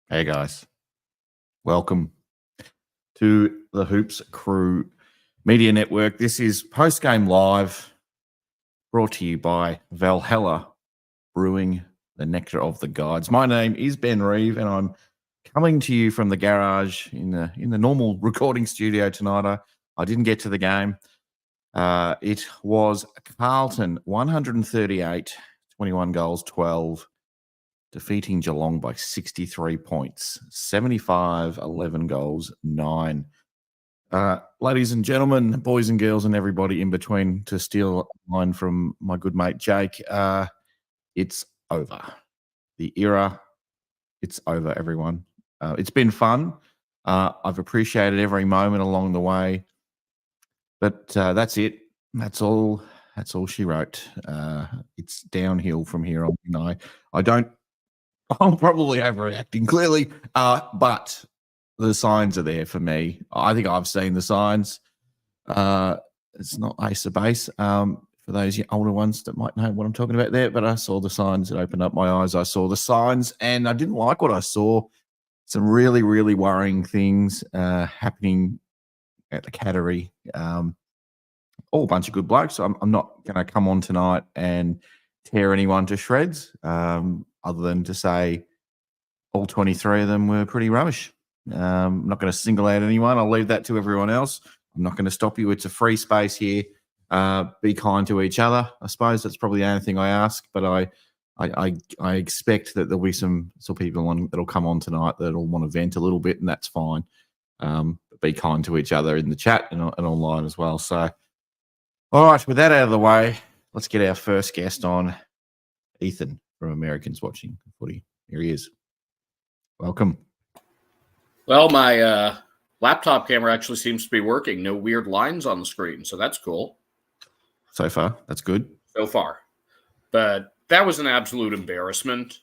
Hey guys, welcome to the Hoops Crew Media Network. This is Postgame Live, brought to you by Valhalla Brewing, the nectar of the gods. My name is Ben Reeve, and I'm coming to you from the garage in the normal recording studio tonight. I didn't get to the game. It was Carlton 138, 21 goals, 12. Defeating Geelong by 63 points, 75, 11 goals, 9. Ladies and gentlemen, boys and girls, and everybody in between, to steal a line from my good mate Jake, it's over. The era, it's over, everyone. It's been fun. I've appreciated every moment along the way. But that's it. That's all she wrote. It's downhill from here on. I'm probably overreacting, clearly, but the signs are there for me. I think I've seen the signs. It's not ace of base for those older ones that might know what I'm talking about there, but I saw the signs. It opened up my eyes. I saw the signs, and I didn't like what I saw. Some really, really worrying things happening at the Cattery. All a bunch of good blokes. I'm not going to come on tonight and tear anyone to shreds, other than to say all 23 of them were pretty rubbish. I'm not going to single out anyone. I'll leave that to everyone else. I'm not going to stop you. It's a free space here. Be kind to each other. I suppose that's probably the only thing I ask, but I expect that there'll be some people that'll come on tonight that'll want to vent a little bit, and that's fine. But be kind to each other in the chat and online as well. So, all right, with that out of the way, let's get our first guest on, Ethan from Americans Watching Footy. Here he is. Welcome. Well, my laptop camera actually seems to be working. No weird lines on the screen, so that's cool. So far, that's good. So far. But that was an absolute embarrassment.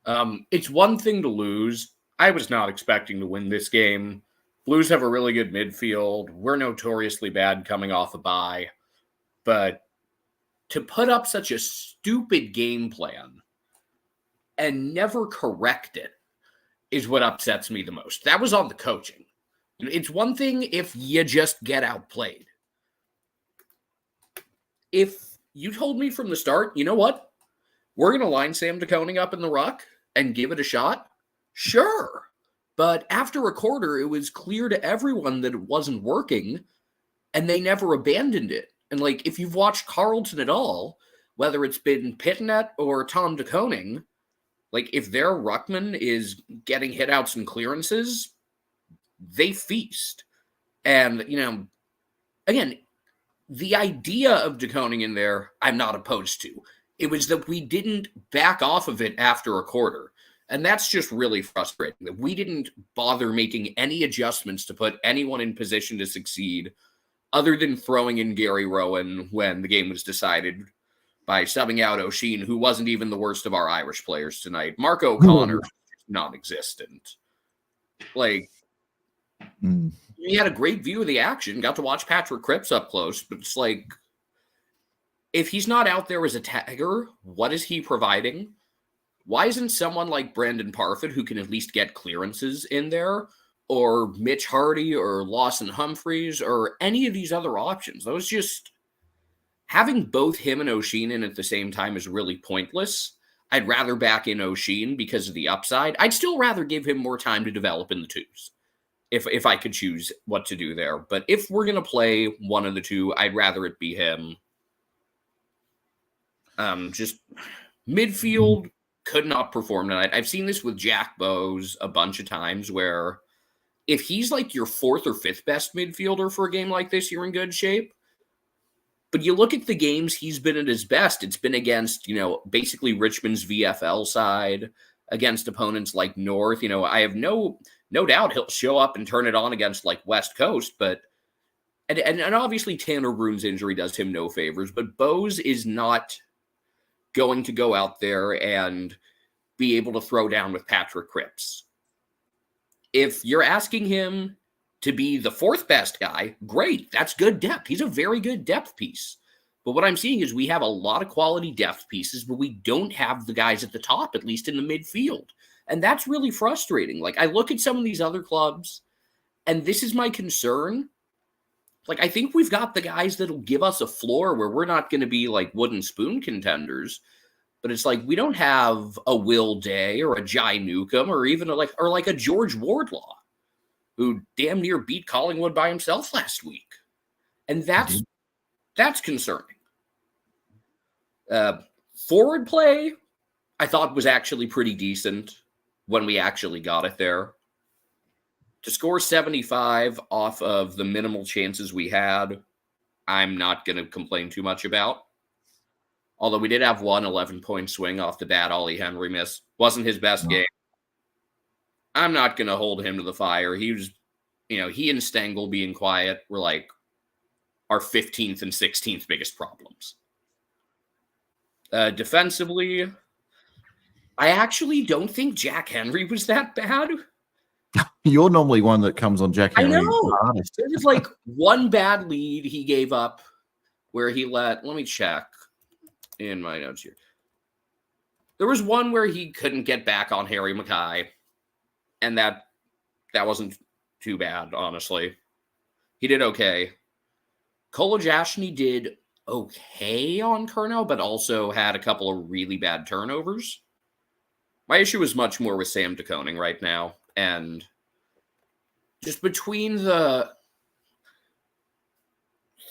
It's one thing to lose. I was not expecting to win this game. Blues have a really good midfield. We're notoriously bad coming off a bye. But to put up such a stupid game plan and never correct it is what upsets me the most. That was on the coaching. It's one thing if you just get outplayed. If you told me from the start, you know what? We're going to line Sam DeConing up in the ruck and give it a shot. Sure. But after a quarter, it was clear to everyone that it wasn't working, and they never abandoned it. And, if you've watched Carlton at all, whether it's been Pitnet or Tom DeConing, if their ruckman is getting hitouts and clearances, they feast. And, again, the idea of DeConing in there, I'm not opposed to. It was that we didn't back off of it after a quarter. And that's just really frustrating, that we didn't bother making any adjustments to put anyone in position to succeed, other than throwing in Gary Rowan when the game was decided by subbing out O'Sheen, who wasn't even the worst of our Irish players tonight. Mark O'Connor, non-existent. He had a great view of the action, got to watch Patrick Cripps up close, but it's if he's not out there as a tagger, what is he providing? Why isn't someone like Brandon Parfit, who can at least get clearances in there, or Mitch Hardy or Lawson Humphreys or any of these other options? Those just... Having both him and O'Sheen in at the same time is really pointless. I'd rather back in O'Sheen because of the upside. I'd still rather give him more time to develop in the twos, if I could choose what to do there. But if we're going to play one of the two, I'd rather it be him. Just midfield could not perform tonight. I've seen this with Jack Bowes a bunch of times, where if he's your fourth or fifth best midfielder for a game like this, you're in good shape. But you look at the games he's been at his best, it's been against, basically Richmond's VFL side, against opponents like North. I have no doubt he'll show up and turn it on against West Coast, but and obviously Tanner Brune's injury does him no favors, but Bowes is not going to go out there and be able to throw down with Patrick Cripps. If you're asking him to be the fourth best guy, great. That's good depth. He's a very good depth piece. But what I'm seeing is we have a lot of quality depth pieces, but we don't have the guys at the top, at least in the midfield. And that's really frustrating. Like, I look at some of these other clubs, and this is my concern. Like, I think we've got the guys that'll give us a floor where we're not going to be like wooden spoon contenders. But it's like we don't have a Will Day or a Jai Newcomb or even like a George Wardlaw, who damn near beat Collingwood by himself last week. And that's concerning. Forward play, I thought was actually pretty decent when we actually got it there. To score 75 off of the minimal chances we had, I'm not going to complain too much about. Although we did have one 11-point swing off the bad Ollie Henry miss. Wasn't his best game. I'm not going to hold him to the fire. He was, he and Stengel being quiet were like our 15th and 16th biggest problems. Defensively, I actually don't think Jack Henry was that bad. You're normally one that comes on Jack Henry. I know. There was like one bad lead he gave up where he let me check in my notes here. There was one where he couldn't get back on Harry Mackay, and that wasn't too bad, honestly. He did okay. Kolajashny did okay on Curnow, but also had a couple of really bad turnovers. My issue is much more with Sam DeConing right now, and just between the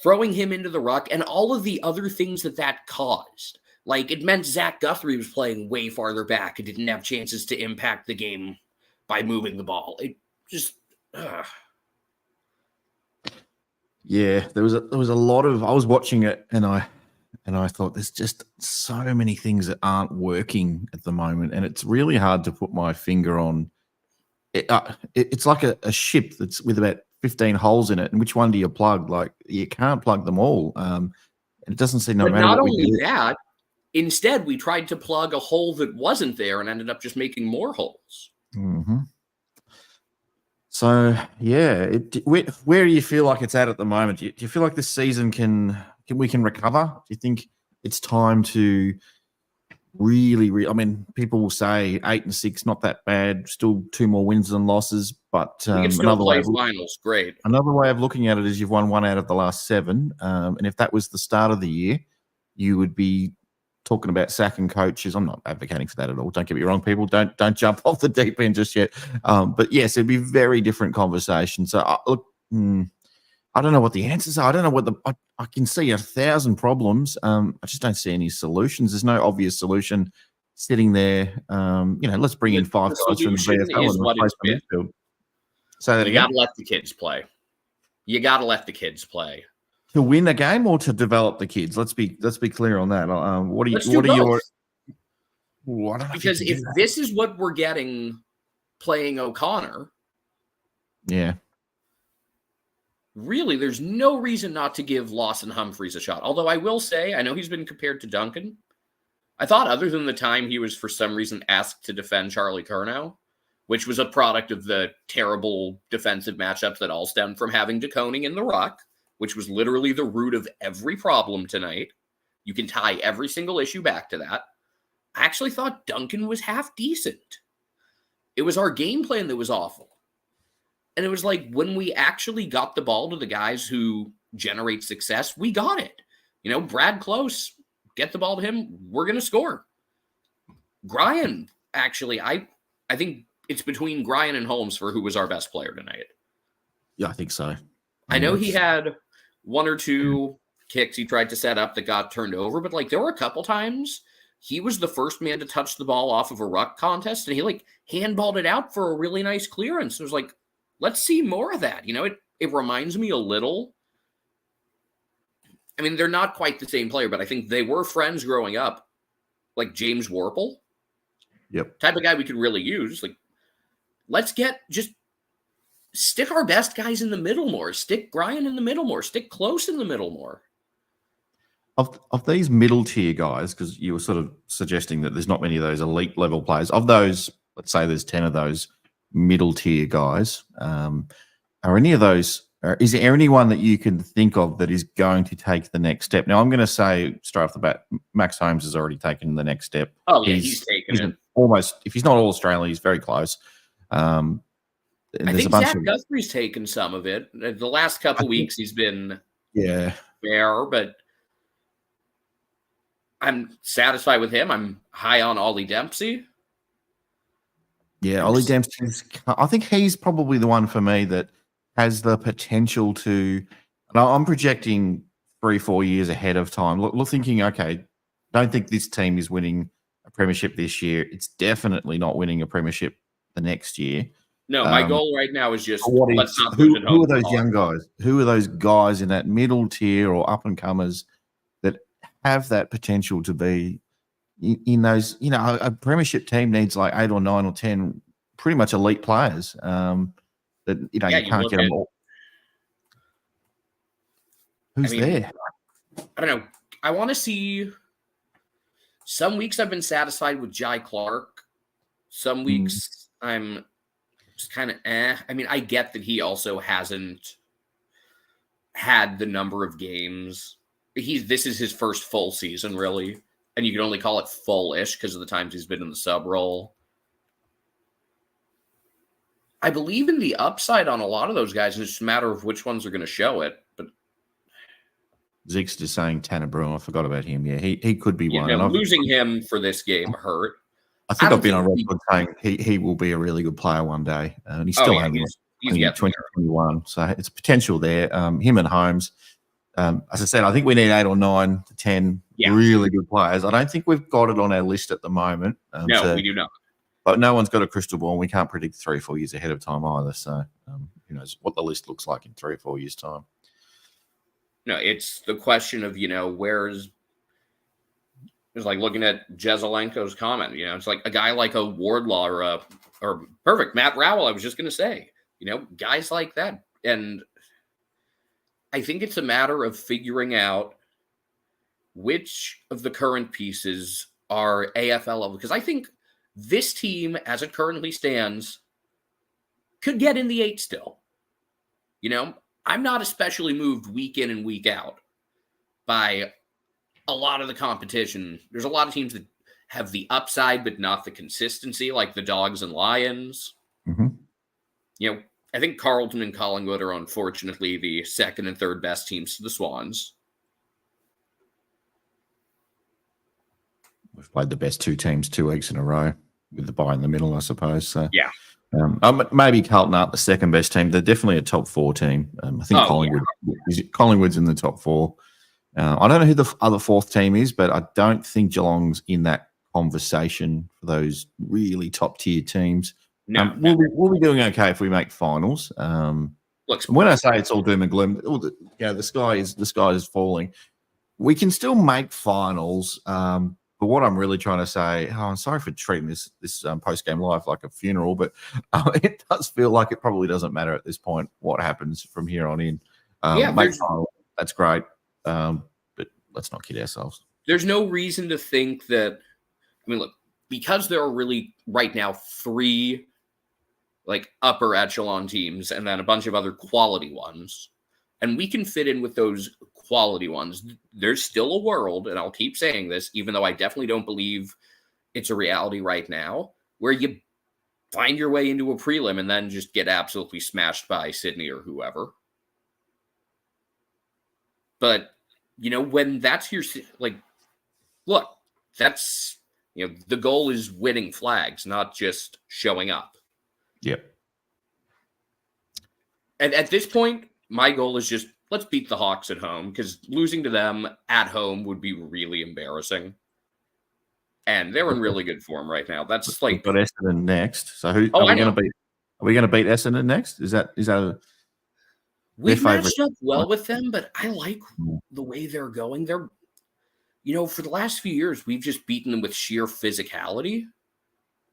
throwing him into the ruck and all of the other things that caused. Like, it meant Zach Guthrie was playing way farther back and didn't have chances to impact the game by moving the ball. It just... Yeah, there was a lot of... I was watching it and I thought there's just so many things that aren't working at the moment, and it's really hard to put my finger on. It's like a ship that's with about 15 holes in it, and which one do you plug? Like, you can't plug them all. It doesn't seem no but matter not what only we do. that, instead we tried to plug a hole that wasn't there and ended up just making more holes. Mm-hmm. So yeah, where do you feel like it's at the moment? Do you feel like this season we can recover? Do you think it's time to really? I mean, people will say 8 and 6, not that bad. Still 2 more wins than losses, but we can still play finals. Great. Another way of looking at it is you've won 1 out of the last 7, and if that was the start of the year, you would be talking about sacking coaches. I'm not advocating for that at all. Don't get me wrong, people. Don't jump off the deep end just yet. But yes, it'd be very different conversation. So look, I don't know what the answers are. I don't know what I can see 1,000 problems. I just don't see any solutions. There's no obvious solution sitting there. Let's bring in 5 guys from the VFL and replace the midfield. So that you got to let the kids play. You got to let the kids play. To win a game or to develop the kids? Let's be clear on that. Because if this is what we're getting playing O'Connor, yeah, really, there's no reason not to give Lawson Humphreys a shot. Although I will say, I know he's been compared to Duncan. I thought other than the time he was for some reason asked to defend Charlie Curnow, which was a product of the terrible defensive matchups that all stemmed from having DeConing in the ruck, which was literally the root of every problem tonight. You can tie every single issue back to that. I actually thought Duncan was half decent. It was our game plan that was awful. And it was like, when we actually got the ball to the guys who generate success, we got it. Brad Close, get the ball to him, we're going to score. Gryan, actually, I think it's between Gryan and Holmes for who was our best player tonight. Yeah, I think so. I know he had 1 or 2 kicks he tried to set up that got turned over, but there were a couple times he was the first man to touch the ball off of a ruck contest, and he handballed it out for a really nice clearance. It was like, let's see more of that. It reminds me a little. I mean, they're not quite the same player, but I think they were friends growing up, like James Warple. Yep. Type of guy we could really use. Let's stick our best guys in the middle more. Stick Gryan in the middle more. Stick Close in the middle more. Of these middle tier guys, because you were sort of suggesting that there's not many of those elite level players. Of those, let's say there's 10 of those middle tier guys. Are any of those? Is there anyone that you can think of that is going to take the next step? Now, I'm going to say straight off the bat, Max Holmes has already taken the next step. Oh yeah, he's taken it. almost, if he's not all Australian, he's very close. And I there's a think bunch Zach of Guthrie's taken some of it. The last couple weeks he's been fair, but I'm satisfied with him. I'm high on Ollie Dempsey. Yeah, Ollie Dempsey. I think he's probably the one for me that has the potential to. And I'm projecting 3-4 years ahead of time. Look, thinking, okay, don't think this team is winning a premiership this year. It's definitely not winning a premiership the next year. No, my goal right now is just let's not who, lose at home. Who are those young guys? Who are those guys in that middle tier or up and comers that have that potential to be in those? You know, a premiership team needs like 8 or 9 or 10 pretty much elite players. That you can't get them all. Who's there? I don't know. I want to see. Some weeks I've been satisfied with Jai Clark. Some weeks I'm just kind of I mean, I get that he also hasn't had the number of games. This is his first full season, really. And you can only call it full-ish because of the times he's been in the sub role. I believe in the upside on a lot of those guys. It's just a matter of which ones are going to show it. But Zeke's just saying Tanner Bruin. I forgot about him. Yeah, he could be one. And losing him for this game hurt. I think I've been on record saying he will be a really good player one day. And he's still only he's 2021. So it's potential there. Him and Holmes. As I said, I think we need 8 or 9 to 10 really good players. I don't think we've got it on our list at the moment. No, we do not. But no one's got a crystal ball, and we can't predict 3 or 4 years ahead of time either. So who knows what the list looks like in 3 or 4 years' time. No, it's the question of, where's – it's like looking at Jezelenko's comment. It's like a guy like a Wardlaw or perfect, Matt Rowell, I was just going to say. Guys like that. And I think it's a matter of figuring out which of the current pieces are AFL level. Because I think – this team, as it currently stands, could get in the 8 still. I'm not especially moved week in and week out by a lot of the competition. There's a lot of teams that have the upside, but not the consistency, like the Dogs and Lions. Mm-hmm. I think Carlton and Collingwood are unfortunately the second and third best teams to the Swans. We've played the best 2 teams 2 weeks in a row with the bye in the middle, I suppose. So yeah, maybe Carlton aren't the second best team. They're definitely a top 4 team. I think Collingwood's in the top 4. I don't know who the other 4th team is, but I don't think Geelong's in that conversation for those really top tier teams. No, we'll be doing okay if we make finals. When I say it's all doom and gloom, the sky is falling. We can still make finals. But what I'm really trying to say, I'm sorry for treating this post-game live like a funeral, but it does feel like it probably doesn't matter at this point what happens from here on in. That's great, but let's not kid ourselves. There's no reason to think that. I mean, look, because there are really right now 3 like upper echelon teams and then a bunch of other quality ones, and we can fit in with those quality ones. There's still a world, and I'll keep saying this, even though I definitely don't believe it's a reality right now, where you find your way into a prelim and then just get absolutely smashed by Sydney or whoever. But, when that's your, look, that's, the goal is winning flags, not just showing up. Yep. And at this point, my goal is just, let's beat the Hawks at home, because losing to them at home would be really embarrassing. And they're in really good form right now. That's like got Essendon next. So who are we going to beat? Are we going to beat Essendon next? Is that we've matched up well with them, but I like the way they're going. They're, for the last few years, we've just beaten them with sheer physicality,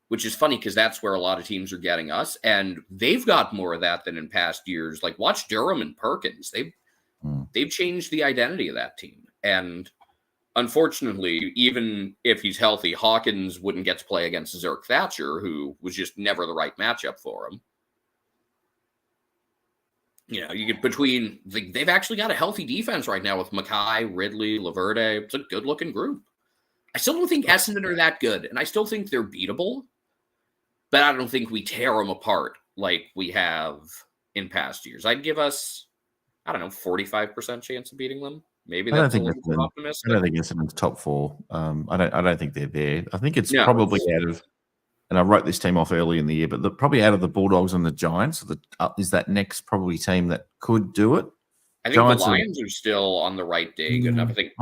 which is funny because that's where a lot of teams are getting us. And they've got more of that than in past years. Like watch Durham and Perkins. They've changed the identity of that team. And unfortunately, even if he's healthy, Hawkins wouldn't get to play against Zerk Thatcher, who was just never the right matchup for him. You get between, they've actually got a healthy defense right now with Mackay, Ridley, Laverde. It's a good-looking group. I still don't think Essendon are that good, and I still think they're beatable, but I don't think we tear them apart like we have in past years. I'd give us, 45% chance of beating them. Maybe I don't that's a think little too Essendon, I optimistic. don't think Essendon's top four. I don't think they're there. I think it's No, probably out of, and I wrote this team off early in the year, but probably out of the Bulldogs and the Giants, is that next probably team that could do it. I think Giants the Lions are still on the right day. Good enough. I think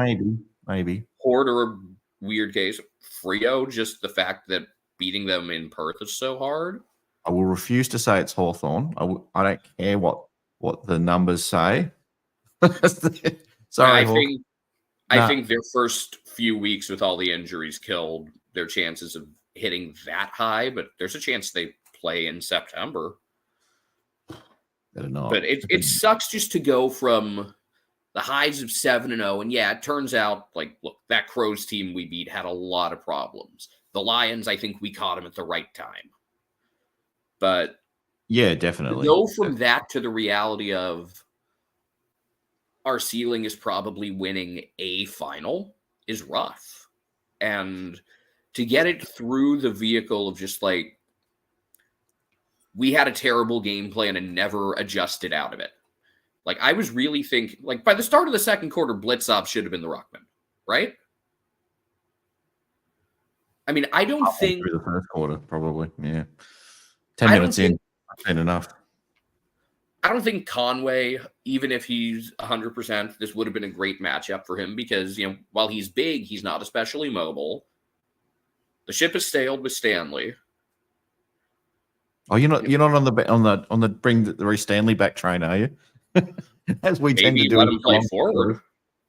maybe. Horde are a weird case. Frio, just the fact that beating them in Perth is so hard. I will refuse to say it's Hawthorn. I don't care what the numbers say. Sorry, Hawk. I think their first few weeks with all the injuries killed their chances of hitting that high, but there's a chance they play in September. Better not. But it sucks just to go from the highs of 7-0, and yeah, it turns out, like, look, that Crows team we beat had a lot of problems. The Lions, I think we caught them at the right time. But yeah, definitely. To go from that to the reality of our ceiling is probably winning a final is rough. And to get it through the vehicle of just like, we had a terrible game plan and never adjusted out of it. Like, I was really thinking, like, by the start of the second quarter, Blitzop should have been the ruckman, right? I mean, I don't think through the first quarter, probably. Yeah, 10 minutes in, enough. I don't think Conway, even if he's 100%, this would have been a great matchup for him because, while he's big, he's not especially mobile. The ship has sailed with Stanley. Oh, you're not on the bring the Reece Stanley back train, are you? As we tend to do. Let him play forward.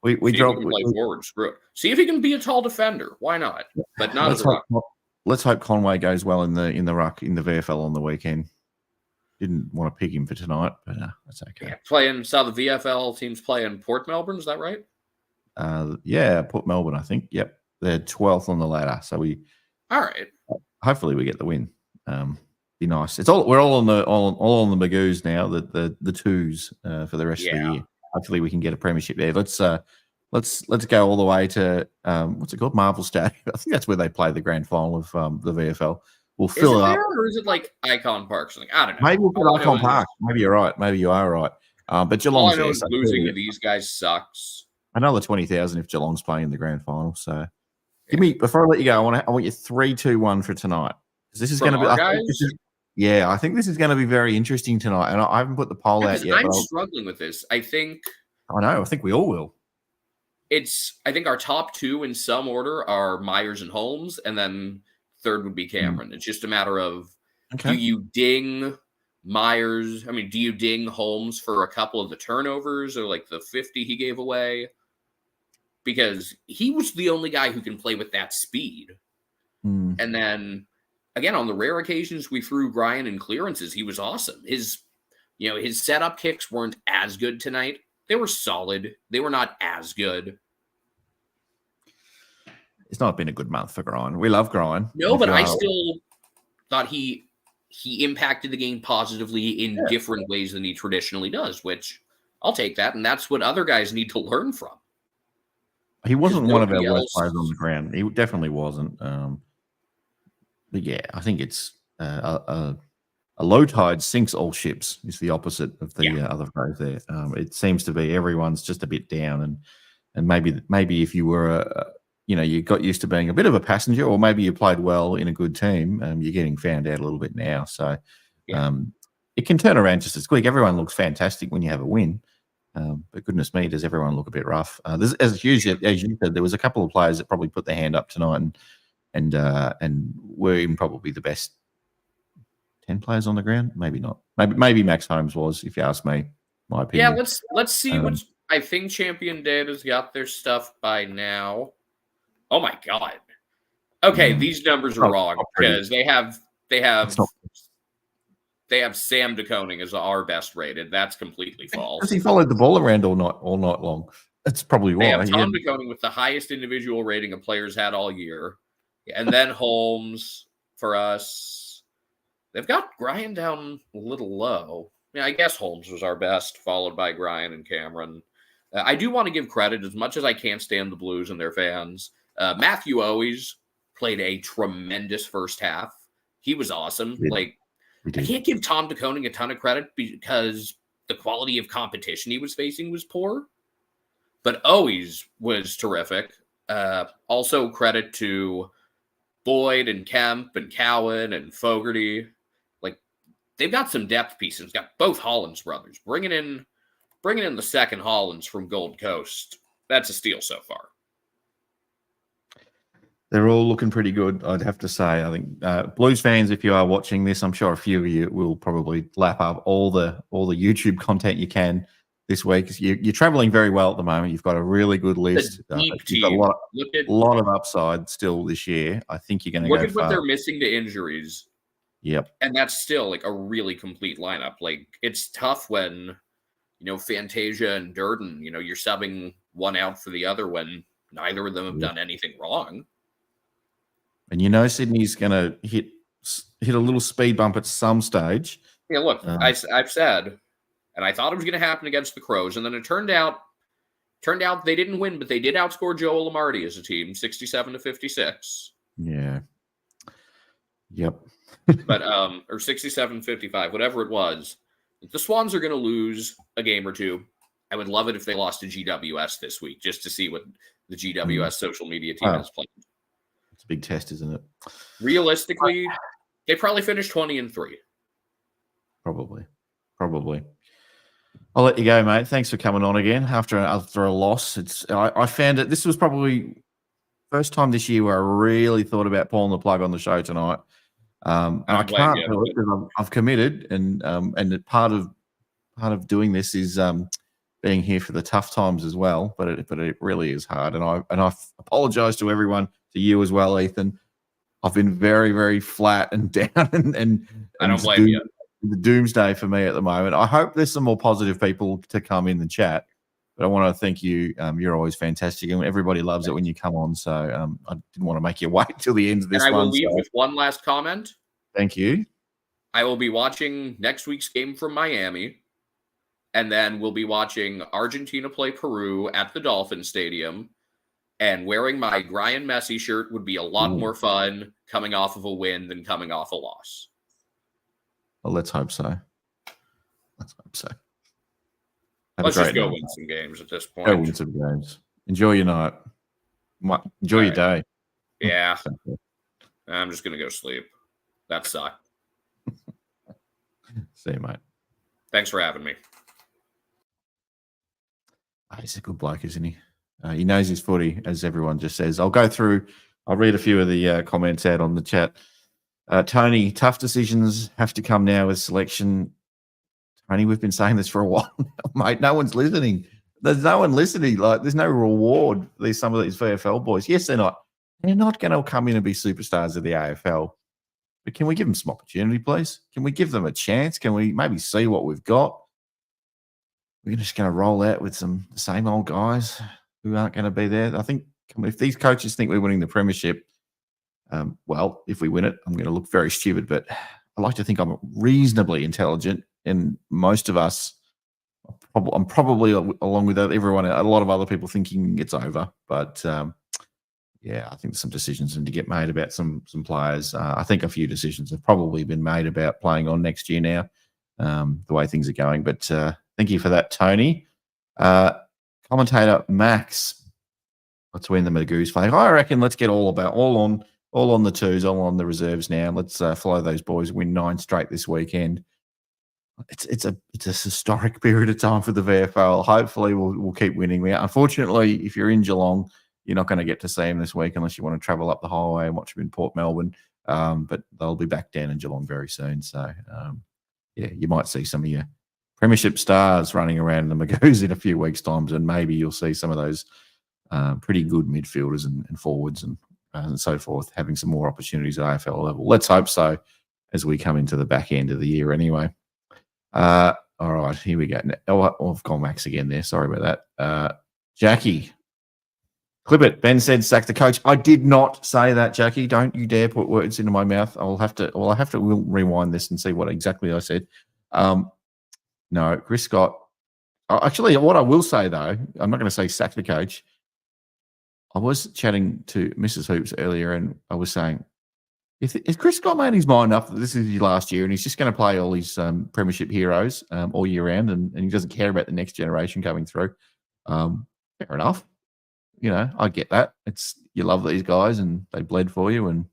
We drop him play forward. Screw it. See if he can be a tall defender. Why not? But not as a ruck. Let's hope Conway goes well in the ruck in the VFL on the weekend. Didn't want to pick him for tonight, but that's okay. Yeah, the VFL teams playing Port Melbourne. Is that right? Yeah, Port Melbourne. I think. Yep, they're 12th on the ladder. So all right. Hopefully, we get the win. Be nice. We're all on the Magoos now. The twos for the rest of the year. Hopefully, we can get a premiership there. Let's go all the way to what's it called, Marvel Stadium. I think that's where they play the grand final of the VFL. We'll fill it up, or is it like Icon Park? Something I don't know. Maybe we'll put Icon Park. Maybe you're right. Maybe you are right. But Geelong's there. So losing to these guys sucks. Another 20,000 if Geelong's playing in the grand final. So, give me before I let you go. I want you 3-2-1 for tonight. This is going to be. I think this is going to be very interesting tonight. And I haven't put the poll out yet. I'm struggling with this. I think we all will. I think our top two in some order are Myers and Holmes, and then third would be Cameron. It's just a matter of do you ding Myers? I mean, do you ding Holmes for a couple of the turnovers or like the 50 he gave away? Because he was the only guy who can play with that speed. And then again, on the rare occasions we threw Brian in clearances, he was awesome. His setup kicks weren't as good tonight. They were solid. They were not as good. It's not been a good month for Grind. We love Grind. No, but I still thought he impacted the game positively in different ways than he traditionally does, which I'll take that. And that's what other guys need to learn from. He wasn't one of our worst players on the ground. He definitely wasn't. But yeah, I think it's a low tide sinks all ships is the opposite of the other phrase there. It seems to be everyone's just a bit down, and maybe if you were you got used to being a bit of a passenger, or maybe you played well in a good team, you're getting found out a little bit now. So it can turn around just as quick. Everyone looks fantastic when you have a win. But goodness me, does everyone look a bit rough? As you said, there was a couple of players that probably put their hand up tonight and were even probably the best 10 players on the ground. Maybe not. Maybe Max Holmes was, if you ask me. My opinion. Yeah, let's see what I think. Champion Data's got their stuff by now. Oh my god. Okay, these numbers are wrong because they have Sam DeConing as our best rated. That's completely false. Because he followed the ball around all night long. That's probably why. They have Tom DeConing with the highest individual rating a player's had all year. And then Holmes for us. They've got Brian down a little low. Yeah, I guess Holmes was our best, followed by Brian and Cameron. I do want to give credit, as much as I can't stand the Blues and their fans. Matthew always played a tremendous first half. He was awesome. Like, I can't give Tom de Koning a ton of credit because the quality of competition he was facing was poor, but always was terrific. Also credit to Boyd and Kemp and Cowan and Fogarty. Like, they've got some depth pieces. Got both Hollins brothers. Bringing in the second Hollins from Gold Coast. That's a steal so far. They're all looking pretty good, I'd have to say. I think Blues fans, if you are watching this, I'm sure a few of you will probably lap up all the YouTube content you can this week. You're traveling very well at the moment. You've got a really good list. You've got a lot of upside still this year. I think you're going to go far. Look at what they're missing to injuries. Yep. And that's still like a really complete lineup. Like, it's tough when, Fantasia and Durden, you're subbing one out for the other when neither of them have done anything wrong. And Sydney's going to hit a little speed bump at some stage. Yeah, look, I've said, and I thought it was going to happen against the Crows, and then it turned out they didn't win, but they did outscore Joe Lamarty as a team, 67-56. Yeah. Yep. But or 67-55, whatever it was. The Swans are going to lose a game or two. I would love it if they lost to GWS this week, just to see what the GWS social media team has played. It's a big test, isn't it? Realistically, they probably finished 20-3. Probably. I'll let you go, mate. Thanks for coming on again after a loss. I found it. This was probably first time this year where I really thought about pulling the plug on the show tonight. And I can't do it because I've committed, and part of doing this is being here for the tough times as well. But it really is hard, and I apologise to everyone, to you as well, Ethan. I've been very, very flat and down, and I don't blame you. The doomsday for me at the moment. I hope there's some more positive people to come in the chat. But I want to thank you. You're always fantastic, and everybody loves it when you come on. So I didn't want to make you wait till the end of this one. And I will leave with one last comment. Thank you. I will be watching next week's game from Miami, and then we'll be watching Argentina play Peru at the Dolphin Stadium. And wearing my Ryan Messi shirt would be a lot more fun coming off of a win than coming off a loss. Well, let's hope so. Let's just go win some games at this point. Go win some games. Enjoy your night. Enjoy your day. Yeah. I'm just going to go sleep. That sucked. See you, mate. Thanks for having me. He's a good bloke, isn't he? He knows his footy, as everyone just says. I'll read a few of the comments out on the chat. Tony, tough decisions have to come now with selection. Tony, we've been saying this for a while now, mate. No one's listening. There's no one listening. Like, there's no reward for some of these VFL boys. Yes, they're not. They're not going to come in and be superstars of the AFL. But can we give them some opportunity, please? Can we give them a chance? Can we maybe see what we've got? We're just going to roll out with the same old guys who aren't going to be there. I think if these coaches think we're winning the premiership, well, if we win it, I'm going to look very stupid. But I like to think I'm reasonably intelligent, and most of us, I'm probably along with everyone, a lot of other people thinking it's over. But yeah, I think some decisions need to get made about some players. I think a few decisions have probably been made about playing on next year now, the way things are going. But thank you for that, Tony. Commentator Max, let's win the Magoos flag. I reckon let's get all on the twos, all on the reserves now. Let's follow those boys. Win 9 straight this weekend. It's a historic period of time for the VFL. Hopefully, we'll keep winning. Unfortunately, if you're in Geelong, you're not going to get to see them this week unless you want to travel up the highway and watch them in Port Melbourne. But they'll be back down in Geelong very soon. So, yeah, you might see some of your premiership stars running around in the Magoos in a few weeks' time, and maybe you'll see some of those pretty good midfielders and forwards and so forth having some more opportunities at AFL level. Let's hope so as we come into the back end of the year anyway. All right, here we go. I've gone Max again there. Sorry about that. Jackie. Clip it. Ben said sack the coach. I did not say that, Jackie. Don't you dare put words into my mouth. We'll rewind this and see what exactly I said. No, Chris Scott. Actually, what I will say, though, I'm not going to say sack the coach. I was chatting to Mrs. Hoops earlier, and I was saying, if Chris Scott made his mind up that this is his last year and he's just going to play all his premiership heroes all year round, and he doesn't care about the next generation coming through, fair enough. I get that. You love these guys and they bled for you, and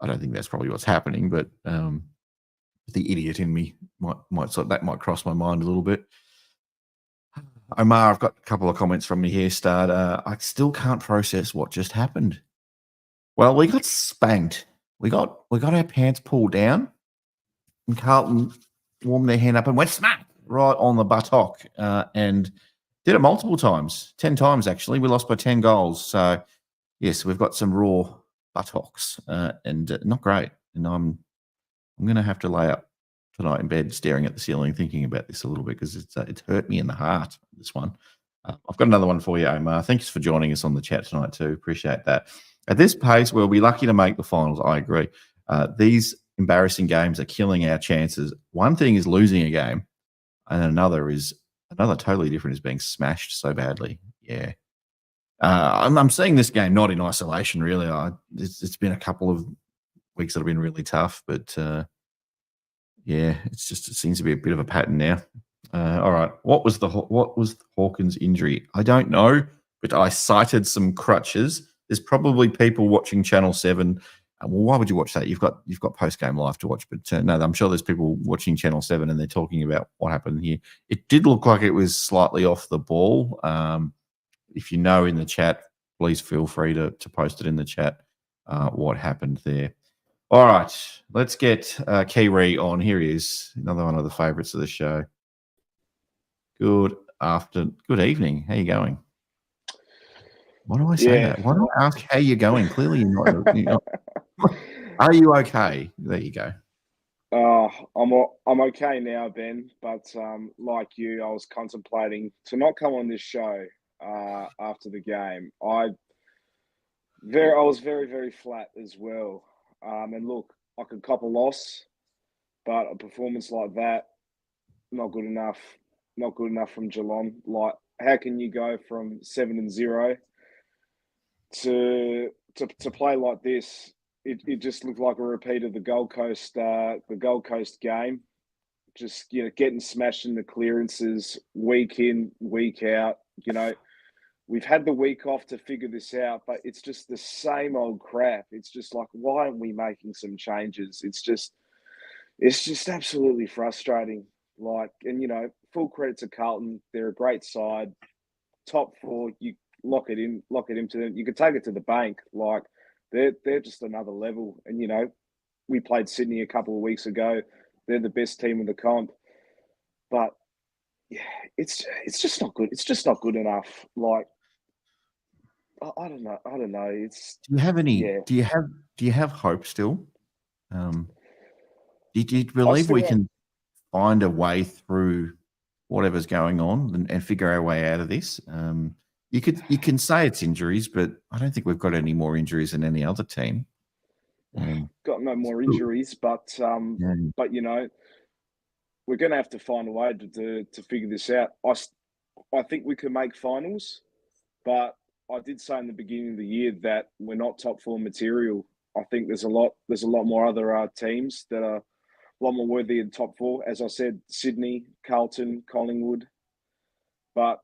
I don't think that's probably what's happening. But the idiot in me might cross my mind a little bit. Omar, I've got a couple of comments from me here. I still can't process what just happened. Well, we got spanked. We got our pants pulled down, and Carlton warmed their hand up and went smack right on the buttock, and did it multiple times, 10 times actually. We lost by 10 goals. So yes, we've got some raw buttocks, and not great. And I'm going to have to lay up tonight in bed, staring at the ceiling, thinking about this a little bit, because it's hurt me in the heart. This one. I've got another one for you, Omar. Thanks for joining us on the chat tonight too. Appreciate that. At this pace, we'll be lucky to make the finals. I agree. These embarrassing games are killing our chances. One thing is losing a game, and another totally different is being smashed so badly. Yeah. I'm seeing this game not in isolation, really. It's been a couple of weeks that have been really tough, but yeah, it seems to be a bit of a pattern now. All right. What was Hawkins' injury? I don't know, but I cited some crutches. There's probably people watching Channel 7. Well, why would you watch that? You've got Postgame Live to watch, but no, I'm sure there's people watching Channel 7 and they're talking about what happened here. It did look like it was slightly off the ball. If you know in the chat, please feel free to post it in the chat what happened there. All right, let's get Kiwi on. Here he is, another one of the favourites of the show. Good evening. How you going? Why do I say that? Why do I ask how you're going? Clearly you're not. Are you okay? There you go. I'm okay now, Ben. But like you, I was contemplating to not come on this show after the game. I was very, very flat as well. And look, I could cop a loss, but a performance like that, not good enough. Not good enough from Geelong. Like, how can you go from 7-0 to play like this? It just looked like a repeat of the Gold Coast game. Just getting smashed in the clearances week in, week out. We've had the week off to figure this out, but it's just the same old crap. It's just like, why aren't we making some changes? It's just absolutely frustrating. Like, and full credit to Carlton. They're a great side. Top 4, you lock it into them. You could take it to the bank. Like, they're just another level. And we played Sydney a couple of weeks ago. They're the best team in the comp. But yeah, it's just not good. It's just not good enough. Like, I don't know. It's Do you have any? Yeah. Do you have hope still? Do you believe we can find a way through whatever's going on and figure our way out of this? You can say it's injuries, but I don't think we've got any more injuries than any other team. Got no more injuries, but we're going to have to find a way to figure this out. I think we can make finals, but I did say in the beginning of the year that we're not top 4 material. I think there's a lot more other teams that are a lot more worthy in top 4. As I said, Sydney, Carlton, Collingwood. But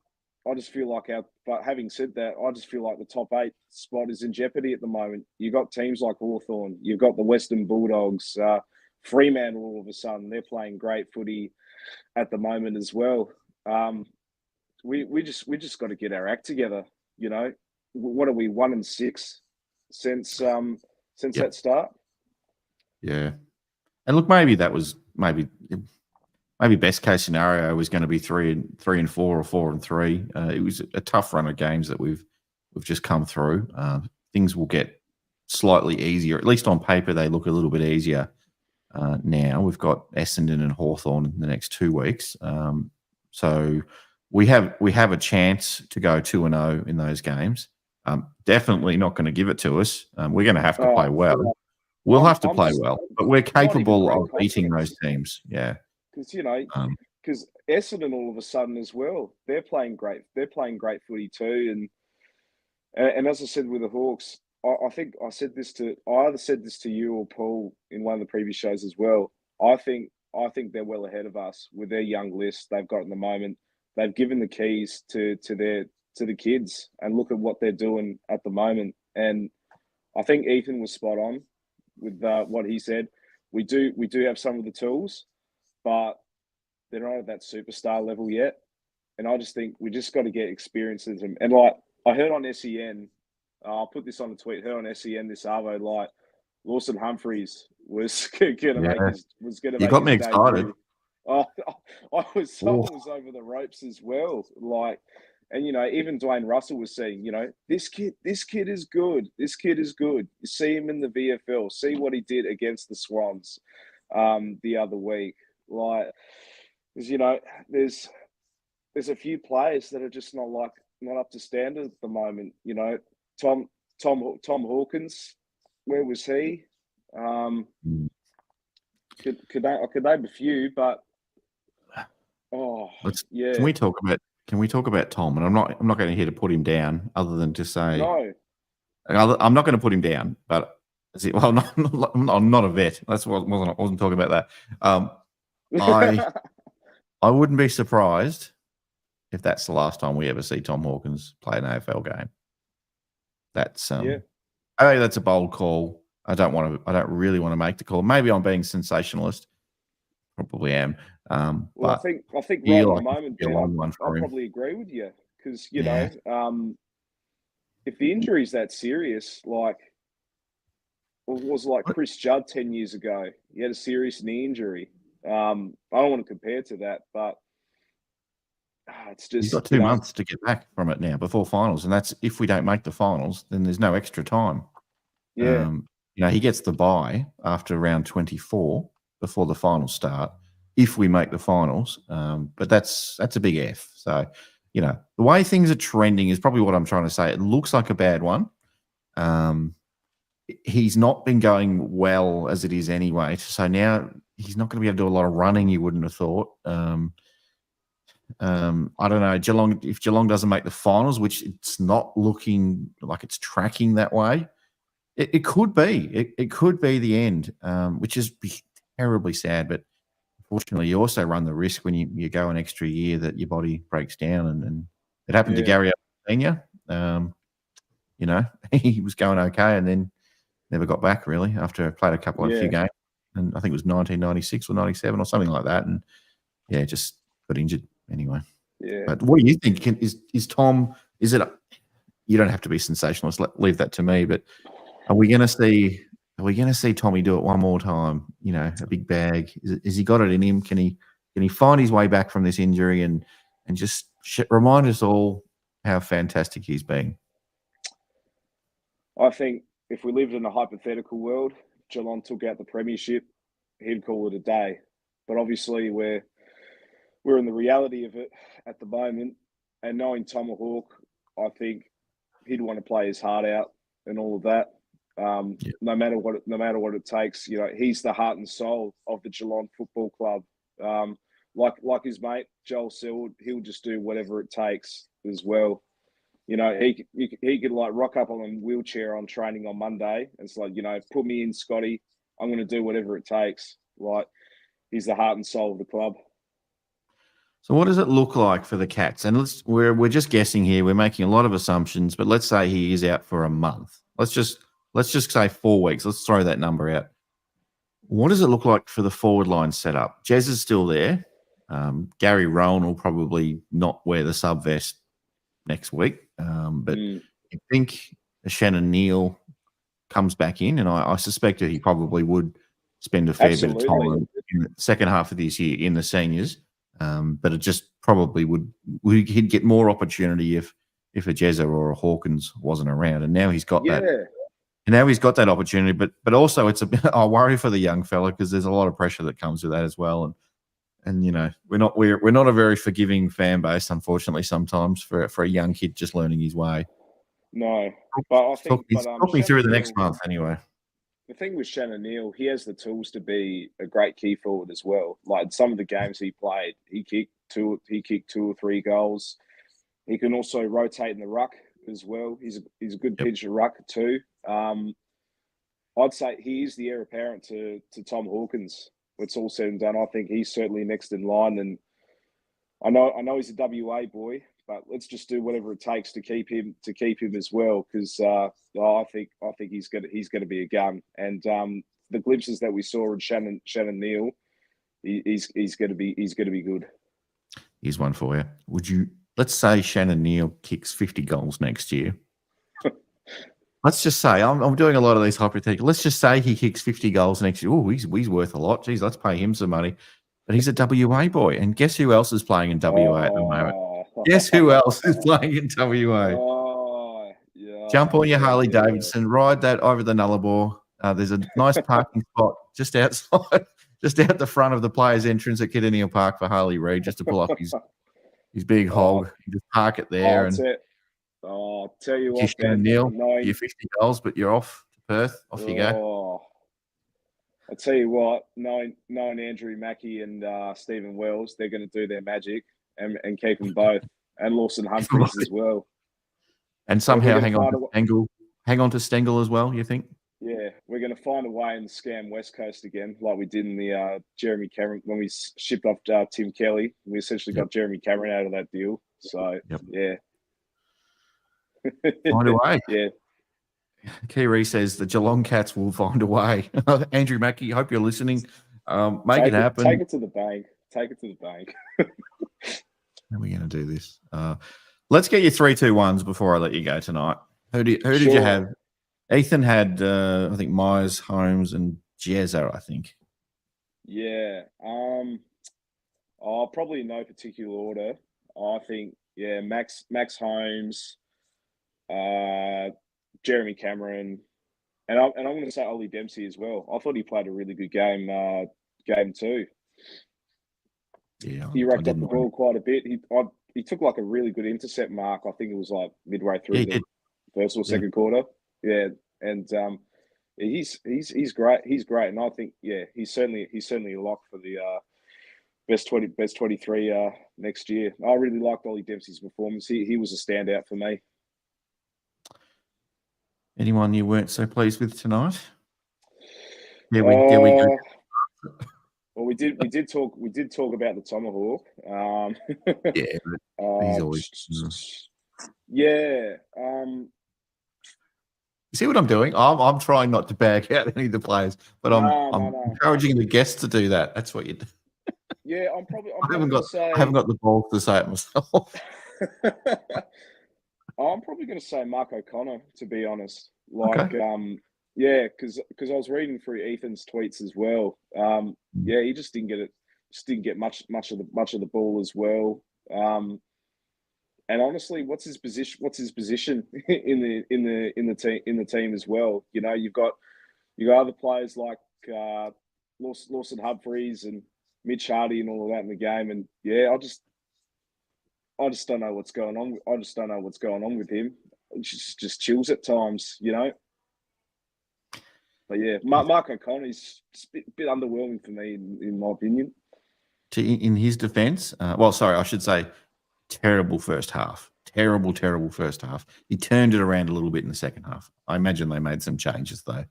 I just feel like but having said that, I just feel like the top 8 spot is in jeopardy at the moment. You've got teams like Hawthorn, you've got the Western Bulldogs, Fremantle. All of a sudden, they're playing great footy at the moment as well. We just got to get our act together. What are we, 1-6 since that start? Yeah, and look, maybe that was maybe best case scenario was going to be 3-4 or 4-3. It was a tough run of games that we've just come through. Things will get slightly easier, at least on paper. They look a little bit easier now. We've got Essendon and Hawthorn in the next 2 weeks, so we have a chance to go 2-0 in those games. Definitely not going to give it to us. We're going to have to play well. We'll have to play well, but we're capable of beating those teams. Yeah. Because Essendon all of a sudden as well, they're playing great. They're playing great footy too, And as I said with the Hawks, I think I either said this to you or Paul in one of the previous shows as well. I think they're well ahead of us with their young list they've got at the moment. They've given the keys to the kids, and look at what they're doing at the moment. And I think Ethan was spot on with what he said. We do have some of the tools, but they're not at that superstar level yet. And I just think we just got to get experiences. And like I heard on SEN, I'll put this on the tweet. Heard on SEN this arvo, like Lawson Humphreys was going to make his me excited. debut. I was over the ropes as well. Like, and even Dwayne Russell was saying, this kid is good. This kid is good. You see him in the VFL. See what he did against the Swans the other week. Like, there's a few players that are just not up to standard at the moment. Tom Hawkins, where was he? Could name a few, but Can we talk about Tom? And I'm not going to here to put him down, other than to say no. I'm not going to put him down, but I'm not a vet. I wasn't talking about that. I wouldn't be surprised if that's the last time we ever see Tom Hawkins play an AFL game. That's I think that's a bold call. I don't really want to make the call. Maybe I'm being sensationalist. Probably am. Well, but I think right at the moment, I'll probably agree with you, because if the injury is that serious, like it was like Chris Judd 10 years ago, he had a serious knee injury. I don't want to compare to that, but it's just he's got 2 months to get back from it now before finals, and that's if we don't make the finals, then there's no extra time. Yeah, he gets the bye after round 24 before the finals start if we make the finals, but that's a big F. So the way things are trending is probably what I'm trying to say. It looks like a bad one. He's not been going well as it is anyway, so now he's not going to be able to do a lot of running, you wouldn't have thought. I don't know, Geelong, if Geelong doesn't make the finals, which it's not looking like it's tracking that way, it could be. It could be the end, which is terribly sad. But unfortunately, you also run the risk when you go an extra year that your body breaks down. And it happened to Gary Senior. He was going okay and then never got back, really, after I played a few games. And I think it was 1996 or 97 or something like that. And, just got injured anyway. Yeah. But what do you think? Is Tom, is it – you don't have to be sensationalist. Leave that to me. But are we going to see Tommy do it one more time, a big bag? Has he got it in him? Can he find his way back from this injury and just remind us all how fantastic he's been? I think if we lived in a hypothetical world, Geelong took out the premiership, he'd call it a day. But obviously we're in the reality of it at the moment. And knowing Tomahawk, I think he'd want to play his heart out and all of that. No matter what it takes, he's the heart and soul of the Geelong Football Club. Like his mate Joel Selwood, he'll just do whatever it takes as well. He could like rock up on a wheelchair on training on Monday. And it's like, put me in, Scotty. I'm going to do whatever it takes. Like, he's the heart and soul of the club. So what does it look like for the Cats? And we're just guessing here. We're making a lot of assumptions, but let's say he is out for a month. Let's just say 4 weeks. Let's throw that number out. What does it look like for the forward line setup? Jez is still there. Gary Rowan will probably not wear the sub vest next week. But I think Shannon Neale comes back in, and I suspect that he probably would spend a fair bit of time in the second half of this year in the seniors. But it just probably he'd get more opportunity if a Jezza or a Hawkins wasn't around. And now he's got that. And now he's got that opportunity. But also it's a bit, I worry for the young fella, because there's a lot of pressure that comes with that as well. And we're not a very forgiving fan base, unfortunately, sometimes for a young kid just learning his way. No, but I think talk me through the next month anyway. The thing with Shannon Neale, he has the tools to be a great key forward as well. Like some of the games he played, he kicked two or three goals. He can also rotate in the ruck as well. He's a good pincher ruck too. I'd say he is the heir apparent to Tom Hawkins. When it's all said and done, I think he's certainly next in line. And I know he's a WA boy, but let's just do whatever it takes to keep him as well, because I think he's gonna be a gun. And the glimpses that we saw in Shannon Neale, he's gonna be good. Here's one for you. Let's say Shannon Neale kicks 50 goals next year. Let's just say, I'm doing a lot of these hypotheticals. Let's just say he kicks 50 goals next year. Oh, he's worth a lot. Geez, let's pay him some money. But he's a WA boy. And guess who else is playing in WA at the moment? Guess who else is playing in WA? Jump on your Harley Davidson, ride that over the Nullarbor. There's a nice parking spot just outside, just out the front of the players' entrance at Kiddenial Park for Harley Reid, just to pull off his big hog. You just park it there. I'll tell you what, Shannon Neale, you're 50 goals, but you're off to Perth. Off you go. I'll tell you what, knowing Andrew Mackie and Stephen Wells, they're going to do their magic and keep them both, and Lawson Humphries as well. And somehow hang on to Stengel as well, you think? Yeah, we're going to find a way and scam West Coast again, like we did in the Jeremy Cameron when we shipped off Tim Kelly. We essentially got Jeremy Cameron out of that deal. So yeah. Find a way. Yeah. Kiri says the Geelong Cats will find a way. Andrew Mackie, hope you're listening. Make it happen. Take it to the bank. How are we going to do this? Let's get your 3-2-1s before I let you go tonight. Who did you have? Ethan had, I think, Myers, Holmes, and Jezza, I think. Yeah. Probably in no particular order. I think, Max Holmes, Jeremy Cameron, and I'm going to say Ollie Dempsey as well. I thought he played a really good game too. Yeah, he racked up the ball quite a bit. He took like a really good intercept mark. I think it was like midway through the first or second quarter. Yeah, and he's great. He's great, and I think he's certainly a lock for the best 23 next year. I really liked Ollie Dempsey's performance. He was a standout for me. Anyone you weren't so pleased with tonight? We did talk about the Tomahawk. He's always. You see what I'm doing? I'm trying not to bag out any of the players, but I'm encouraging the guests to do that. That's what you do. Yeah, I haven't got the balls to say it myself. I'm probably going to say Mark O'Connor, to be honest. Because I was reading through Ethan's tweets as well. He just didn't get it. Just didn't get much of the ball as well. And honestly, what's his position in the team as well? You know, you've got other players like Lawson Humphries and Mitch Hardy and all of that in the game. And I just don't know what's going on. I just don't know what's going on with him. It just chills at times, you know. But Mark O'Connor's a bit underwhelming for me, in my opinion. In his defence, I should say, terrible first half. Terrible first half. He turned it around a little bit in the second half. I imagine they made some changes, though,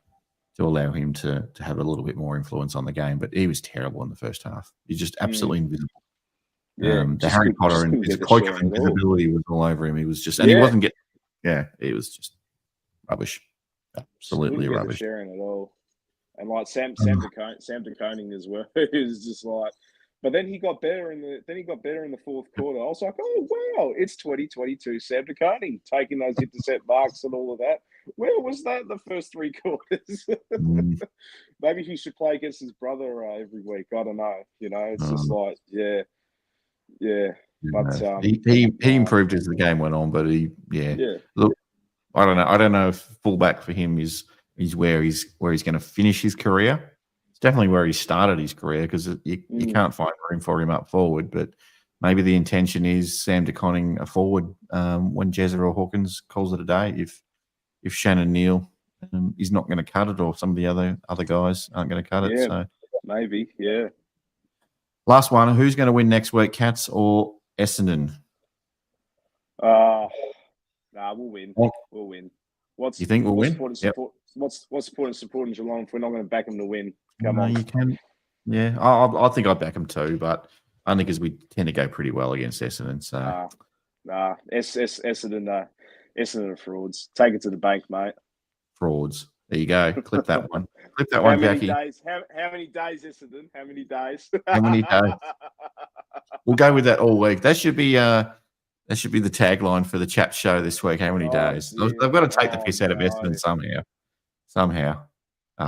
to allow him to have a little bit more influence on the game. But he was terrible in the first half. He's just absolutely invisible. The Harry Potter and his cloak of invisibility was all over him. He was just, and he wasn't getting. Yeah, it was just rubbish. Absolutely rubbish. Sharing at all, and like Sam de Koning as well. It was just like, but then he got better in the fourth quarter. I was like, oh wow, it's 2022 Sam de Koning taking those intercept marks and all of that. Where was that in the first three quarters? Maybe he should play against his brother every week. I don't know. You know, it's just like But he improved as the game went on, but look, I don't know if fullback for him is where he's going to finish his career. It's definitely where he started his career, because you can't find room for him up forward. But maybe the intention is Sam de Koning a forward when Jezza or Hawkins calls it a day. If Shannon Neale is not going to cut it, or some of the other guys aren't going to cut it, so maybe Last one. Who's going to win next week, Cats or Essendon? Nah, we'll win. Well, We'll win. you think we'll win? What's the point of supporting Geelong if we're not going to back them to win? Come No, on. you can. Yeah, I think I'd back them too, but only because we tend to go pretty well against Essendon. So, Essendon are frauds. Take it to the bank, mate. frauds. There you go. Clip that one. Clip that How one, many Jackie. days? How many days, Essendon? How many days? How many days? We'll go with that all week. That should be the tagline for the chat show this week. How many days? Dear. They've got to take the piss out of Essendon somehow.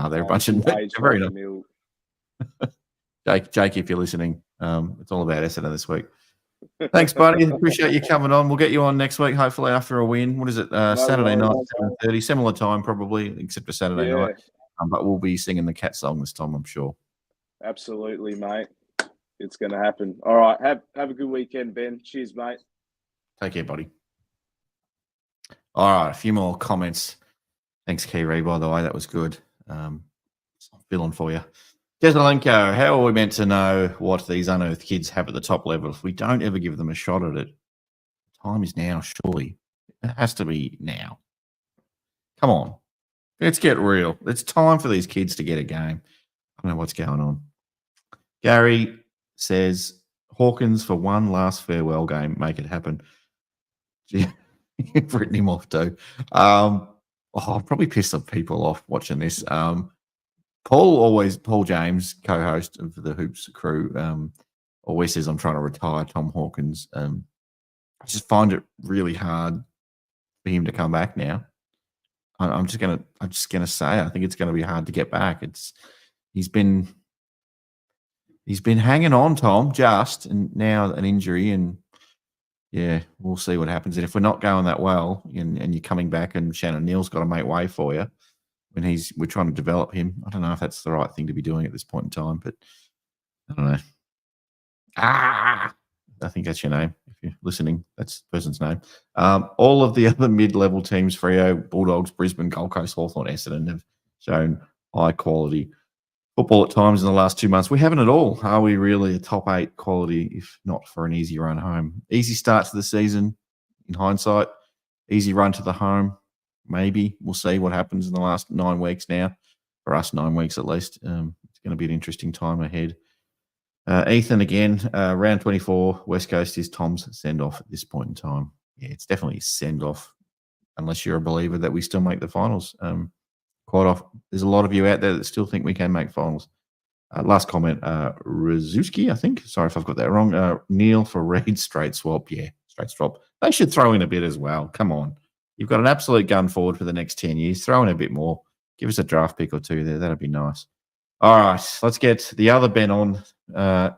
They're a bunch of they're very nice. Jake, if you're listening, it's all about Essendon this week. Thanks, buddy. Appreciate you coming on. We'll get you on next week, hopefully after a win. What is it? Saturday night, 7:30, similar time probably, except a Saturday night. But we'll be singing the Cat song this time, I'm sure. Absolutely, mate. It's going to happen. All right. Have a good weekend, Ben. Cheers, mate. Take care, buddy. All right, a few more comments. Thanks, Kiri, by the way. That was good. Feeling for you. Desmalenko, how are we meant to know what these unearthed kids have at the top level if we don't ever give them a shot at it? Time is now, surely. It has to be now. Come on. Let's get real. It's time for these kids to get a game. I don't know what's going on. Gary says, Hawkins for one last farewell game. Make it happen. Gee, you've written him off too. I'll probably piss some people off watching this. Paul James, co-host of the Hoops crew, always says I'm trying to retire Tom Hawkins. I just find it really hard for him to come back now. I'm just gonna say I think it's gonna be hard to get back. He's been hanging on, Tom, and now an injury, and yeah, we'll see what happens. And if we're not going that well, and you're coming back, and Shannon Neale's got to make way for you when we're trying to develop him. I don't know if that's the right thing to be doing at this point in time, but I don't know. I think that's your name. If you're listening, that's the person's name. All of the other mid-level teams, Freo, Bulldogs, Brisbane, Gold Coast, Hawthorn, Essendon, have shown high-quality football at times in the last 2 months. We haven't at all. Are we really a top 8 quality, if not for an easy run home? Easy start to the season, in hindsight. Easy run to the home. Maybe. We'll see what happens in the last 9 weeks now. For us, 9 weeks at least. It's going to be an interesting time ahead. Ethan, again, round 24, West Coast is Tom's send-off at this point in time. Yeah, it's definitely a send-off, unless you're a believer that we still make the finals. There's a lot of you out there that still think we can make finals. Last comment, Razuski, I think. Sorry if I've got that wrong. Neale for Reed, straight swap. Yeah, straight swap. They should throw in a bit as well. Come on. You've got an absolute gun forward for the next 10 years. Throw in a bit more. Give us a draft pick or two there. That'd be nice. All right, let's get the other Ben on.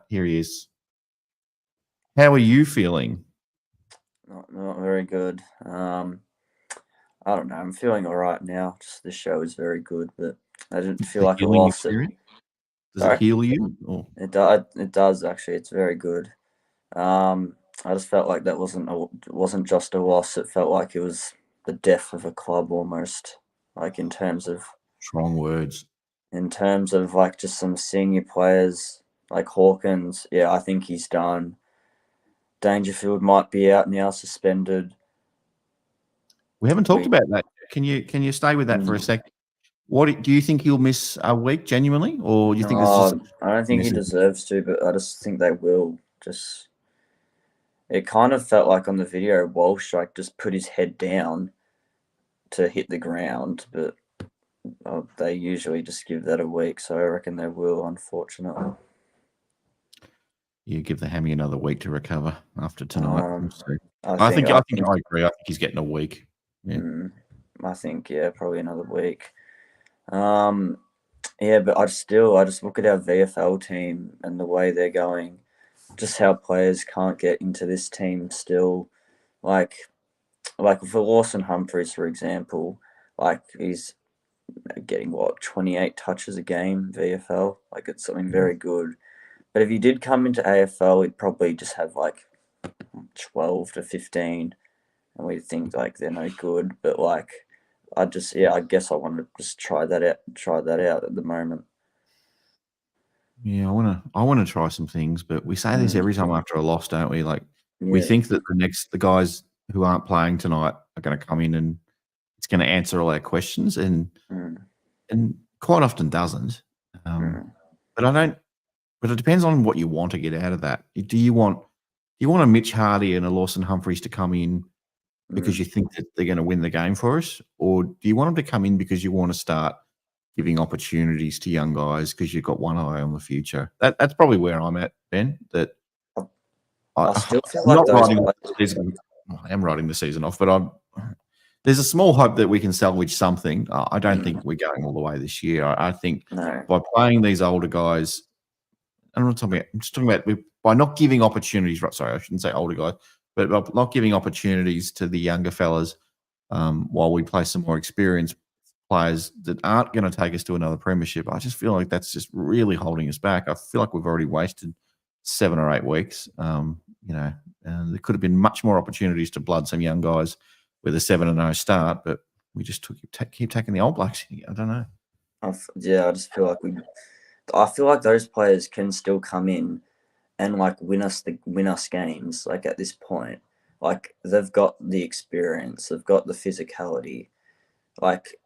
Here he is. How are you feeling? Not very good. I don't know. I'm feeling all right now. Just the show is very good, but I didn't feel like I lost it. Does it heal you? Or? It does actually. It's very good. I just felt like that wasn't just a loss. It felt like it was the death of a club almost. Like in terms of strong words. In terms of like just some senior players like Hawkins, yeah, I think he's done. Dangerfield might be out now, suspended. We haven't talked about that. Can you stay with that for a sec? What do you think he'll miss a week genuinely, or do you think this is? I don't think he deserves to, but I just think they will. It kind of felt like on the video, Walsh just put his head down to hit the ground, but they usually just give that a week, so I reckon they will, unfortunately. You give the hammy another week to recover after tonight. I think I agree. I think he's getting a week. Yeah. I think probably another week. But I just look at our VFL team and the way they're going, just how players can't get into this team still. Like for Lawson Humphries, for example, like he's getting 28 touches a game VFL. Like it's something very good. But if he did come into AFL, he'd probably just have 12 to 15, and we'd think they're no good. But I guess I want to just try that out at the moment. Yeah, I want to try some things, but we say this every time after a loss, don't we? We think that the guys who aren't playing tonight are going to come in and it's going to answer all our questions, and quite often doesn't. But I don't. But it depends on what you want to get out of that. Do you want a Mitch Hardy and a Lawson Humphreys to come in because you think that they're going to win the game for us, or do you want them to come in because you want to start giving opportunities to young guys because you've got one eye on the future? That's probably where I'm at, Ben. That I still feel like I am writing the season off, but there's a small hope that we can salvage something. I don't think we're going all the way this year. I think by playing these older guys, I'm just talking about by not giving opportunities. Sorry, I shouldn't say older guys, but by not giving opportunities to the younger fellas while we play some more experienced players that aren't going to take us to another premiership. I just feel like that's just really holding us back. I feel like we've already wasted 7 or 8 weeks. And there could have been much more opportunities to blood some young guys with a 7-0 start, but we just keep taking the old blokes. I don't know. I just feel like I feel like those players can still come in and like win us games. Like at this point, like they've got the experience, they've got the physicality. Like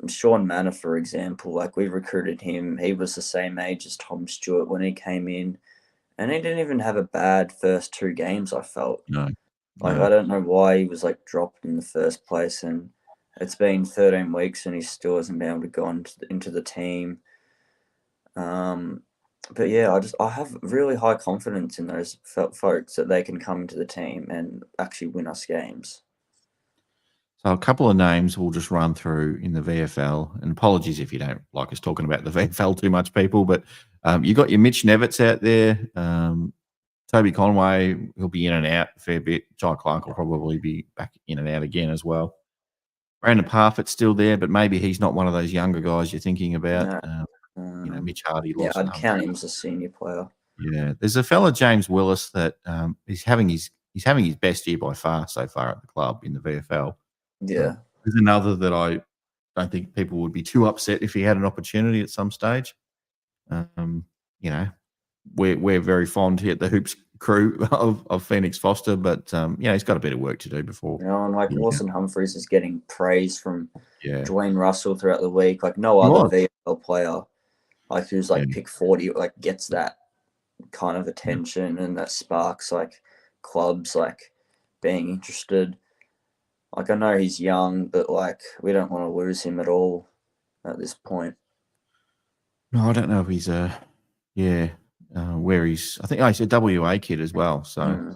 Sean Manor, for example, like we recruited him. He was the same age as Tom Stewart when he came in, and he didn't even have a bad first 2 games. I felt I don't know why he was like dropped in the first place, and it's been 13 weeks and he still hasn't been able to go into the team. But yeah, I have really high confidence in those folks that they can come into the team and actually win us games. So a couple of names we'll just run through in the VFL, and apologies if you don't like us talking about the VFL too much, people, but you got your Mitch Nevitts out there. Toby Conway, he'll be in and out a fair bit. Jai Clark will probably be back in and out again as well. Brandon Parfitt's still there, but maybe he's not one of those younger guys you're thinking about. Mitch Hardy. I'd count him as a senior player. Yeah, there's a fella, James Willis, that he's having his best year by far so far at the club in the VFL. Yeah, there's another that I don't think people would be too upset if he had an opportunity at some stage. We're very fond here at the Hoops crew of Phoenix Foster, but he's got a bit of work to do before. And like Lawson Humphreys is getting praise from Dwayne Russell throughout the week. Like no other VFL player, like who's like pick 40, like gets that kind of attention and that sparks like clubs like being interested. Like I know he's young, but like we don't want to lose him at all at this point. No, I don't know if he's where he's. I think he's a WA kid as well. So,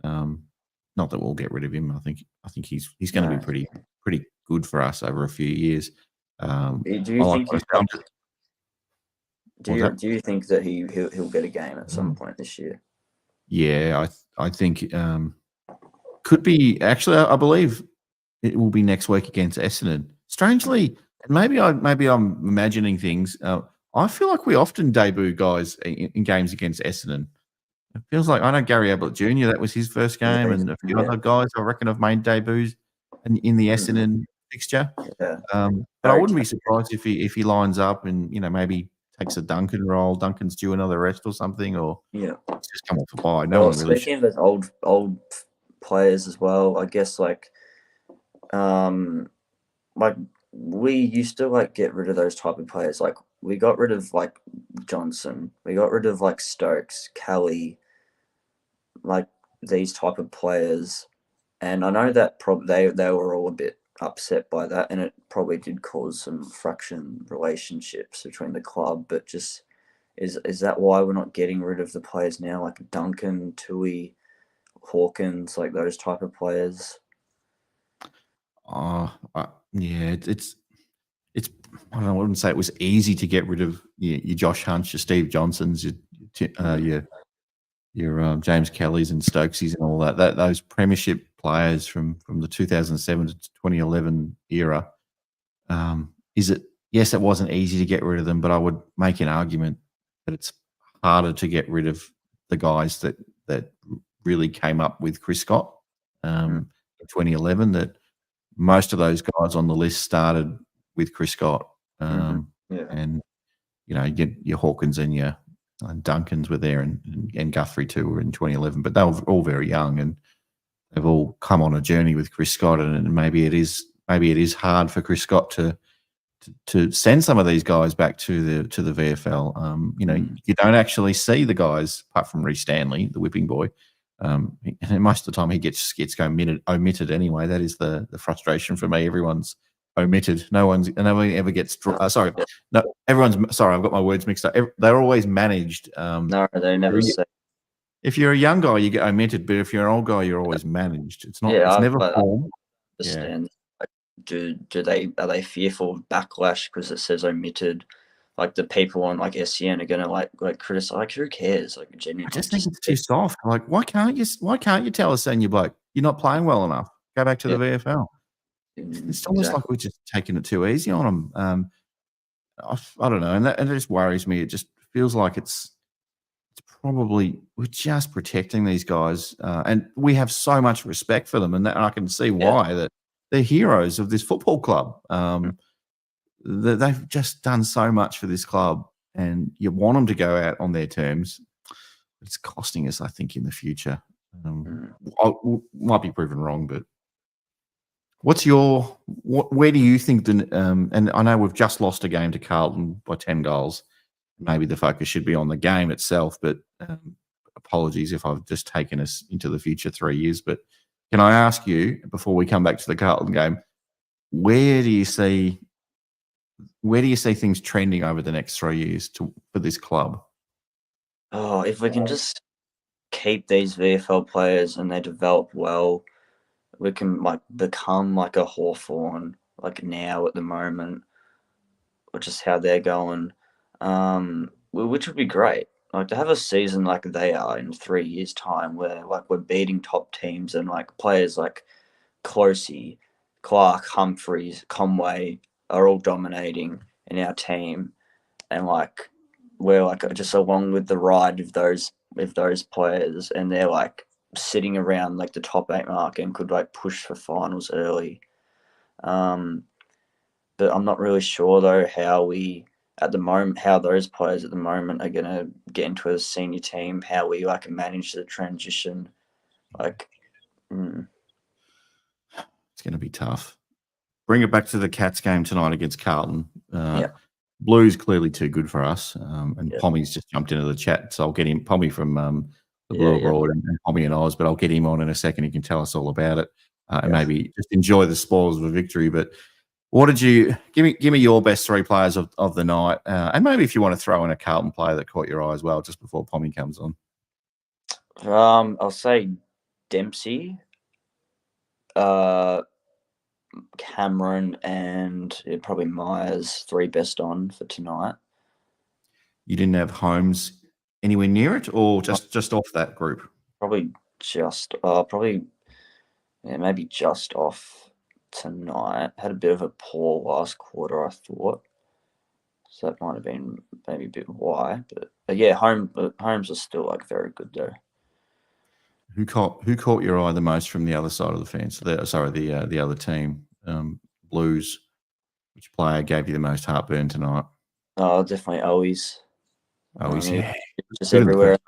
not that we'll get rid of him. I think he's going to be pretty good for us over a few years. Do you think that he'll get a game at some point this year? Yeah, I think could be. Actually, I believe it will be next week against Essendon. Strangely, maybe I'm imagining things. I feel like we often debut guys in games against Essendon. It feels like I know Gary Ablett Jr. That was his first game, and a few other guys I reckon have made debuts in the Essendon fixture. Yeah. But I wouldn't be surprised if he lines up and maybe takes a Duncan role. Duncan's due another rest or something, or it's just come off a bye. No one really. Speaking of those old players as well, I guess like we used to like get rid of those type of players. Like we got rid of like Johnson, we got rid of like Stokes, Kelly, like these type of players, and I know that they were all a bit upset by that, and it probably did cause some fraction relationships between the club. But just is that why we're not getting rid of the players now, like Duncan, Tui, Hawkins, like those type of players? It's I don't know. I wouldn't say it was easy to get rid of your Josh Hunts, your Steve Johnsons, your James Kellys and Stokeses and all that. Those premiership players from the 2007 to 2011 era. Yes, it wasn't easy to get rid of them, but I would make an argument that it's harder to get rid of the guys that really came up with Chris Scott in 2011. That most of those guys on the list started with Chris Scott, and your Hawkins and your Duncans were there, and Guthrie too were in 2011, but they were all very young, and they've all come on a journey with Chris Scott, and maybe it is hard for Chris Scott to send some of these guys back to the VFL. You don't actually see the guys apart from Reece Stanley, the whipping boy. And most of the time he gets omitted anyway. That is the frustration for me. Everyone's omitted. No one ever gets. Everyone's sorry. I've got my words mixed up. They're always managed. No, they never say. If you're a young guy, you get omitted, but if you're an old guy, you're always managed. It's not. It's never formed. Understand. Yeah. Are they fearful of backlash because it says omitted? Like the people on like SEN are gonna like criticize. Like who cares? Like genuinely, I just think it's too soft. Like why can't you tell a senior bloke you're not playing well enough? Go back to the VFL. It's almost like we're just taking it too easy on them. I don't know, and it just worries me. It just feels like it's probably we're just protecting these guys, and we have so much respect for them, and I can see why that they're heroes of this football club. They've just done so much for this club, and you want them to go out on their terms. It's costing us, I think, in the future. Might be proven wrong, but where do you think and I know we've just lost a game to Carlton by 10 goals. Maybe the focus should be on the game itself, but apologies if I've just taken us into the future 3 years. But can I ask you, before we come back to the Carlton game, where do you see things trending over the next 3 years for this club? Oh, if we can just keep these VFL players and they develop well, we can become like a Hawthorn, like now at the moment, or just how they're going, which would be great. Like to have a season like they are in 3 years' time, where like we're beating top teams and like players like Closey, Clark, Humphreys, Conway are all dominating in our team, and like we're like just along with the ride of those players, and they're like sitting around like the top 8 mark and could like push for finals early. But I'm not really sure though how those players at the moment are gonna get into a senior team, how we like manage the transition. Like it's gonna be tough. Bring it back to the Cats game tonight against Carlton. Blue's clearly too good for us, and Pommy's just jumped into the chat, so I'll get him. Pommy from the Blue Abroad and Pommy and Oz, but I'll get him on in a second. He can tell us all about it, and maybe just enjoy the spoils of a victory. But what did you give me your best 3 players of the night, and maybe if you want to throw in a Carlton player that caught your eye as well, just before Pommy comes on. I'll say Dempsey, Cameron, and probably Myers, 3 best on for tonight. You didn't have Holmes anywhere near it, or just off that group? Probably just maybe just off tonight. Had a bit of a poor last quarter, I thought. So that might have been maybe a bit why. But yeah, Holmes was still like very good though. Who caught your eye the most from the other side of the fence? The other team, Blues. Which player gave you the most heartburn tonight? Oh, definitely Owies. Just everywhere.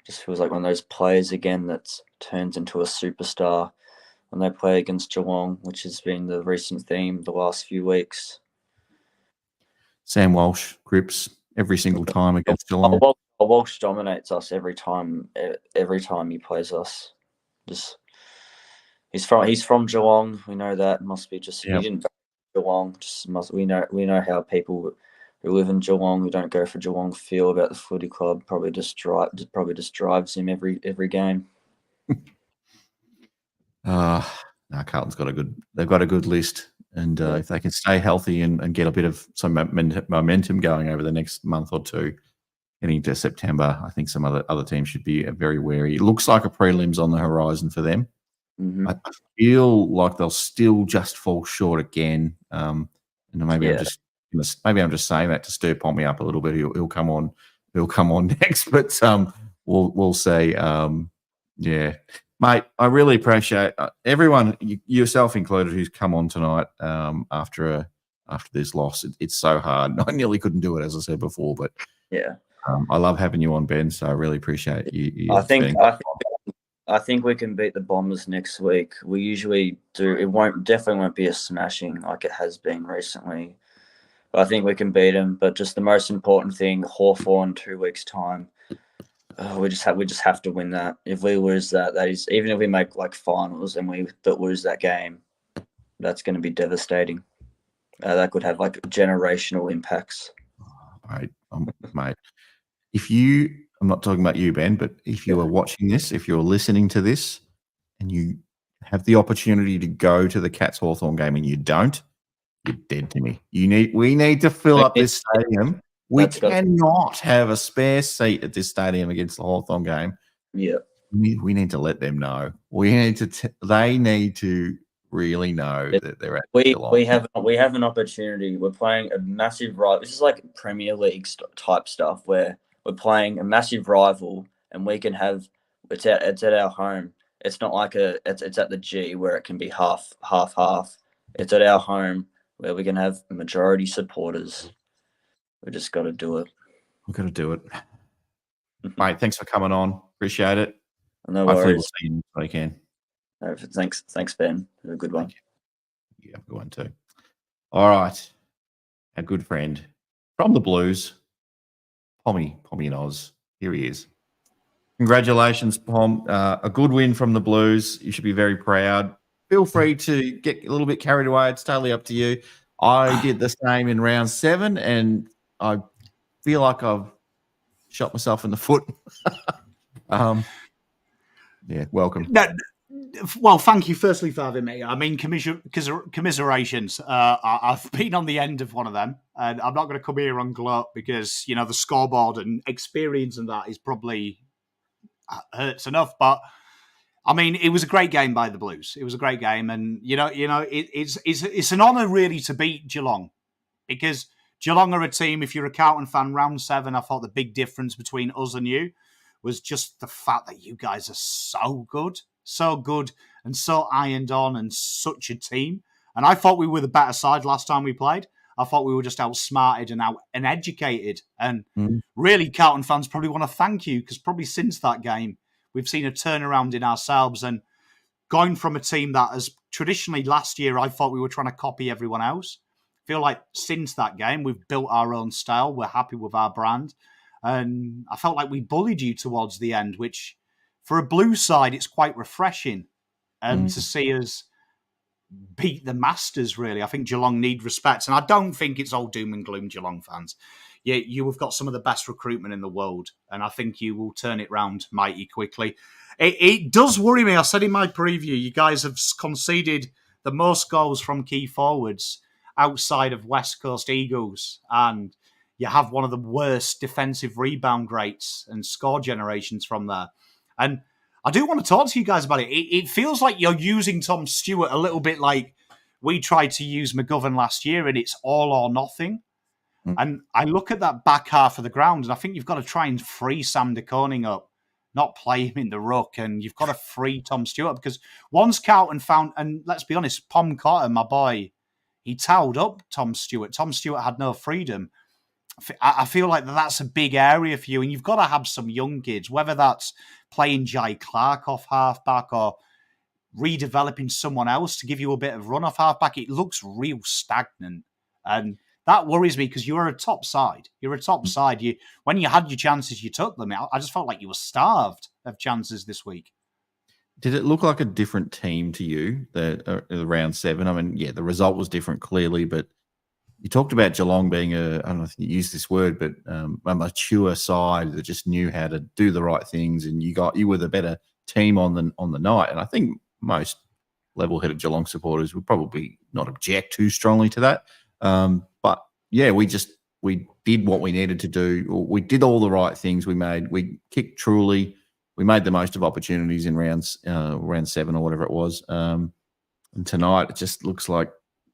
Just feels like one of those players again that turns into a superstar when they play against Geelong, which has been the recent theme the last few weeks. Sam Walsh grips every single time against Geelong. Walsh dominates us every time he plays us. He's from Geelong. We know that. Must be just he didn't go to Geelong. We know how people who live in Geelong who don't go for Geelong feel about the footy club. Probably just drives him every game. Carlton's got a good list, and if they can stay healthy and get a bit of some momentum going over the next month or two, heading into September, I think some other teams should be very wary. It looks like a prelim's on the horizon for them. Mm-hmm. I feel like they'll still just fall short again. Maybe I'm just saying that to stir Pommy up a little bit. He'll come on next, but we'll see. Mate, I really appreciate everyone, yourself included, who's come on tonight after this loss. It's so hard. I nearly couldn't do it, as I said before, but I love having you on, Ben. So I really appreciate you. I think we can beat the Bombers next week. We usually do. It definitely won't be a smashing like it has been recently. But I think we can beat them. But just the most important thing, Hawthorn 2 weeks time. We just have to win that. If we lose that is, even if we make like finals and we lose that game, that's going to be devastating. That could have like generational impacts. Mate, I'm not talking about you, Ben, but if you are watching this, if you're listening to this, and you have the opportunity to go to the Cats Hawthorn game and you don't, you're dead to me. We need to fill up this stadium. We cannot have a spare seat at this stadium against the Hawthorn game. Yeah, we need to let them know. They need to really know that they're at Geelong. We have an opportunity. We're playing a massive rival. This is like Premier League type stuff where we're playing a massive rival, and we can have it's at our home. It's not like it's at the G where it can be half. It's at our home where we can have majority supporters. We just got to do it. We've got to do it. Mate, thanks for coming on. Appreciate it. No Hopefully worries. We'll see you next weekend. Thanks, Ben. Have a good one. Yeah, good one too. All right. Our good friend from the Blues, Pommy and Oz. Here he is. Congratulations, Pom. A good win from the Blues. You should be very proud. Feel free to get a little bit carried away. It's totally up to you. I did the same in round 7, and I feel like I've shot myself in the foot. Yeah, welcome. Well, thank you firstly for having me. I mean, commiserations. I've been on the end of one of them, and I'm not going to come here on gloat because, you know, the scoreboard and experience and that is probably hurts enough. But I mean, it was a great game by the Blues. It was a great game, and it's an honour really to beat Geelong, because Geelong are a team. If you're a Carlton fan, round 7, I thought the big difference between us and you was just the fact that you guys are so good and so ironed on and such a team. And I thought we were the better side last time we played. I thought we were just outsmarted and educated. And really, Carlton fans probably want to thank you, because probably since that game, we've seen a turnaround in ourselves, and going from a team that has traditionally last year, I thought we were trying to copy everyone else. I feel like since that game, we've built our own style. We're happy with our brand. And I felt like we bullied you towards the end, which for a blue side, it's quite refreshing to see us beat the Masters, really. I think Geelong need respect. And I don't think it's all doom and gloom, Geelong fans. Yeah, you have got some of the best recruitment in the world, and I think you will turn it round mighty quickly. It does worry me. I said in my preview, you guys have conceded the most goals from key forwards outside of West Coast Eagles, and you have one of the worst defensive rebound rates and score generations from there. And I do want to talk to you guys about it. It feels like you're using Tom Stewart a little bit like we tried to use McGovern last year, and it's all or nothing. And I look at that back half of the ground, and I think you've got to try and free Sam de Koning up, not play him in the ruck, and you've got to free Tom Stewart, because once Carlton found, and let's be honest, Pom Cotter, my boy, he towed up Tom Stewart. Tom Stewart had no freedom. I feel like that's a big area for you, and you've got to have some young kids, whether that's playing Jai Clark off halfback or redeveloping someone else to give you a bit of run off halfback. It looks real stagnant, and that worries me, because you're a top side. You're a top side. When you had your chances, you took them. I just felt like you were starved of chances this week. Did it look like a different team to you, the round 7? I mean, yeah, the result was different clearly, but you talked about Geelong being I don't know if you used this word, but a mature side that just knew how to do the right things, and you were the better team on the night. And I think most level-headed Geelong supporters would probably not object too strongly to that. But yeah, we did what we needed to do. We did all the right things. We kicked truly. We made the most of opportunities in round 7 or whatever it was. And tonight it just looks like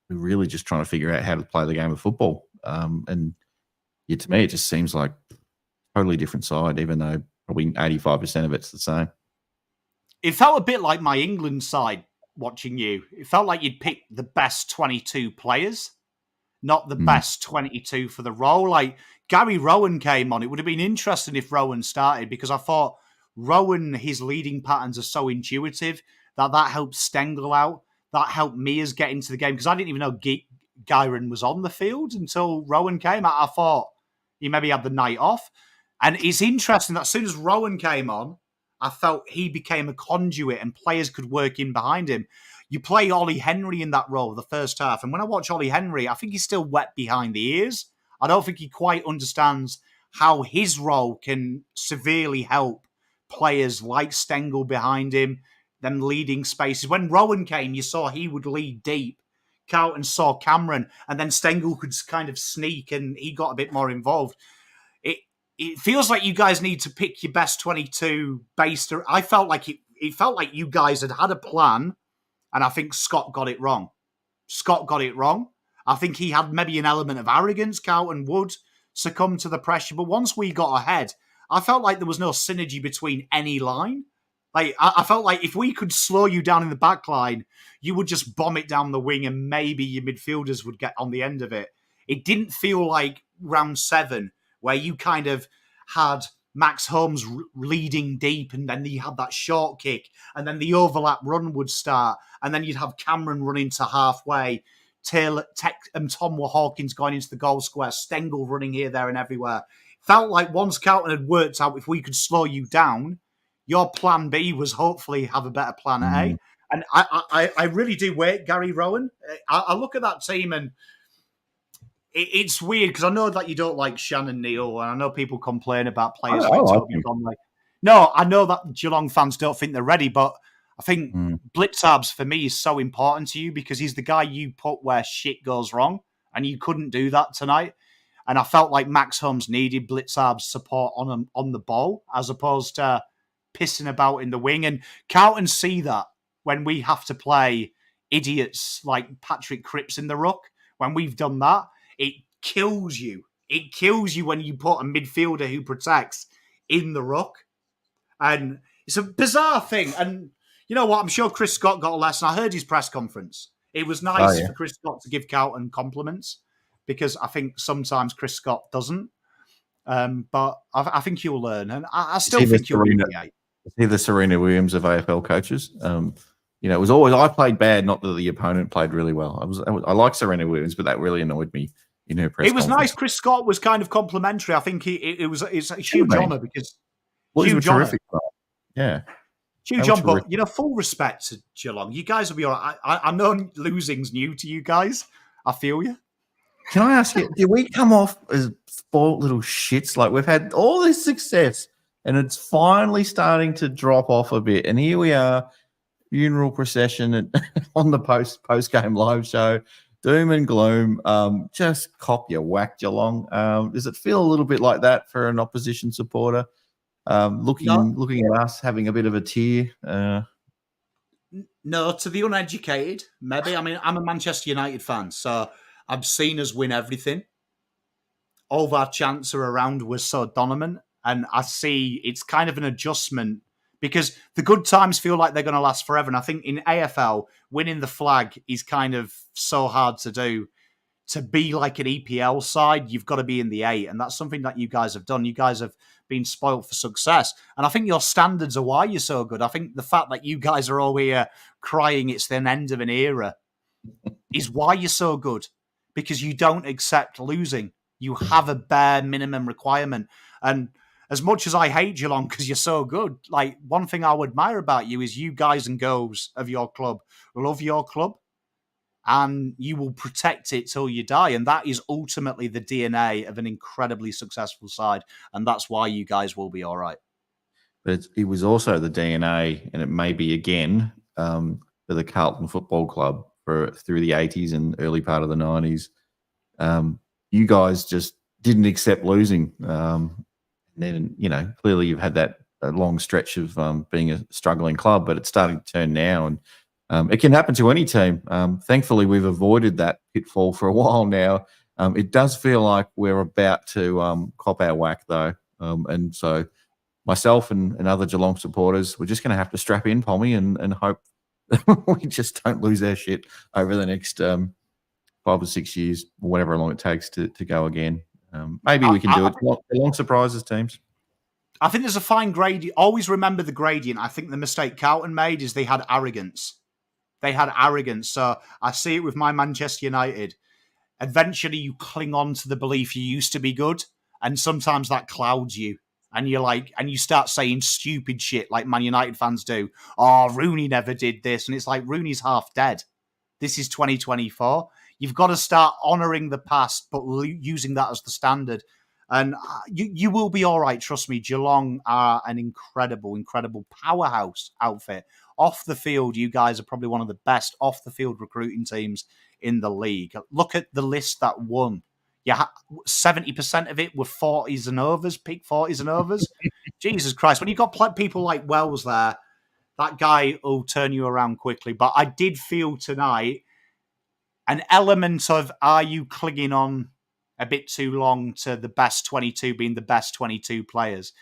we're really just trying to figure out how to play the game of football. And yeah, to me, it just seems like a totally different side, even though probably 85% of it's the same. It felt a bit like my England side watching you. It felt like you'd picked the best 22 players. not the best 22 for the role. Like Gary Rowan came on. It would have been interesting if Rowan started because I thought Rowan, his leading patterns are so intuitive that helped Stengel out. That helped Mears get into the game because I didn't even know Gyron was on the field until Rowan came. I thought he maybe had the night off. And it's interesting that as soon as Rowan came on, I felt he became a conduit and players could work in behind him. You play Ollie Henry in that role the first half. And when I watch Ollie Henry, I think he's still wet behind the ears. I don't think he quite understands how his role can severely help players like Stengel behind him, them leading spaces. When Rowan came, you saw he would lead deep. Carlton saw Cameron, and then Stengel could kind of sneak, and he got a bit more involved. It feels like you guys need to pick your best 22 based. I felt like it felt like you guys had a plan, and I think Scott got it wrong. I think he had maybe an element of arrogance. Carlton would succumb to the pressure, but once we got ahead, I felt like there was no synergy between any line. Like I felt like if we could slow you down in the back line, you would just bomb it down the wing and maybe your midfielders would get on the end of it. It didn't feel like round 7 where you kind of had Max Holmes leading deep and then you had that short kick and then the overlap run would start and then you'd have Cameron running to halfway, Tom Hawkins going into the goal square, Stengel running here, there and everywhere. Felt like once Carlton had worked out if we could slow you down, your plan B was hopefully have a better plan A. And I really do wait, Gary Rowan. I look at that team and it's weird because I know that you don't like Shannon Neale and I know people complain about players like Toby Conley. No, I know that Geelong fans don't think they're ready, but I think Blitzarves for me is so important to you because he's the guy you put where shit goes wrong and you couldn't do that tonight. And I felt like Max Holmes needed Blitzarves' support on the ball as opposed to pissing about in the wing. And Carlton see that when we have to play idiots like Patrick Cripps in the ruck. When we've done that, it kills you. It kills you when you put a midfielder who protects in the ruck. And it's a bizarre thing. And you know what? I'm sure Chris Scott got a lesson. I heard his press conference. It was nice for Chris Scott to give Carlton compliments because I think sometimes Chris Scott doesn't. But I think you'll learn. And I still think you'll win the 8. Is he the Serena Williams of AFL coaches? You know, it was always I played bad, not that the opponent played really well. I like Serena Williams, but that really annoyed me in her press. It was nice. Chris Scott was kind of complimentary. I think it's a huge honour because he was terrific. Yeah, huge honour. But you know, full respect to Geelong. You guys will be all right. I know losing's new to you guys. I feel you. Can I ask you? Did we come off as spoiled little shits? Like we've had all this success. And it's finally starting to drop off a bit. And here we are, funeral procession on the post-game live show, doom and gloom. Just cop your whack, Geelong. Does it feel a little bit like that for an opposition supporter? Looking at us, having a bit of a tear? No, to the uneducated, maybe. I mean, I'm a Manchester United fan, so I've seen us win everything. All of our chants are around was so dominant. And I see it's kind of an adjustment because the good times feel like they're going to last forever. And I think in AFL, winning the flag is kind of so hard to do. To be like an EPL side, you've got to be in the 8. And that's something that you guys have done. You guys have been spoiled for success. And I think your standards are why you're so good. I think the fact that you guys are all here crying it's the end of an era is why you're so good. Because you don't accept losing. You have a bare minimum requirement. And as much as I hate Geelong because you're so good, like one thing I would admire about you is you guys and girls of your club love your club and you will protect it till you die. And that is ultimately the DNA of an incredibly successful side. And that's why you guys will be all right. But it was also the DNA, and it may be again for the Carlton Football Club through the 80s and early part of the 90s. You guys just didn't accept losing. Then, you know, clearly you've had that long stretch of being a struggling club, but it's starting to turn now. And it can happen to any team. Thankfully, we've avoided that pitfall for a while now. It does feel like we're about to cop our whack, though. And so myself and other Geelong supporters, we're just going to have to strap in, Pommy, and hope we just don't lose our shit over the next 5 or 6 years, or whatever long it takes to go again. Maybe we can do it. Long surprises, teams. I think there's a fine gradient. Always remember the gradient. I think the mistake Carlton made is they had arrogance. So I see it with my Manchester United. Eventually, you cling on to the belief you used to be good, and sometimes that clouds you. And you're like, and you start saying stupid shit like Man United fans do. Oh, Rooney never did this. And it's like, Rooney's half dead. This is 2024. You've got to start honouring the past, but using that as the standard. And you will be all right. Trust me, Geelong are an incredible, incredible powerhouse outfit. Off the field, you guys are probably one of the best off-the-field recruiting teams in the league. Look at the list that won. Yeah, 70% of it were 40s and overs, peak 40s and overs. Jesus Christ. When you've got people like Wells there, that guy will turn you around quickly. But I did feel tonight an element of, are you clinging on a bit too long to the best 22 being the best 22 players?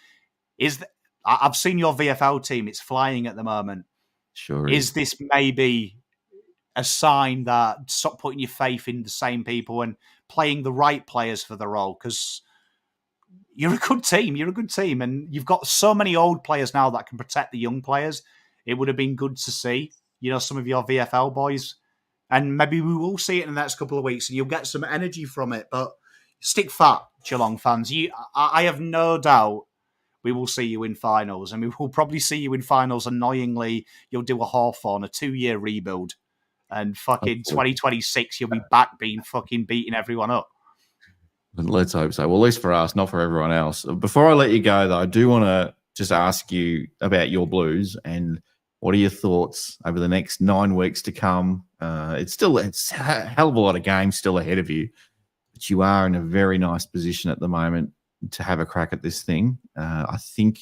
I've seen your VFL team. It's flying at the moment. Sure. Is this maybe a sign that stop putting your faith in the same people and playing the right players for the role? Because you're a good team. And you've got so many old players now that can protect the young players. It would have been good to see, some of your VFL boys. And maybe we will see it in the next couple of weeks and you'll get some energy from it. But stick fat, Geelong fans. I have no doubt we will see you in finals. And we will probably see you in finals. Annoyingly, you'll do a Hawthorn, a 2-year rebuild. And fucking 2026, you'll be back beating everyone up. Let's hope so. Well, at least for us, not for everyone else. Before I let you go, though, I do want to just ask you about your Blues and what are your thoughts over the next 9 weeks to come? It's a hell of a lot of games still ahead of you, but you are in a very nice position at the moment to have a crack at this thing. I think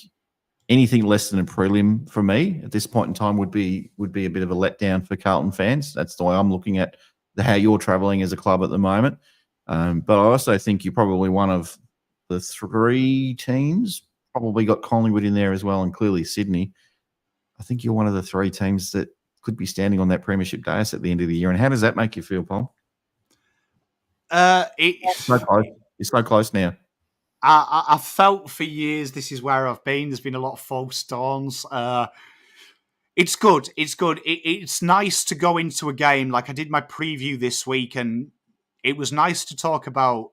anything less than a prelim for me at this point in time would be a bit of a letdown for Carlton fans. That's the way I'm looking at how you're travelling as a club at the moment. But I also think you're probably one of the 3 teams, probably got Collingwood in there as well, and clearly Sydney. I think you're one of the 3 teams that could be standing on that premiership dais at the end of the year. And how does that make you feel, Pom? So close. You're so close now. I felt for years this is where I've been. There's been a lot of false dawns. It's good. It's nice to go into a game like I did my preview this week, and it was nice to talk about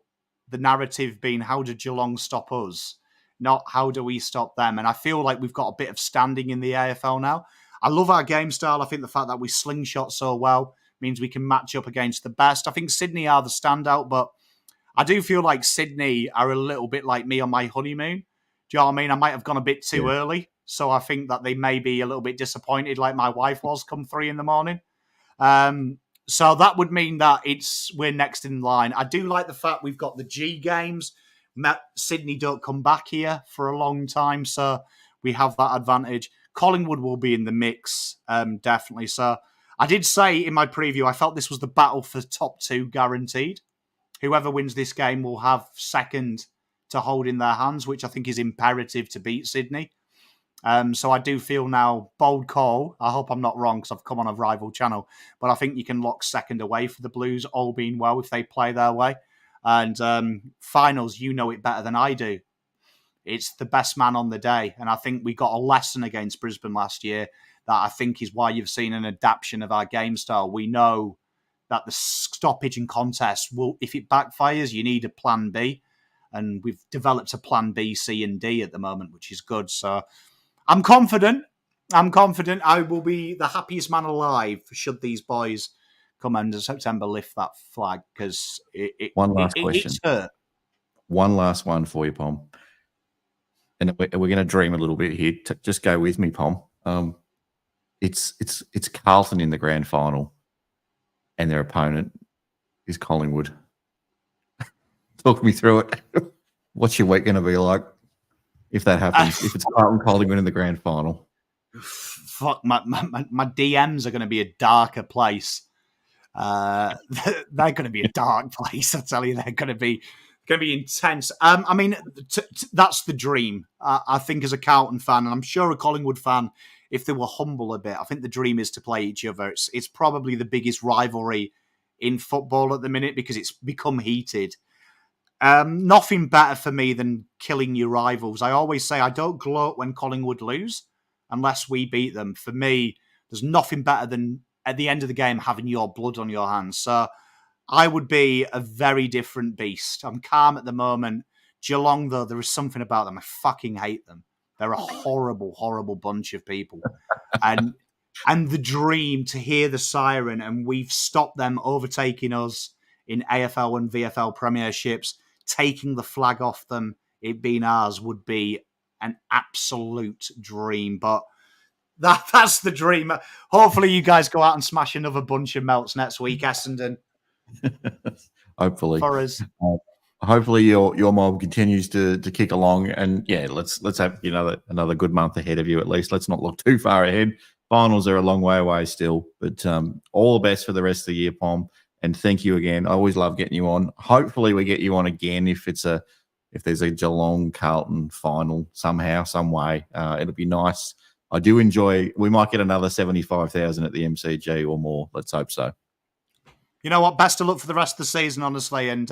the narrative being how did Geelong stop us, not how do we stop them. And I feel like we've got a bit of standing in the AFL now. I love our game style. I think the fact that we slingshot so well means we can match up against the best. I think Sydney are the standout, but I do feel like Sydney are a little bit like me on my honeymoon. Do you know what I mean? I might have gone a bit too early. So I think that they may be a little bit disappointed like my wife was come 3 a.m. So that would mean that we're next in line. I do like the fact we've got the G games. Sydney don't come back here for a long time, so we have that advantage. Collingwood will be in the mix, definitely. So I did say in my preview, I felt this was the battle for top 2 guaranteed. Whoever wins this game will have second to hold in their hands, which I think is imperative to beat Sydney. So I do feel now, bold call. I hope I'm not wrong because I've come on a rival channel, but I think you can lock second away for the Blues, all being well if they play their way. And finals, you know it better than I do. It's the best man on the day. And I think we got a lesson against Brisbane last year that I think is why you've seen an adaptation of our game style. We know that the stoppage and contest will, if it backfires, you need a plan B. And we've developed a plan B, C, and D at the moment, which is good. So I'm confident. I will be the happiest man alive should these boys come end of September lift that flag, because one last question. It's hurt. One last one for you, Pom. And we're going to dream a little bit here. Just go with me, Pom. It's Carlton in the grand final, and their opponent is Collingwood. Talk me through it. What's your week going to be like if that happens? If it's Carlton Collingwood in the grand final? Fuck, my DMs are going to be a darker place. They're going to be a dark place. I tell you, they're going to be intense. I mean, that's the dream. I think as a Carlton fan, and I'm sure a Collingwood fan, if they were humble a bit, I think the dream is to play each other. It's probably the biggest rivalry in football at the minute because it's become heated. Nothing better for me than killing your rivals. I always say I don't gloat when Collingwood lose unless we beat them. For me, there's nothing better than at the end of the game having your blood on your hands. So I would be a very different beast. I'm calm at the moment. Geelong, though, there is something about them. I fucking hate them. They're a horrible, horrible bunch of people. And the dream to hear the siren and we've stopped them overtaking us in AFL and VFL premierships, taking the flag off them, it being ours would be an absolute dream. But that's the dream. Hopefully you guys go out and smash another bunch of melts next week, Essendon. Hopefully. For us. Hopefully your mob continues to kick along, and yeah, let's have another good month ahead of you at least. Let's not look too far ahead. Finals are a long way away still, but all the best for the rest of the year, Pom. And thank you again. I always love getting you on. Hopefully we get you on again if there's a Geelong Carlton final somehow, some way. It'll be nice. I do enjoy. We might get another 75,000 at the MCG or more. Let's hope so. You know what? Best of luck for the rest of the season, honestly. And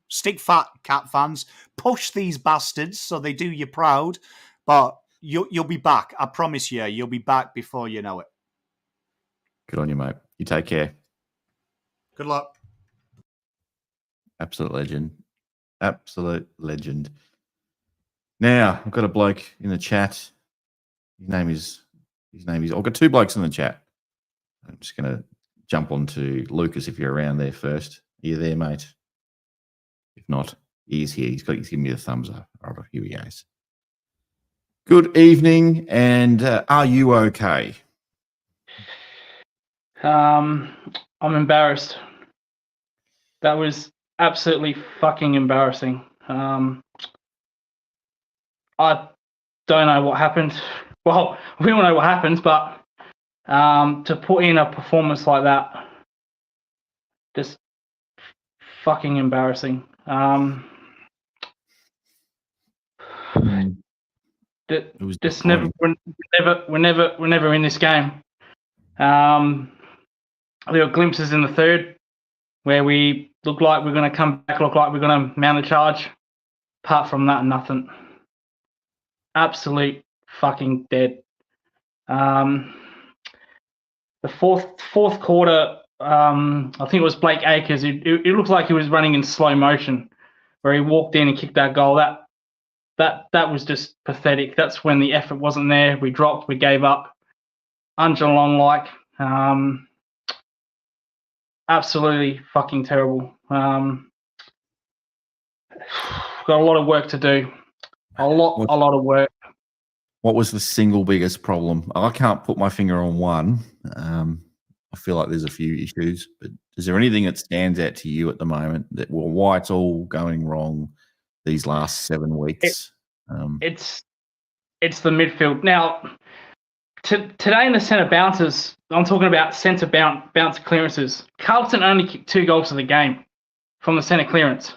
stick fat, Cat fans. Push these bastards so they do you proud. But you'll be back. I promise you. You'll be back before you know it. Good on you, mate. You take care. Good luck. Absolute legend. Absolute legend. Now, I've got a bloke in the chat. His name is. I've got two blokes in the chat. I'm just going to jump on to Lucas if you're around there first. Are you there, mate? If not, he's here. He's giving me the thumbs up. All right, here he goes. Good evening, and are you okay? I'm embarrassed. That was absolutely fucking embarrassing. I don't know what happened. Well, we all know what happens, but to put in a performance like that, just fucking embarrassing. Just never. We're never in this game. There were glimpses in the third where we looked like we're going to come back, look like we're going to mount a charge. Apart from that, nothing. Absolute fucking dead. The fourth quarter, I think it was Blake Acres. It looked like he was running in slow motion, where he walked in and kicked that goal. That was just pathetic. That's when the effort wasn't there. We dropped. We gave up. Un-Geelong-like. Absolutely fucking terrible. Got a lot of work to do. A lot of work. What was the single biggest problem? I can't put my finger on one. I feel like there's a few issues, but is there anything that stands out to you at the moment why it's all going wrong these last 7 weeks? It's the midfield. Now, today in the centre bounces, I'm talking about centre bounce clearances. Carlton only kicked 2 goals for the game from the centre clearance,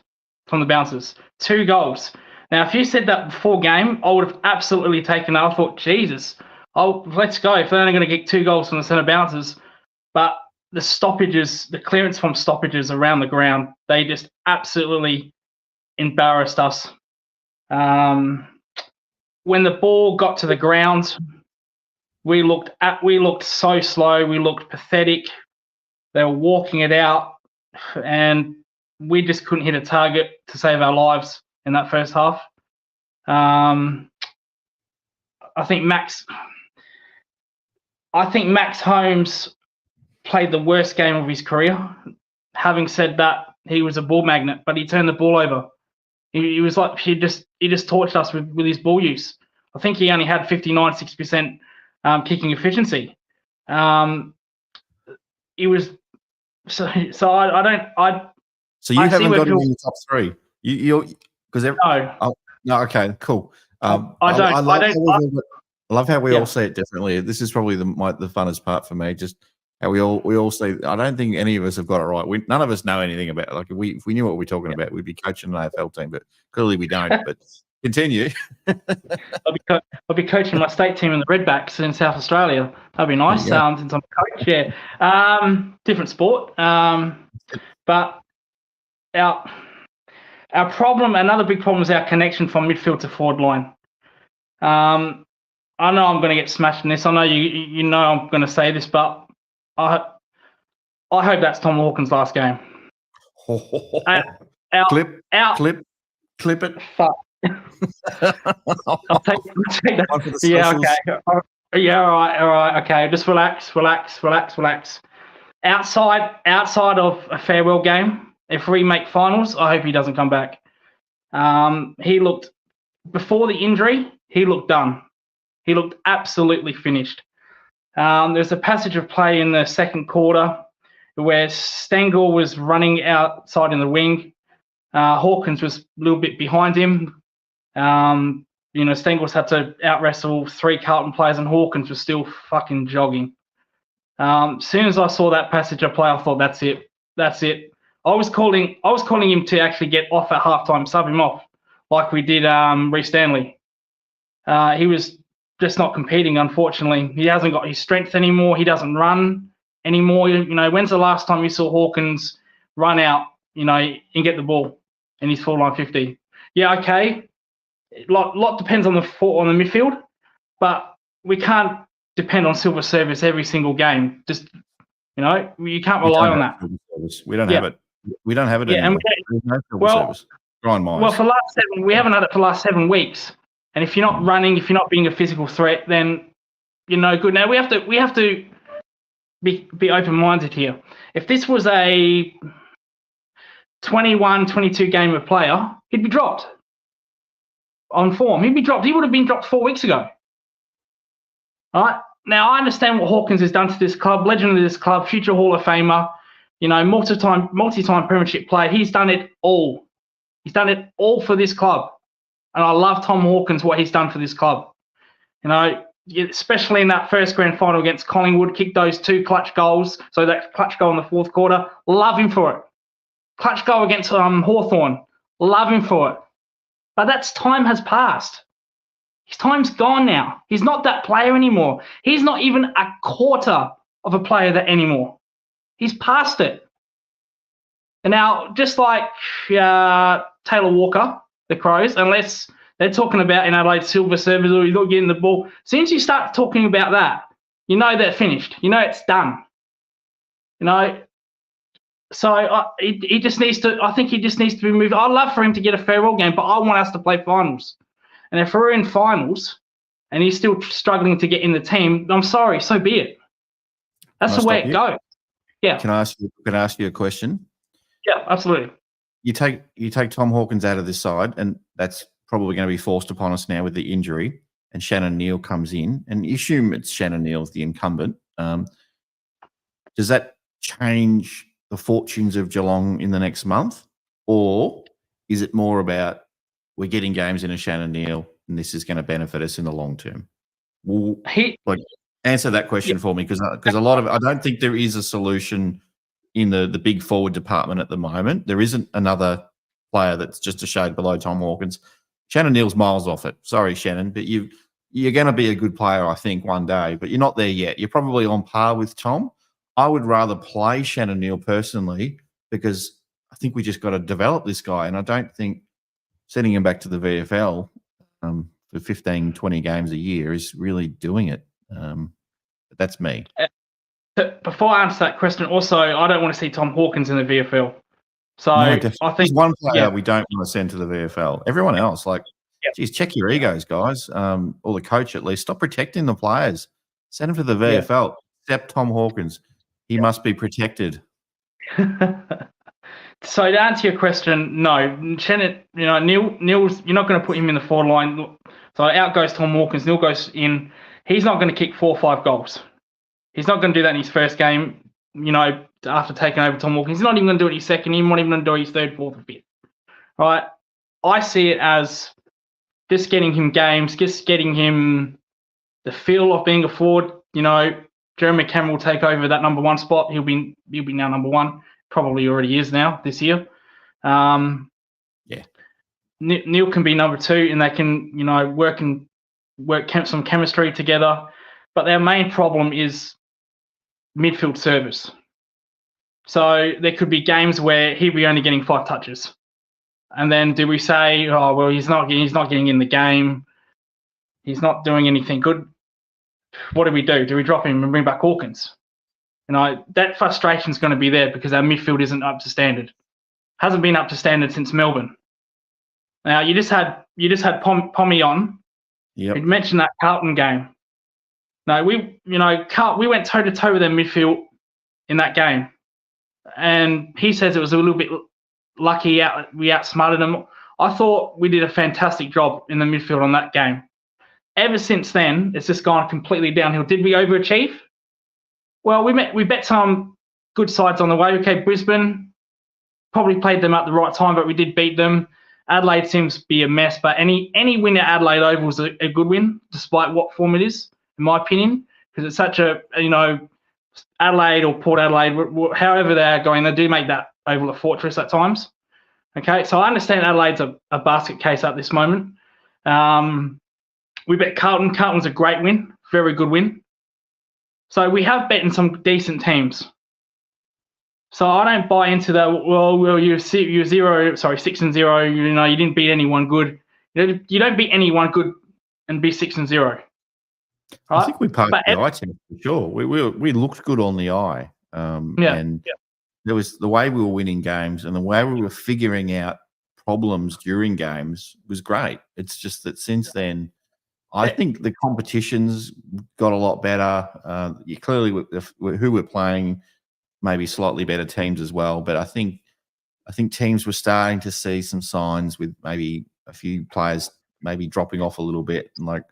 from the bounces. 2 goals. Now, if you said that before game, I would have absolutely taken that. I thought, Jesus, let's go. If they're only going to get 2 goals from the centre bounces. But the stoppages, the clearance from stoppages around the ground, they just absolutely embarrassed us. When the ball got to the ground, we looked so slow. We looked pathetic. They were walking it out, and we just couldn't hit a target to save our lives in that first half. I think Max Holmes played the worst game of his career. Having said that, he was a ball magnet, but he turned the ball over. He was like he just torched us with his ball use. I think he only had 59.6% kicking efficiency. It was so I don't. So you haven't got him in the top 3. You because no. Okay, cool. I love how we all see it differently. This is probably the funnest part for me. Just how we all see. I don't think any of us have got it right. None of us know anything about it. Like if we knew what we're talking about, we'd be coaching an AFL team. But clearly we don't. But continue. I'll be coaching my state team in the Redbacks in South Australia. That'd be nice. Since I'm a coach, yeah. Different sport. But our problem, another big problem, is our connection from midfield to forward line. I know I'm going to get smashed in this. I know you know I'm going to say this, but I hope that's Tom Hawkins' last game. Clip it. Fuck. I'll take that. Yeah, okay. Yeah, all right. Okay, just relax. Outside of a farewell game, if we make finals, I hope he doesn't come back. He looked, before the injury, he looked done. He looked absolutely finished. There's a passage of play in the second quarter where Stengel was running outside in the wing. Hawkins was a little bit behind him. Stengel's had to out-wrestle 3 Carlton players, and Hawkins was still fucking jogging. As soon as I saw that passage of play, I thought, that's it. I was calling him to actually get off at halftime, sub him off, like we did Reece Stanley. He was just not competing, unfortunately. He hasn't got his strength anymore. He doesn't run anymore. When's the last time you saw Hawkins run out, and get the ball in his full line 50? Yeah, okay. Lot depends on the midfield, but we can't depend on silver service every single game. Just you can't rely on that. We don't have it. We don't have it anymore. Service. Well, for last 7, we haven't had it for the last 7 weeks. And if you're not running, if you're not being a physical threat, then you're no good. Now we have to be open-minded here. If this was a 21, 22 game of player, he'd be dropped on form. He'd be dropped. He would have been dropped 4 weeks ago. All right. Now I understand what Hawkins has done to this club, legend of this club, future Hall of Famer, multi-time premiership player. He's done it all. He's done it all for this club. And I love Tom Hawkins, what he's done for this club. Especially in that first grand final against Collingwood, kicked those 2 clutch goals. So that clutch goal in the fourth quarter, love him for it. Clutch goal against Hawthorn, love him for it. But time has passed. His time's gone now. He's not that player anymore. He's not even a quarter of a player that anymore. He's past it. And now, just like Taylor Walker, the Crows, unless they're talking about in Adelaide silver service or you're not getting the ball, as soon as you start talking about that, they're finished. It's done. So he just needs to. I think he just needs to be moved. I'd love for him to get a farewell game, but I want us to play finals. And if we're in finals and he's still struggling to get in the team, I'm sorry, so be it. That's the way it goes. Yeah. Can I ask you a question? Yeah, absolutely. You take Tom Hawkins out of this side, and that's probably going to be forced upon us now with the injury, and Shannon Neale comes in, and you assume it's Shannon Neale's the incumbent. Does that change the fortunes of Geelong in the next month, or is it more about we're getting games in a Shannon Neale and this is going to benefit us in the long term? Well, answer that question for me, because a lot of I don't think there is a solution in the big forward department at the moment. There isn't another player that's just a shade below Tom Hawkins. Shannon Neale's miles off it. Sorry, Shannon, but you're going to be a good player, I think, one day, but you're not there yet. You're probably on par with Tom. I would rather play Shannon Neale personally, because I think we just got to develop this guy, and I don't think sending him back to the VFL for 15, 20 games a year is really doing it. But that's me. Before I answer that question, also, I don't want to see Tom Hawkins in the VFL. So no, I think there's one player we don't want to send to the VFL. Everyone else, geez, check your egos, guys. Or the coach at least. Stop protecting the players. Send them to the VFL. Except Tom Hawkins. He must be protected. So to answer your question, no. Shannon, Neale's, you're not going to put him in the forward line. So out goes Tom Hawkins. Neale goes in. He's not going to kick 4 or 5 goals. He's not going to do that in his first game, after taking over Tom Hawkins. He's not even going to do it in his second. He's not even going to do it his third, fourth, or fifth. Right? I see it as just getting him games, just getting him the feel of being a forward. Jeremy Cameron will take over that number 1 spot. He'll be now number 1. Probably already is now this year. Neale can be number 2, and they can, work some chemistry together. But their main problem is midfield service. So there could be games where he'd be only getting 5 touches. And then do we say, oh, well, he's not getting in the game. He's not doing anything good. What do we do? Do we drop him and bring back Hawkins? That frustration is going to be there because our midfield isn't up to standard. Hasn't been up to standard since Melbourne. Now you just had Pommy on. Yep. You mentioned that Carlton game. No, we went toe to toe with their midfield in that game, and he says it was a little bit lucky we outsmarted them. I thought we did a fantastic job in the midfield on that game. Ever since then, it's just gone completely downhill. Did we overachieve? Well, we bet some good sides on the way. Okay, Brisbane probably played them at the right time, but we did beat them. Adelaide seems to be a mess, but any win at Adelaide Oval was a good win, despite what form it is, in my opinion, because it's such a, Adelaide or Port Adelaide, however they're going, they do make that Oval a fortress at times. Okay, so I understand Adelaide's a basket case at this moment. We bet Carlton. Carlton's a great win, very good win. So we have bet in some decent teams. So I don't buy into that. Well, you're 6-0. You didn't beat anyone good. You don't beat anyone good and be 6-0. Right? I think we passed the eye test for sure. We looked good on the eye. There was the way we were winning games and the way we were figuring out problems during games was great. It's just that since then, I think the competition's got a lot better. Clearly, who we're playing, maybe slightly better teams as well. But I think teams were starting to see some signs with maybe a few players maybe dropping off a little bit, and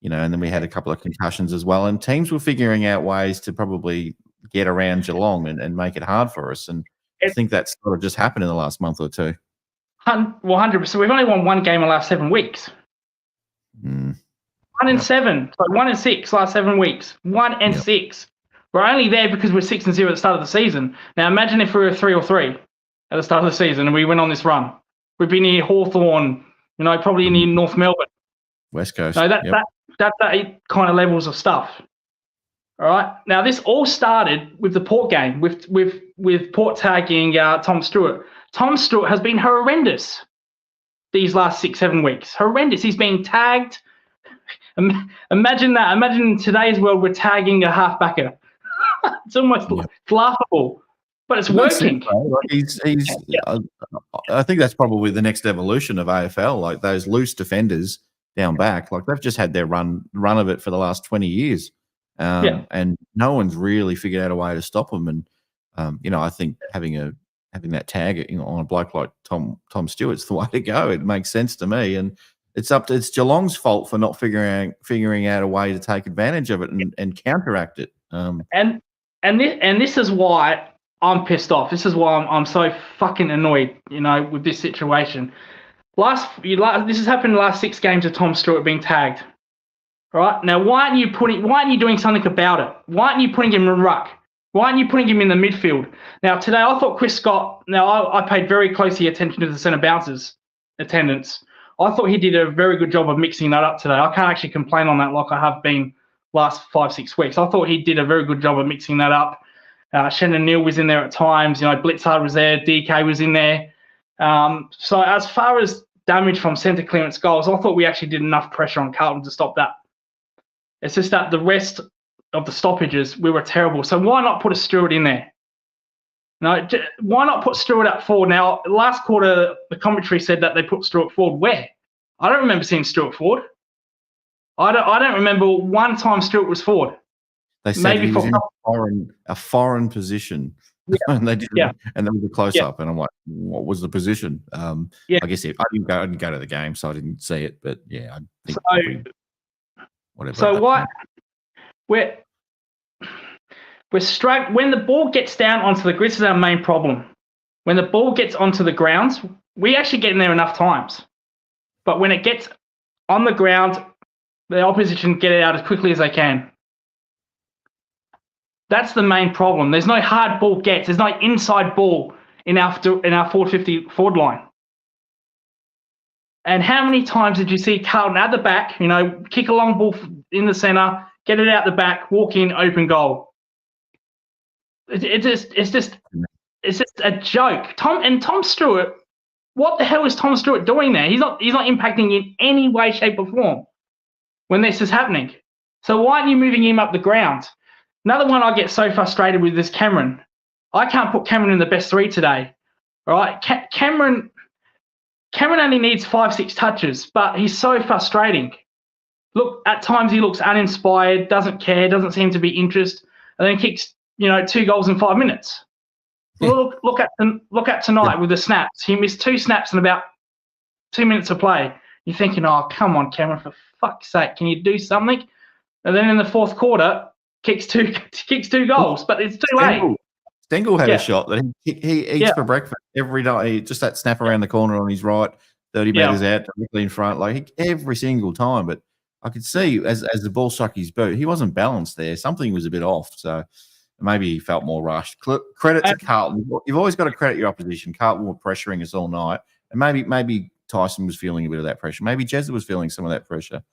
and then we had a couple of concussions as well. And teams were figuring out ways to probably get around Geelong and make it hard for us. And I think that's sort of just happened in the last month or two. 100%. We've only won one game in the last 7 weeks. 1-7, so 1-6 last 7 weeks. 1-6. We're only there because we're 6-0 at the start of the season. Now imagine if we were 3-3 at the start of the season and we went on this run. We'd be near Hawthorn, probably near North Melbourne, West Coast. So that's that kind of levels of stuff. All right. Now this all started with the Port game, with Port tagging Tom Stewart. Tom Stewart has been horrendous these last 6-7 weeks. Horrendous. He's been tagged. Imagine that. Imagine in today's world we're tagging a halfbacker. It's almost laughable, but it's working. I think that's probably the next evolution of AFL. Like those loose defenders down back, like they've just had their run of it for the last 20 years, and no one's really figured out a way to stop them. And I think having that tag on a bloke like Tom Stewart's the way to go. It makes sense to me, and it's Geelong's fault for not figuring out a way to take advantage of it and counteract it. And this is why I'm pissed off. This is why I'm so fucking annoyed, with this situation. This has happened in the last 6 games of Tom Stewart being tagged. Right? Now, why aren't you doing something about it? Why aren't you putting him in ruck? Why aren't you putting him in the midfield? Now, today I thought Chris Scott, I paid very closely attention to the centre bouncers attendance. I thought he did a very good job of mixing that up today. I can't actually complain on that like I have been last 5-6 weeks. I thought he did a very good job of mixing that up. Shannon Neale was in there at times. Blitzard was there. DK was in there. So as far as damage from centre clearance goals, I thought we actually did enough pressure on Carlton to stop that. It's just that the rest of the stoppages, we were terrible. So why not put a Stewart in there? No, why not put Stewart up forward? Now, last quarter, the commentary said that they put Stewart forward. Where? I don't remember seeing Stewart forward. I don't remember one time Stewart was forward. They said maybe he was in a foreign position. Yeah. And they did, and there was a close up, and I'm like, what was the position? I guess I didn't go to the game, so I didn't see it. But I think whatever. So what? We're struck when the ball gets down onto the grid. This is our main problem. When the ball gets onto the ground, we actually get in there enough times, but when it gets on the ground, the opposition get it out as quickly as they can. That's the main problem. There's no hard ball gets. There's no inside ball in our 450 forward line. And how many times did you see Carlton at the back, kick a long ball in the centre, get it out the back, walk in, open goal? It's just it's just a joke. Tom Stewart, what the hell is Tom Stewart doing there? He's not impacting in any way, shape, or form when this is happening. So why aren't you moving him up the ground? Another one I get so frustrated with is Cameron. I can't put Cameron in the best 3 today. All right, Cameron only needs 5-6 touches, but he's so frustrating. Look, at times he looks uninspired, doesn't care, doesn't seem to be interested, and then kicks 2 goals in 5 minutes. Look at tonight with the snaps. He missed 2 snaps in about 2 minutes of play. You're thinking, oh, come on, Cameron, for fuck's sake, can you do something? And then in the fourth quarter, kicks two goals, but it's too late. Stengel had a shot that he eats for breakfast every day. Just that snap around the corner on his right, 30 metres out, directly in front, every single time. But I could see as the ball struck his boot, he wasn't balanced there. Something was a bit off. So maybe he felt more rushed. Credit to Carlton. You've always got to credit your opposition. Carlton were pressuring us all night. And maybe Tyson was feeling a bit of that pressure. Maybe Jezza was feeling some of that pressure.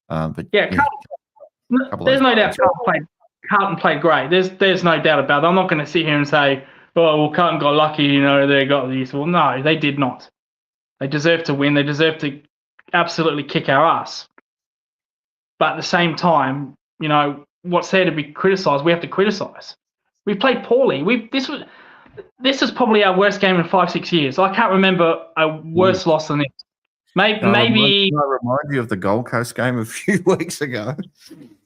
But there's no doubt Carlton played great. There's no doubt about it. I'm not going to sit here and say, oh, well, Carlton got lucky, they got these. Well, no, they did not. They deserve to win. They deserve to absolutely kick our ass. But at the same time, what's there to be criticised, we have to criticise. We played poorly. This is probably our worst game in 5-6 years. I can't remember a worse loss than this. Maybe. Can I remind you of the Gold Coast game a few weeks ago?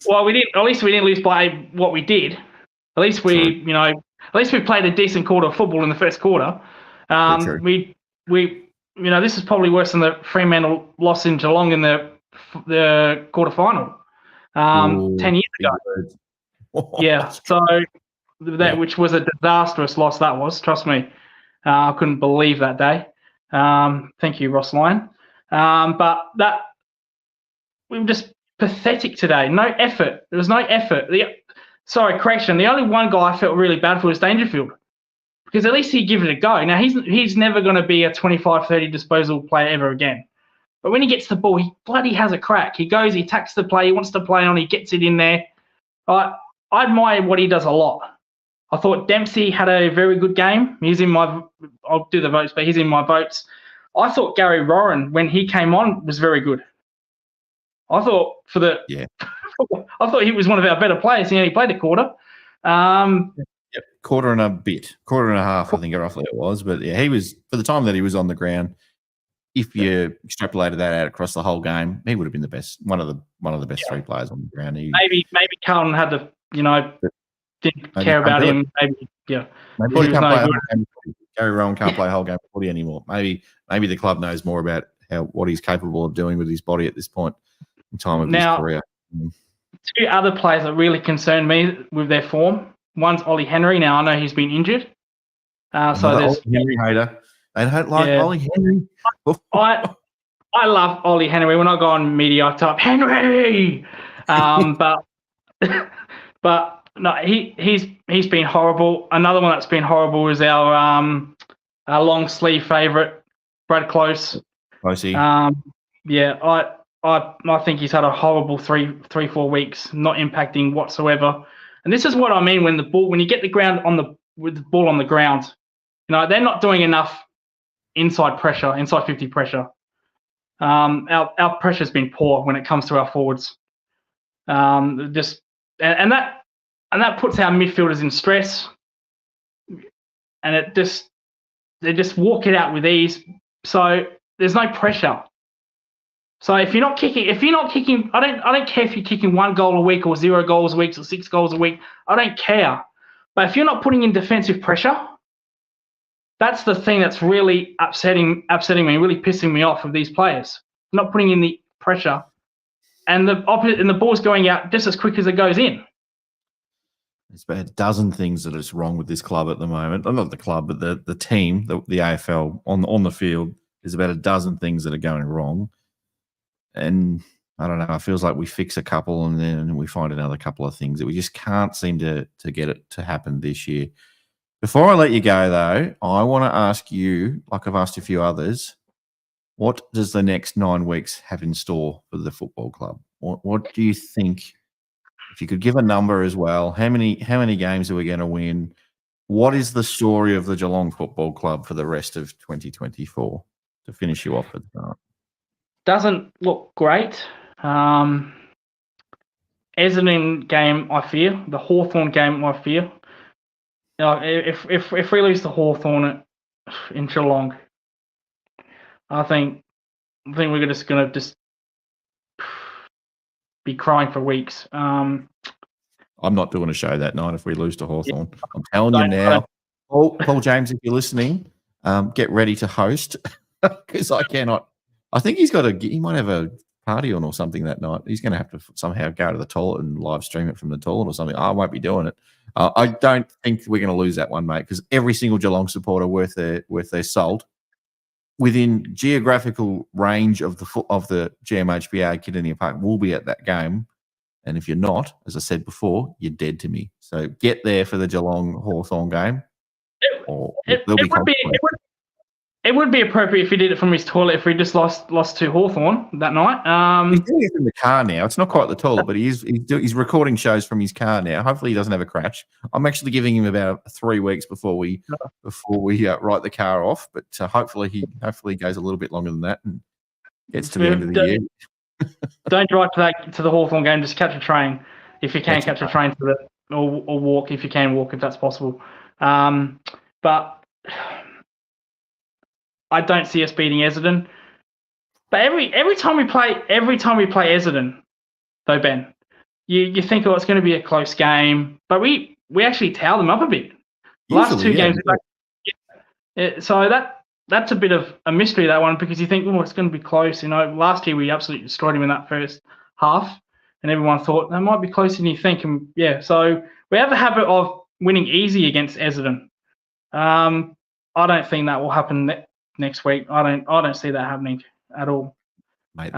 Well, we didn't. At least we didn't lose by what we did. At least we, at least we played a decent quarter of football in the first quarter. We, this is probably worse than the Fremantle loss in Geelong in the quarter final 10 years ago. Yeah, so which was a disastrous loss. That was, trust me, I couldn't believe that day. Thank you, Ross Lyon. But we were just pathetic today. No effort. There was no effort. Correction. The only one guy I felt really bad for was Dangerfield, because at least he'd give it a go. Now, he's never going to be a 25-30 disposal player ever again. But when he gets the ball, he bloody has a crack. He goes, he attacks the play, he wants to play on, he gets it in there. I admire what he does a lot. I thought Dempsey had a very good game. I'll do the votes, but he's in my votes. I thought Gary Roran, when he came on, was very good. I thought I thought he was one of our better players. He only played a quarter. Quarter and a half, I think roughly it was. But yeah, he was, for the time that he was on the ground, if you extrapolated that out across the whole game, he would have been the best, one of the best 3 players on the ground. Maybe Carlton had to, didn't care about him. Maybe he can't play Gary Rowan can't play a whole game of footy anymore. Maybe the club knows more about what he's capable of doing with his body at this point in time of his career. 2 other players that really concern me with their form. One's Ollie Henry. Now I know he's been injured. So there's Ollie Henry hater. They don't like Ollie Henry. I love Ollie Henry. When I go on media, I type Henry. But no, he's been horrible. Another one that's been horrible is our long sleeve favourite, Brad Close. Closey. I think he's had a horrible 3-4 weeks, not impacting whatsoever. And this is what I mean when you get the ground with the ball on the ground, they're not doing enough inside 50 pressure. Our pressure's been poor when it comes to our forwards. And that puts our midfielders in stress, and they just walk it out with ease. So there's no pressure. So if you're not kicking, I don't care if you're kicking 1 goal a week or 0 goals a week or 6 goals a week. I don't care. But if you're not putting in defensive pressure, that's the thing that's really upsetting me, really pissing me off with these players. Not putting in the pressure, and the ball's going out just as quick as it goes in. There's about a dozen things that is wrong with this club at the moment. Not the club, but the team, the AFL on the field. There's about a dozen things that are going wrong. And I don't know, it feels like we fix a couple and then we find another couple of things that we just can't seem to get it to happen this year. Before I let you go, though, I want to ask you, like I've asked a few others, what does the next 9 weeks have in store for the football club? What do you think, if you could give a number as well, how many games are we going to win? What is the story of the Geelong Football Club for the rest of 2024 to finish you off at the start? Doesn't look great. Essendon game, I fear. The Hawthorn game, I fear. You know, if we lose to Hawthorn in Geelong, I think we're just gonna be crying for weeks. I'm not doing a show that night if we lose to Hawthorn. Yeah. I'm telling you now. Paul James, if you're listening, get ready to host because I cannot. I think he might have a party on or something that night. He's going to have to somehow go to the toilet and live stream it from the toilet or something. I won't be doing it. I don't think we're going to lose that one, mate, because every single Geelong supporter worth their salt within geographical range of the GMHBA Kidinia Park will be at that game. And if you're not, as I said before, you're dead to me. So get there for the Geelong Hawthorn game. It would be appropriate if he did it from his toilet if we just lost to Hawthorn that night. He's doing it in the car now. It's not quite the toilet, but he's recording shows from his car now. Hopefully he doesn't have a crash. I'm actually giving him about 3 weeks before we write the car off. But hopefully he goes a little bit longer than that and gets to the end of the year. Don't drive to the Hawthorn game. Just catch a train if you can catch a train to or walk if you can walk if that's possible. But I don't see us beating Essendon. But every time we play Essendon, though, Ben, you think, it's going to be a close game, but we actually towel them up a bit. Last two games, so that's a bit of a mystery, that one, because you think, it's going to be close. Last year we absolutely destroyed him in that first half, and everyone thought that might be closer than you think. And so we have a habit of winning easy against Essendon. I don't think that will happen next week. I don't see that happening at all. Mate,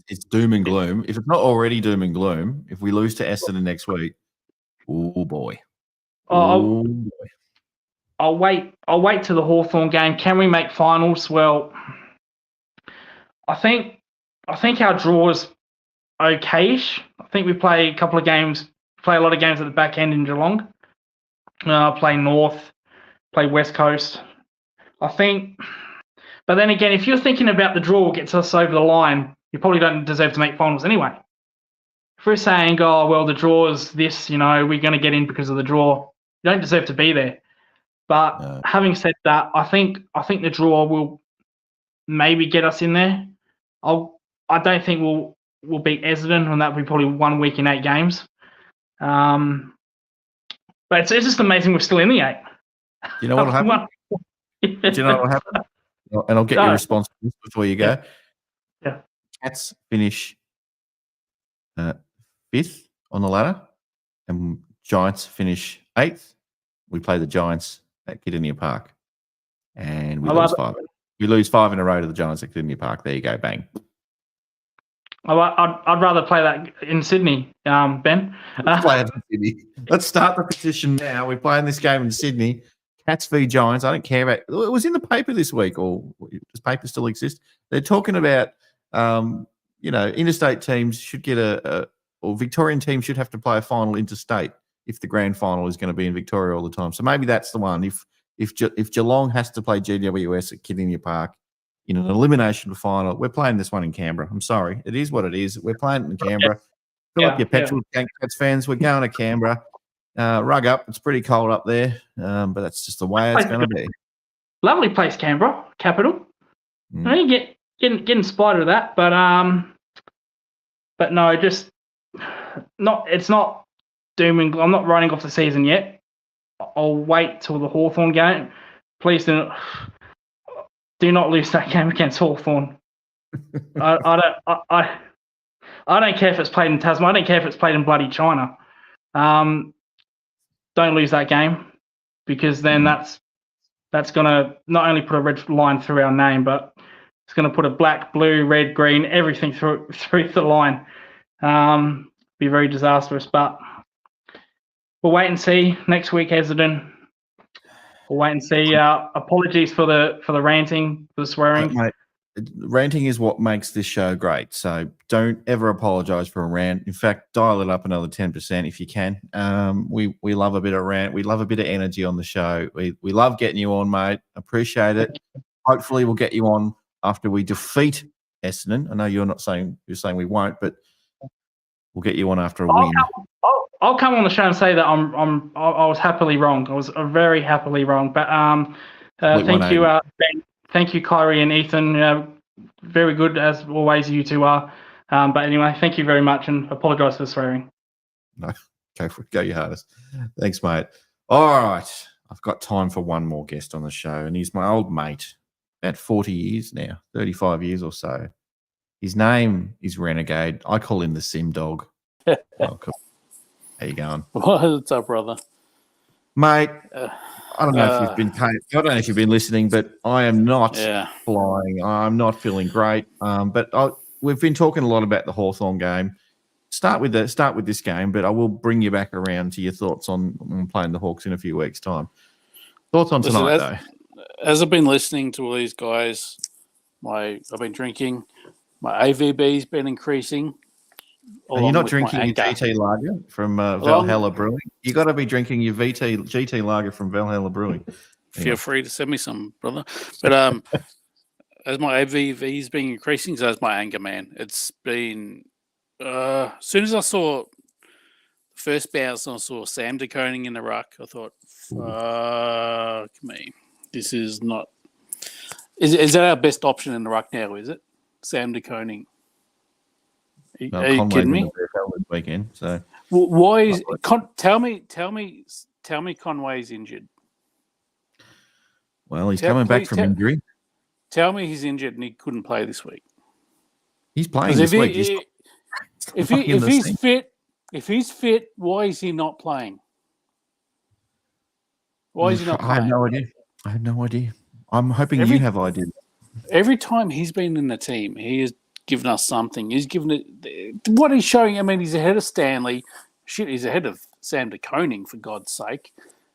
it's doom and gloom. If it's not already doom and gloom, if we lose to Essendon next week, oh boy. I'll wait to the Hawthorn game. Can we make finals? Well, I think our draw is okay-ish. I think we play a lot of games at the back end in Geelong. Play North, play West Coast. I think, but then again, if you're thinking about the draw gets us over the line, you probably don't deserve to make finals anyway. If we're saying, the draw is this, we're going to get in because of the draw, you don't deserve to be there. But having said that, I think the draw will maybe get us in there. I don't think we'll beat Essendon, and that will be probably 1 week in 8 games. But it's just amazing we're still in the 8. You know what will happen? Do you know what will happen? And I'll get your response before you go. Yeah. Cats finish 5th on the ladder, and Giants finish 8th. We play the Giants at Kidinia Park, and we lose 5. We lose 5 in a row to the Giants at Kidinia Park. There you go, bang. I'd rather play that in Sydney, Ben. Let's play it in Sydney. Let's start the petition now. We're playing this game in Sydney. Cats v Giants. I don't care about. It was in the paper this week, or does paper still exist? They're talking about, interstate teams should get or Victorian teams should have to play a final interstate if the grand final is going to be in Victoria all the time. So maybe that's the one. If Geelong has to play GWS at Kidinia Park in an elimination final, we're playing this one in Canberra. I'm sorry, it is what it is. We're playing it in Canberra. Fill up your petrol tank, Cats fans. We're going to Canberra. Rug up. It's pretty cold up there, but that's just the way it's going to be. Lovely place, Canberra, capital. You get in spite of that, but no, just not. It's not doom and gloom. I'm not writing off the season yet. I'll wait till the Hawthorn game. Please do not lose that game against Hawthorn. I don't care if it's played in Tasman. I don't care if it's played in bloody China. Don't lose that game, because then that's going to not only put a red line through our name, but it's going to put a black, blue, red, green, everything through the line. Be very disastrous. But we'll wait and see next week, Essendon. We'll wait and see. Apologies for the ranting, for the swearing. Mate, ranting is what makes this show great. So don't ever apologize for a rant. In fact, dial it up another 10% if you can. We love a bit of rant. We love a bit of energy on the show. We love getting you on, mate. Appreciate it. Hopefully we'll get you on after we defeat Essendon. I know you're saying we won't, but we'll get you on after a win. I'll come on the show and say that I was happily wrong. I was very happily wrong. But thank you, Ben. Thank you, Kyrie and Ethan. Very good as always, you two are. But anyway, thank you very much, and apologise for the swearing. No, go for it. Go your hardest. Thanks, mate. All right, I've got time for one more guest on the show, and he's my old mate. About 40 years now, 35 years or so. His name is Renegade. I call him the Sim Dog. Welcome. How you going? What's up, brother? Mate, I don't know if you've been I don't know if you've been listening, but I am not flying. I'm not feeling great. But we've been talking a lot about the Hawthorn game. Start with this game, but I will bring you back around to your thoughts on playing the Hawks in a few weeks' time. Thoughts on tonight, though? As I've been listening to all these guys, I've been drinking. My AVB's been increasing. And you're not drinking your GT lager from Valhalla Brewing. You got to be drinking your GT lager from Valhalla Brewing. Feel free to send me some, brother. But as my AVV's been increasing, so as my anger, man. It's been as soon as I saw the first bounce and I saw Sam DeConing in the ruck, I thought, fuck me. This is not. Is that our best option in the ruck now? Is it Sam DeConing? Are you kidding me? This weekend, so why is tell me Conway's injured? Well, he's coming back from injury. Tell me he's injured and he couldn't play this week. He's playing this week. If he's fit, why is he not playing? Why is he not playing? I have no idea. I'm hoping you have ideas. Every time he's been in the team, he has given us something. He's given it what he's showing. I mean, he's ahead of Stanley. Shit, he's ahead of Sam DeConing, for God's sake.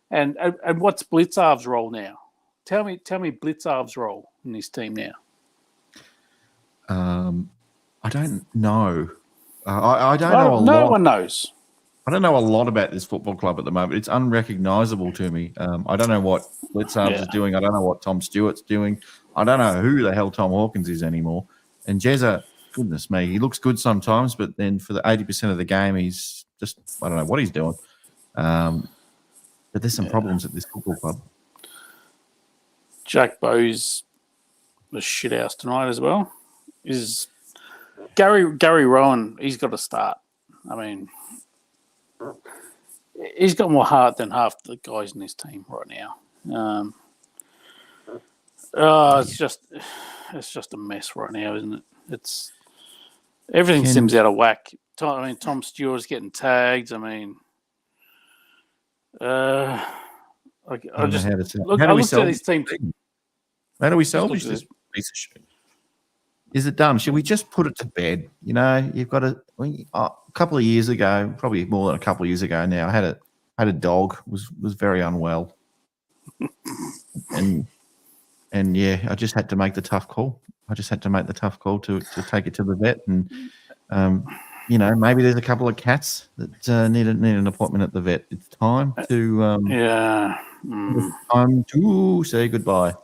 And what's Blitzarv's role now? Tell me Blitzarv's role in this team now. I don't know. I don't know a lot. No one knows. I don't know a lot about this football club at the moment. It's unrecognisable to me. I don't know what Blitzarv's is doing. I don't know what Tom Stewart's doing. I don't know who the hell Tom Hawkins is anymore. And Jezza, goodness me, he looks good sometimes, but then for the 80% of the game, he's just, I don't know what he's doing. But there's some problems at this football club. Jack Bowes was shit house tonight as well. Is Gary Rowan, he's got to start. I mean, he's got more heart than half the guys in this team right now. It's just a mess right now, isn't it? It's everything seems out of whack. Tom Stewart's getting tagged. I mean, I just look. I looked at this team. How do we salvage this piece of shit? Is it done? Should we just put it to bed? You know, you've got a couple of years ago, probably more than a couple of years ago now. I had a dog was very unwell, and yeah, I just had to make the tough call. To take it to the vet, and you know, maybe there's a couple of cats that need an appointment at the vet. It's time to time to say goodbye.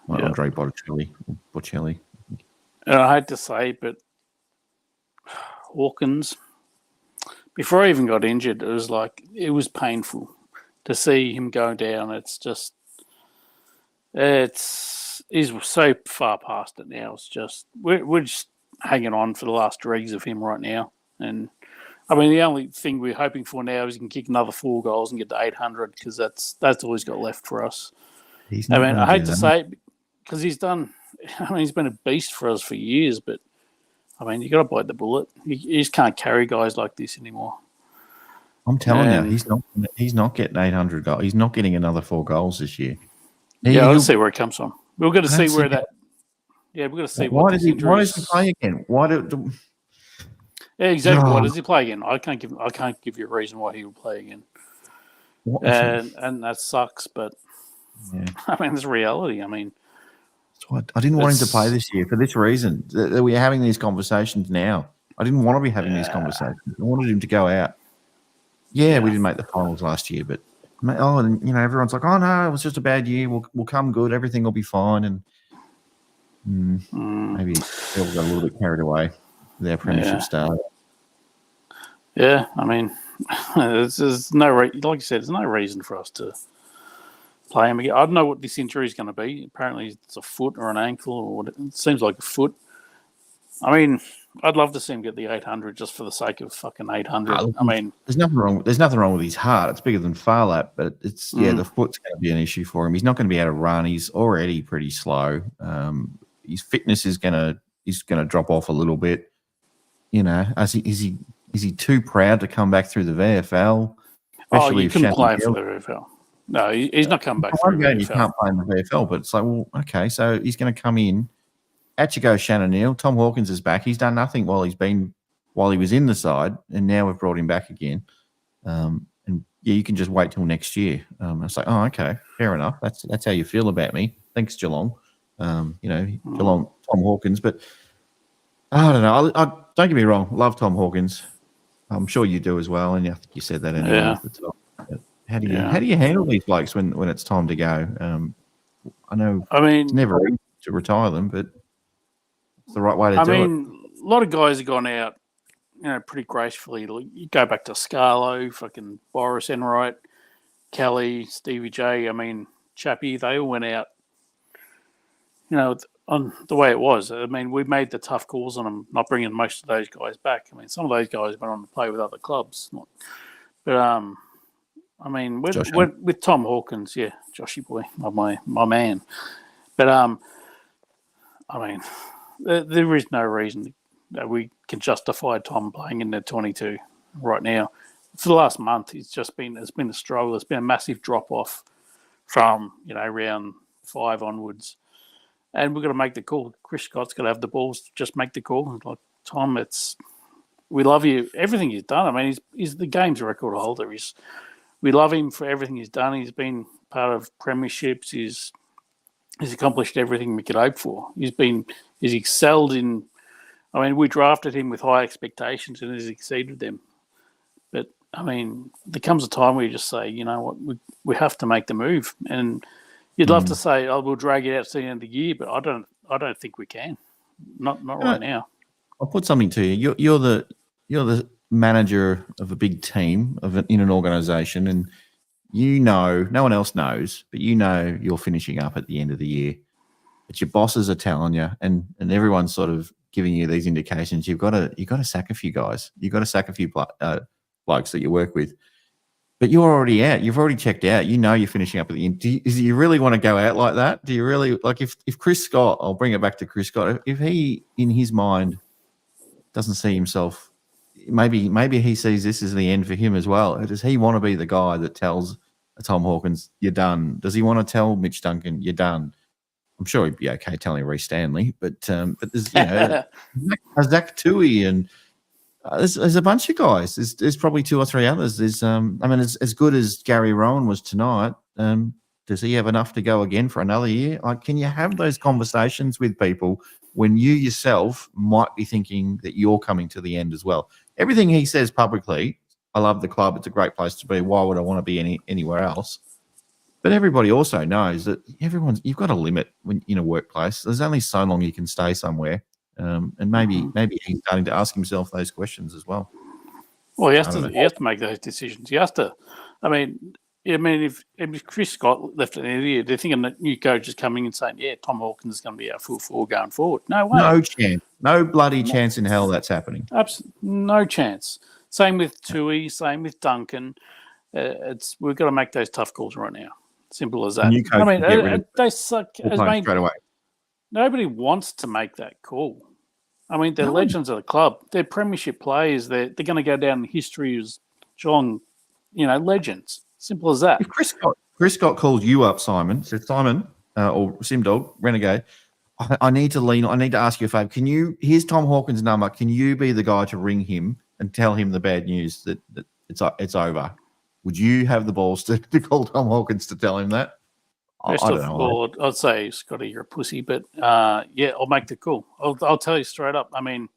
Andre Botticelli. And I hate to say, but Hawkins, before I even got injured, it was painful to see him go down. He's so far past it now. It's just we're just hanging on for the last dregs of him right now. And I mean, the only thing we're hoping for now is he can kick another 4 goals and get to 800, because that's all he's got left for us. I hate to say it because he's been a beast for us for years, but I mean, you got to bite the bullet. You just can't carry guys like this anymore. I'm telling you, he's not getting 800 goals. He's not getting another 4 goals this year. Let's see where it comes from. We've got to see where that. Yeah, we've got to see why does he play again? Yeah, exactly. Why does he play again? I can't give you a reason why he would play again. And that sucks, but I mean, it's reality. I mean, So I didn't want him to play this year for this reason. That we're having these conversations now. I didn't want to be having these conversations. I wanted him to go out. Yeah, we didn't make the finals last year, but and everyone's like, oh no, it was just a bad year. We'll come good. Everything will be fine. And maybe they'll got a little bit carried away with their premiership start. Yeah, I mean, there's no like you said, there's no reason for us to play him again. I don't know what this injury is going to be. Apparently, it's a foot or an ankle, or what. It seems like a foot. I mean, I'd love to see him get the 800 just for the sake of fucking 800. I mean, there's nothing wrong. There's nothing wrong with his heart. It's bigger than Farlap, but it's the foot's going to be an issue for him. He's not going to be able to run. He's already pretty slow. His fitness is going to drop off a little bit. Is he too proud to come back through the VFL? You can play for the VFL. No, he's not coming back through the VFL. You can't play in the VFL, but it's like, well, okay, so he's going to come in. Out you go, Shannon Neale. Tom Hawkins is back. He's done nothing while he was in the side, and now we've brought him back again. You can just wait till next year. It's like, oh, okay, fair enough. That's how you feel about me. Thanks, Geelong. Geelong, Tom Hawkins, but I don't know. I don't get me wrong. Love Tom Hawkins. I'm sure you do as well, and I think you said that anyway. Yeah. How do you handle these blokes when it's time to go? I know. I mean, it's never easy to retire them, but it's the right way to do it. A lot of guys have gone out, pretty gracefully. You go back to Scarlo, fucking Boris Enright, Kelly, Stevie J. I mean, Chappie. They all went out. On the way it was. I mean, we made the tough calls on them, not bringing most of those guys back. I mean, some of those guys went on to play with other clubs. I mean, with Tom Hawkins, Joshy boy, my man. But I mean, there is no reason that we can justify Tom playing in the 22 right now. For the last month, it's been a struggle. There's been a massive drop off from round 5 onwards. And we've got to make the call. Chris Scott's got to have the balls to just make the call. Like, Tom, we love you. Everything he's done. I mean, he's the game's record holder. We love him for everything he's done. He's been part of premierships. He's accomplished everything we could hope for. He's excelled in. I mean, we drafted him with high expectations and he's exceeded them. But I mean, there comes a time where you just say, you know what, we have to make the move. And you'd love to say, we'll drag it out to the end of the year, but I don't think we can. Not right now. I'll put something to you. You're the manager of a big team in an organisation, and no one else knows, but you're finishing up at the end of the year. But your bosses are telling you, and everyone's sort of giving you these indications. You've got to sack a few guys. You've got to sack a few blokes that you work with. But you're already out. You've already checked out. You're finishing up at the end. Do you really want to go out like that? Do you really if Chris Scott? I'll bring it back to Chris Scott. If he, in his mind, doesn't see himself, maybe he sees this as the end for him as well. Does he want to be the guy that tells Tom Hawkins, "You're done"? Does he want to tell Mitch Duncan, "You're done"? I'm sure he'd be okay telling Reece Stanley, but there's Zach Tui and. There's a bunch of guys. There's probably 2 or 3 others. There's as good as Gary Rowan was tonight. Does he have enough to go again for another year? Can you have those conversations with people when you yourself might be thinking that you're coming to the end as well? Everything he says publicly, I love the club. It's a great place to be. Why would I want to be anywhere else? But everybody also knows that you've got a limit when in a workplace. There's only so long you can stay somewhere. And maybe he's starting to ask himself those questions as well. Well, he has to make those decisions. He has to. I mean, if Chris Scott left at the end of the year, they're thinking that new coach is coming and saying, "Yeah, Tom Hawkins is going to be our full forward going forward." No way. No chance. No bloody chance in hell that's happening. Absolutely no chance. Same with Tui. Same with Duncan. We've got to make those tough calls right now. Simple as that. I mean, they suck. Straight away. Nobody wants to make that call. I mean, they're legends of the club. They're premiership players. They're going to go down in history as Geelong, legends. Simple as that. If Chris Scott calls you up, Simon, said, Simon, or Simdog, Renegade, I need to ask you a favour. Here's Tom Hawkins' number. Can you be the guy to ring him and tell him the bad news that it's over? Would you have the balls to call Tom Hawkins to tell him that? I don't know. I'd say, Scotty, you're a pussy, but I'll make the call. I'll tell you straight up. I mean,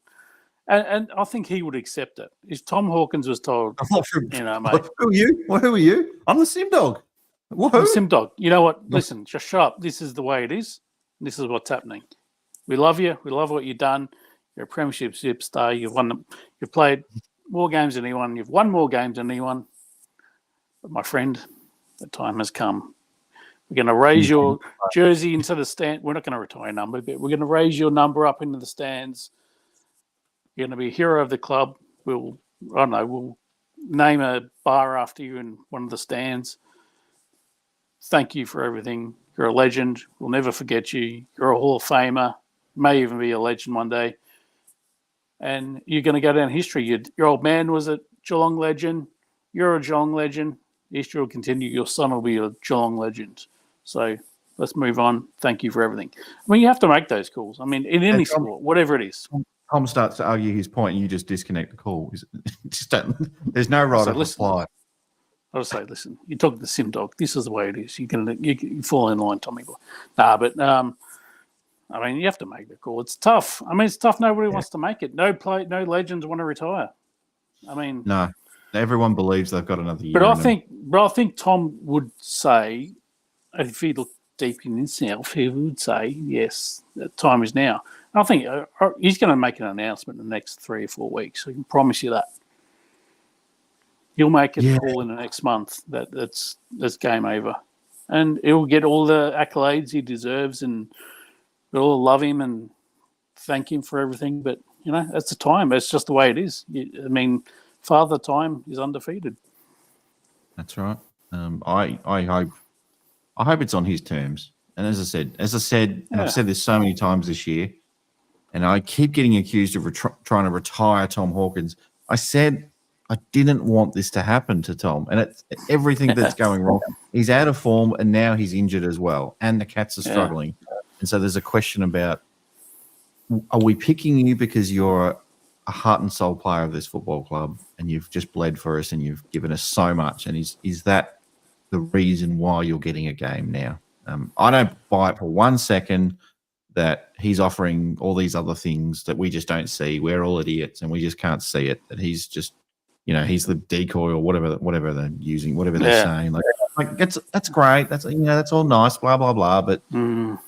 and I think he would accept it. If Tom Hawkins was told, mate. Who are you? Well, who are you? I'm the sim dog. I'm the sim dog. You know what? Listen, just shut up. This is the way it is. This is what's happening. We love you. We love what you've done. You're a premiership superstar. You've played more games than anyone. You've won more games than anyone. But my friend, the time has come. We're going to raise your jersey into the stand. We're not going to retire your number, but we're going to raise your number up into the stands. You're going to be a hero of the club. We'll name a bar after you in one of the stands. Thank you for everything. You're a legend. We'll never forget you. You're a Hall of Famer. May even be a legend one day. And you're going to go down in history. Your old man was a Geelong legend. You're a Geelong legend. History will continue. Your son will be a Geelong legend. So let's move on. Thank you for everything. I mean, you have to make those calls. I mean, in any sport, whatever it is. Tom starts to argue his point, and you just disconnect the call. There's no right of reply. I'll say, listen, you're talking to Sim Dog. This is the way it is. You fall in line, Tommy boy. Nah, but I mean, you have to make the call. It's tough. I mean, it's tough. Nobody wants to make it. No legends want to retire. I mean, no. Everyone believes they've got another year. But I think Tom would say, if he looked deep in himself, he would say, yes, the time is now. And I think he's going to make an announcement in the next 3 or 4 weeks. I can promise you that. He'll make a call in the next month that's game over. And he'll get all the accolades he deserves, and we'll all love him and thank him for everything. But, that's the time. It's just the way it is. I mean, Father Time is undefeated. That's right. I hope it's on his terms. And as I said, and I've said this so many times this year, and I keep getting accused of trying to retire Tom Hawkins. I said I didn't want this to happen to Tom, and it's everything that's going wrong. He's out of form, and now he's injured as well, and the Cats are struggling. And so there's a question about: are we picking you because you're a heart and soul player of this football club, and you've just bled for us, and you've given us so much? And is that the reason why you're getting a game now? I don't buy it for 1 second that he's offering all these other things that we just don't see. We're all idiots, and we just can't see it. That he's just, he's the decoy or whatever they're using, whatever they're saying. Like that's great. That's that's all nice. Blah blah blah. But you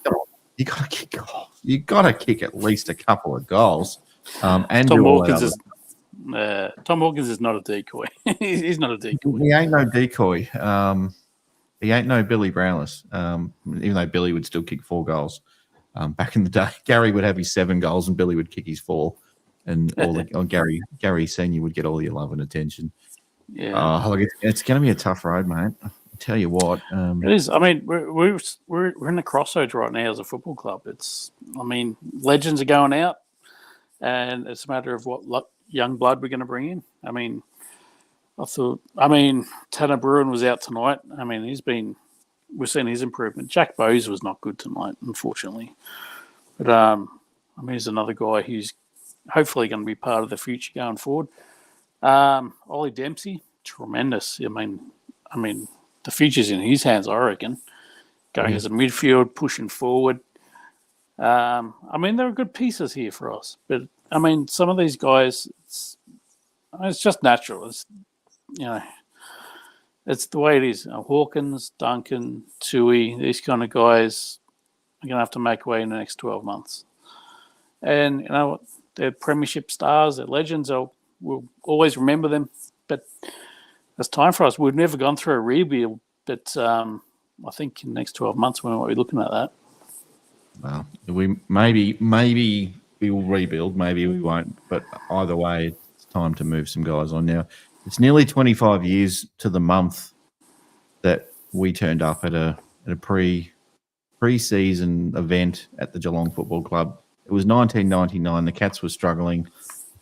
got to kick goals. You got to kick at least a couple of goals. And Tom Hawkins is not a decoy. He's not a decoy. He ain't no decoy. He ain't no Billy Brownless. Even though Billy would still kick 4 goals. Back in the day, Gary would have his 7 goals and Billy would kick his 4, and Gary Senior would get all your love and attention. Yeah, it's going to be a tough road, mate. I'll tell you what. It is. I mean, we're in the crossroads right now as a football club. Legends are going out, and it's a matter of what young blood we're going to bring in. I mean, Tanner Bruin was out tonight. I mean, we've seen his improvement. Jack Bowes was not good tonight, unfortunately. But, he's another guy who's hopefully going to be part of the future going forward. Ollie Dempsey, tremendous. I mean, the future's in his hands, I reckon. Going as a midfield, pushing forward. There are good pieces here for us. But, some of these guys, it's just natural. It's the way it is. Hawkins, Duncan, Tui, these kind of guys are going to have to make way in the next 12 months. And you know what? They're premiership stars, they're legends. We'll always remember them. But it's time for us. We've never gone through a rebuild, but I think in the next 12 months we might be looking at that. Well, maybe we will rebuild, maybe we won't. But either way, it's time to move some guys on now. It's nearly 25 years to the month that we turned up at a pre-season event at the Geelong Football Club. It was 1999. The Cats were struggling. I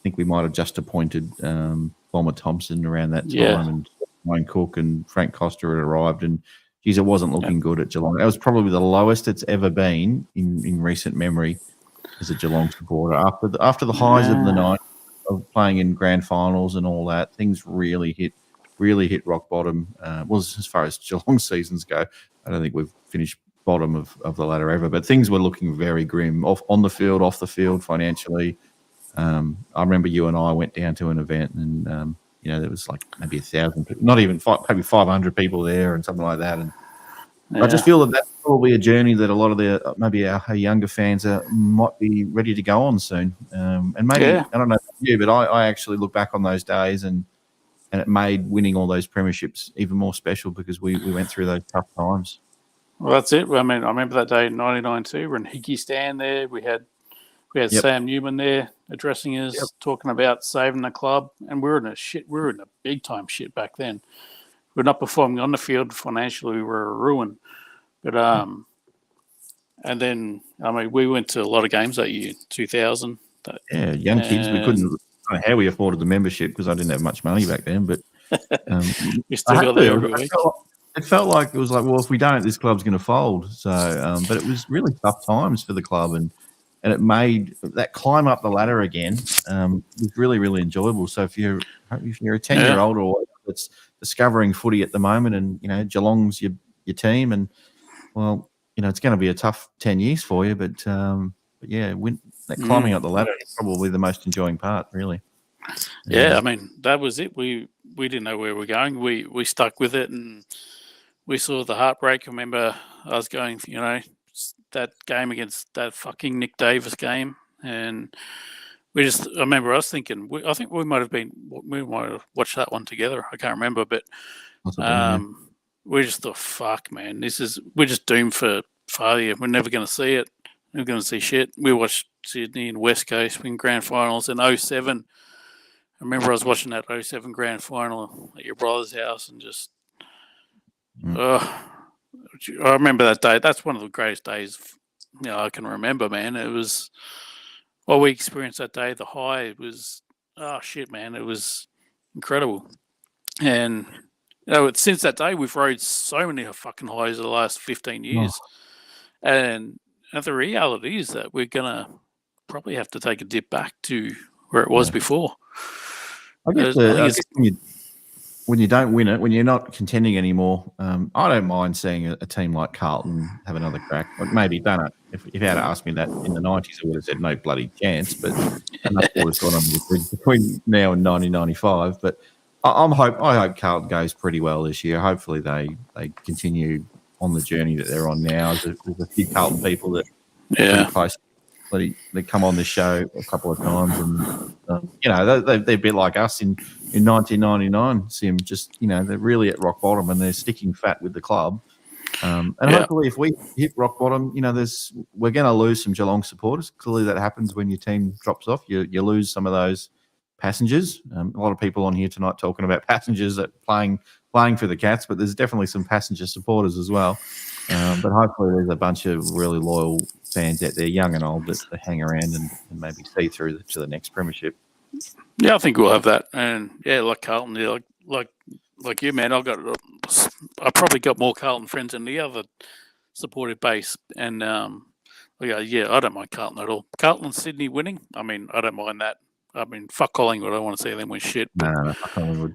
think we might have just appointed Bomber Thompson around that time, and Wayne Cook and Frank Costa had arrived. And geez, it wasn't looking good at Geelong. That was probably the lowest it's ever been in recent memory as a Geelong supporter. After the highs of the night, of playing in grand finals and all that, things really hit rock bottom. As far as Geelong seasons go, I don't think we've finished bottom of the ladder ever. But things were looking very grim on the field, off the field, financially. I remember you and I went down to an event, and there was like maybe 1,000 people, not even maybe 500 people there, and something like that. And I just feel that that's probably a journey that a lot of maybe our younger fans might be ready to go on soon. And maybe I don't know about you, but I actually look back on those days, and it made winning all those premierships even more special because we went through those tough times. Well, that's it. I mean, I remember that day in 1992 when Hickey stand there. We had Sam Newman there addressing us, talking about saving the club, and we were in a big time shit back then. We were not performing on the field financially. We were a ruin. But and then we went to a lot of games that year, 2000. Young kids, we couldn't. I don't know how we afforded the membership because I didn't have much money back then. But we still got there every week. It felt like it was like, well, if we don't, this club's going to fold. So, but it was really tough times for the club, and it made that climb up the ladder again was really, really enjoyable. So if you're a 10-year-old or that's discovering footy at the moment, and Geelong's your team, and well, it's going to be a tough 10 years for you, but that climbing up the ladder is probably the most enjoying part, really. Yeah, I mean, that was it. We didn't know where we were going. We stuck with it, and we saw the heartbreak. I remember I was going, that game against that fucking Nick Davis game, and I remember I was thinking, I think we might have watched that one together. I can't remember, but we just thought, fuck, man, we're just doomed for failure. We're never going to see it. We're going to see shit. We watched Sydney and West Coast win grand finals in 2007. I remember I was watching that 2007 grand final at your brother's house, and just, I remember that day. That's one of the greatest days I can remember, man. It was what we experienced that day. The high, it was, oh shit, man. It was incredible. And since that day, we've rode so many fucking highs the last 15 years. And the reality is that we're going to probably have to take a dip back to where it was before. I guess when you don't win it, when you're not contending anymore, I don't mind seeing a team like Carlton have another crack. Like maybe done it. If you had asked me that in the 90s, I would have said no bloody chance. But that's what has gone on between now and 1995. But I hope Carlton goes pretty well this year. Hopefully they continue on the journey that they're on now. There's a few Carlton people that they come on this show a couple of times, and they're a bit like us in 1999. See them just they're really at rock bottom, and they're sticking fat with the club. Hopefully, if we hit rock bottom, we're going to lose some Geelong supporters. Clearly, that happens when your team drops off. You lose some of those passengers. A lot of people on here tonight talking about passengers that playing for the Cats, but there's definitely some passenger supporters as well. But hopefully there's a bunch of really loyal fans out there, young and old, that hang around and maybe see through to the next premiership. Yeah, I think we'll have that. And like Carlton, like you, man, I probably got more Carlton friends than the other supportive base. And I don't mind Carlton at all. Carlton and Sydney winning, I mean, I don't mind that. I mean, fuck Collingwood. I don't want to see them win shit. But, no, fuck Collingwood.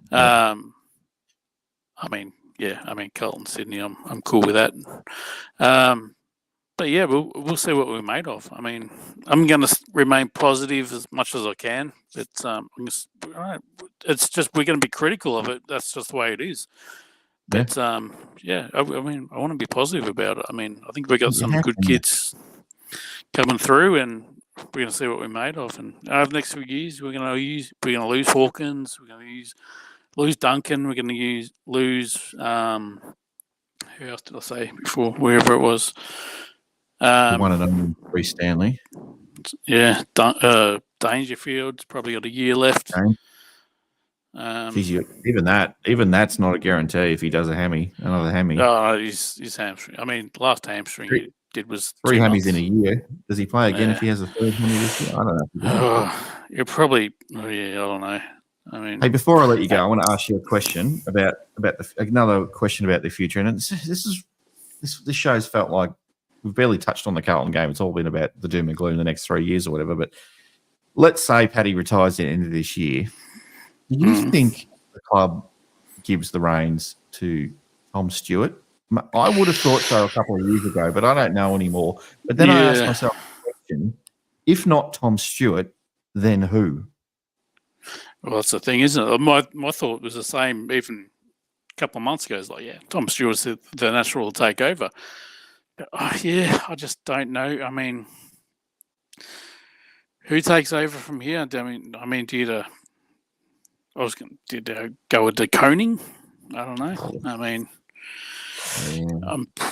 Carlton, Sydney, I'm cool with that. But yeah, we'll see what we're made of. I mean, I'm going to remain positive as much as I can. It's just we're going to be critical of it. That's just the way it is. But I want to be positive about it. I mean, I think we got some good kids coming through, and we're going to see what we're made of. And over the next few years, we're going to lose Hawkins. We're going to lose Duncan. We're going to lose. Who else did I say before? Wherever it was. One and only Reece Stanley. Yeah, Dangerfield's probably got a year left. Even that's not a guarantee if he does another hammy. Oh, his hamstring. I mean, last hamstring he did was 3 hammies in a year. Does he play again if he has a third hammy this year? I don't know. You're probably. I don't know. I mean, hey, before I let you go, I want to ask you a question about another question about the future. And this show's felt like we've barely touched on the Carlton game. It's all been about the doom and gloom the next 3 years or whatever. But let's say Paddy retires at the end of this year. Do you think the club gives the reins to Tom Stewart I would have thought so a couple of years ago, but I don't know anymore. But then I asked myself the question, if not Tom Stewart, then who? Well, that's the thing, isn't it? My thought was the same even a couple of months ago. It's like, Tom Stewart's the natural to take over. But, I just don't know. I mean, who takes over from here? I mean, do you go with De Koning? I don't know. I mean,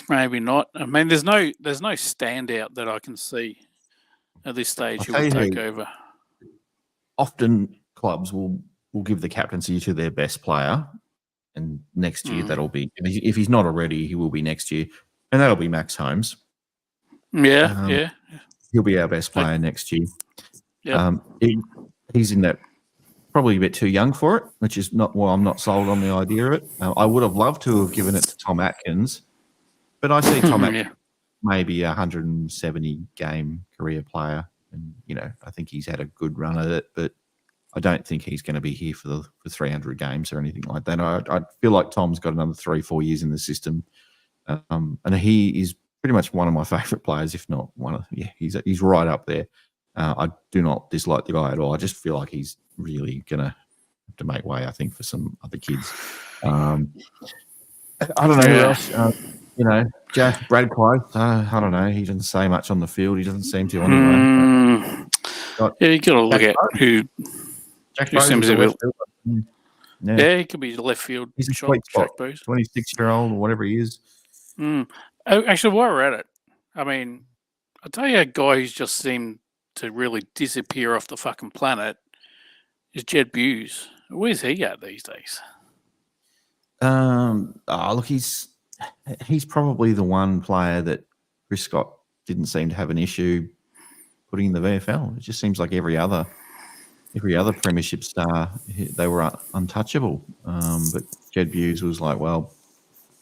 maybe not. I mean, there's no standout that I can see at this stage who will take over. Often clubs will give the captaincy to their best player, and next year that'll be, if he's not already, he will be next year, and that'll be Max Holmes. He'll be our best player next year. He's in that. Probably a bit too young for it, which is not why I'm not sold on the idea of it. I would have loved to have given it to Tom Atkins, but I see Tom Atkins maybe a 170-game career player, and I think he's had a good run at it, but I don't think he's going to be here for 300 games or anything like that. I feel like Tom's got another 3-4 years in the system, and he is pretty much one of my favourite players, if not one of. He's right up there. I do not dislike the guy at all. I just feel like he's really going to have to make way, I think, for some other kids. I don't know who else. Brad Clyde. I don't know. He doesn't say much on the field. He doesn't seem to anyway. You got to look at who seems to be. Yeah, he could be the left field. He's a sweet spot. 26-year-old or whatever he is. Actually, while we're at it, I mean, I'll tell you a guy who's just seemed to really disappear off the fucking planet is Jed Buse. Where's he at these days? Look, he's probably the one player that Chris Scott didn't seem to have an issue putting in the VFL. It just seems like every other premiership star, they were untouchable. But Jed Buse was like, well,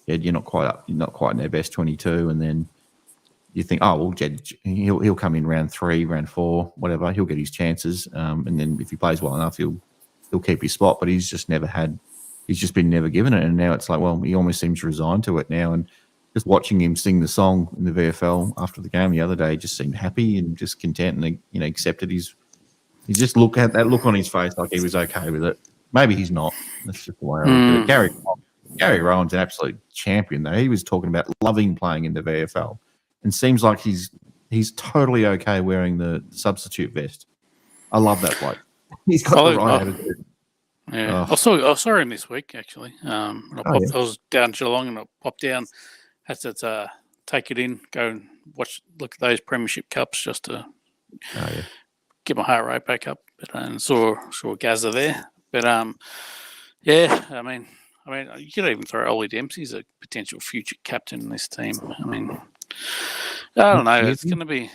Jed, you're not quite in their best 22, and then you think, oh well, Jed, he'll come in round 3, round 4, whatever. He'll get his chances, and then if he plays well enough, he'll keep his spot. But he's just been never given it, and now it's like, well, he almost seems resigned to it now. And just watching him sing the song in the VFL after the game the other day, just seemed happy and just content, and accepted his. He just had that look on his face like he was okay with it. Maybe he's not. That's just the way I look at it. Gary Rowan's an absolute champion, though. He was talking about loving playing in the VFL. And seems like he's totally okay wearing the substitute vest. I love that bloke. He's got the right attitude. Yeah, I saw him this week actually. I was down Geelong and I popped down, had to take it in, go and look at those premiership cups just to get my heart rate back up. And saw Gazza there. But I mean, you could even throw Ollie Dempsey as a potential future captain in this team. I mean, I don't know. It's going to be.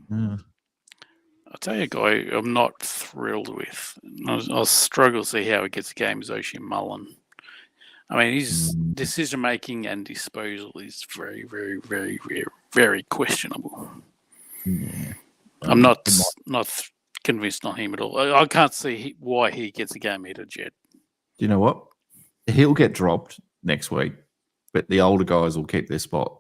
I'll tell you a guy I'm not thrilled with. I'll struggle to see how he gets a game is Oshie Mullen. I mean, his decision making and disposal is very, very, very, very, very questionable. Yeah. I'm not convinced on him at all. I can't see why he gets a game ahead of Jed. Do you know what? He'll get dropped next week, but the older guys will keep their spot.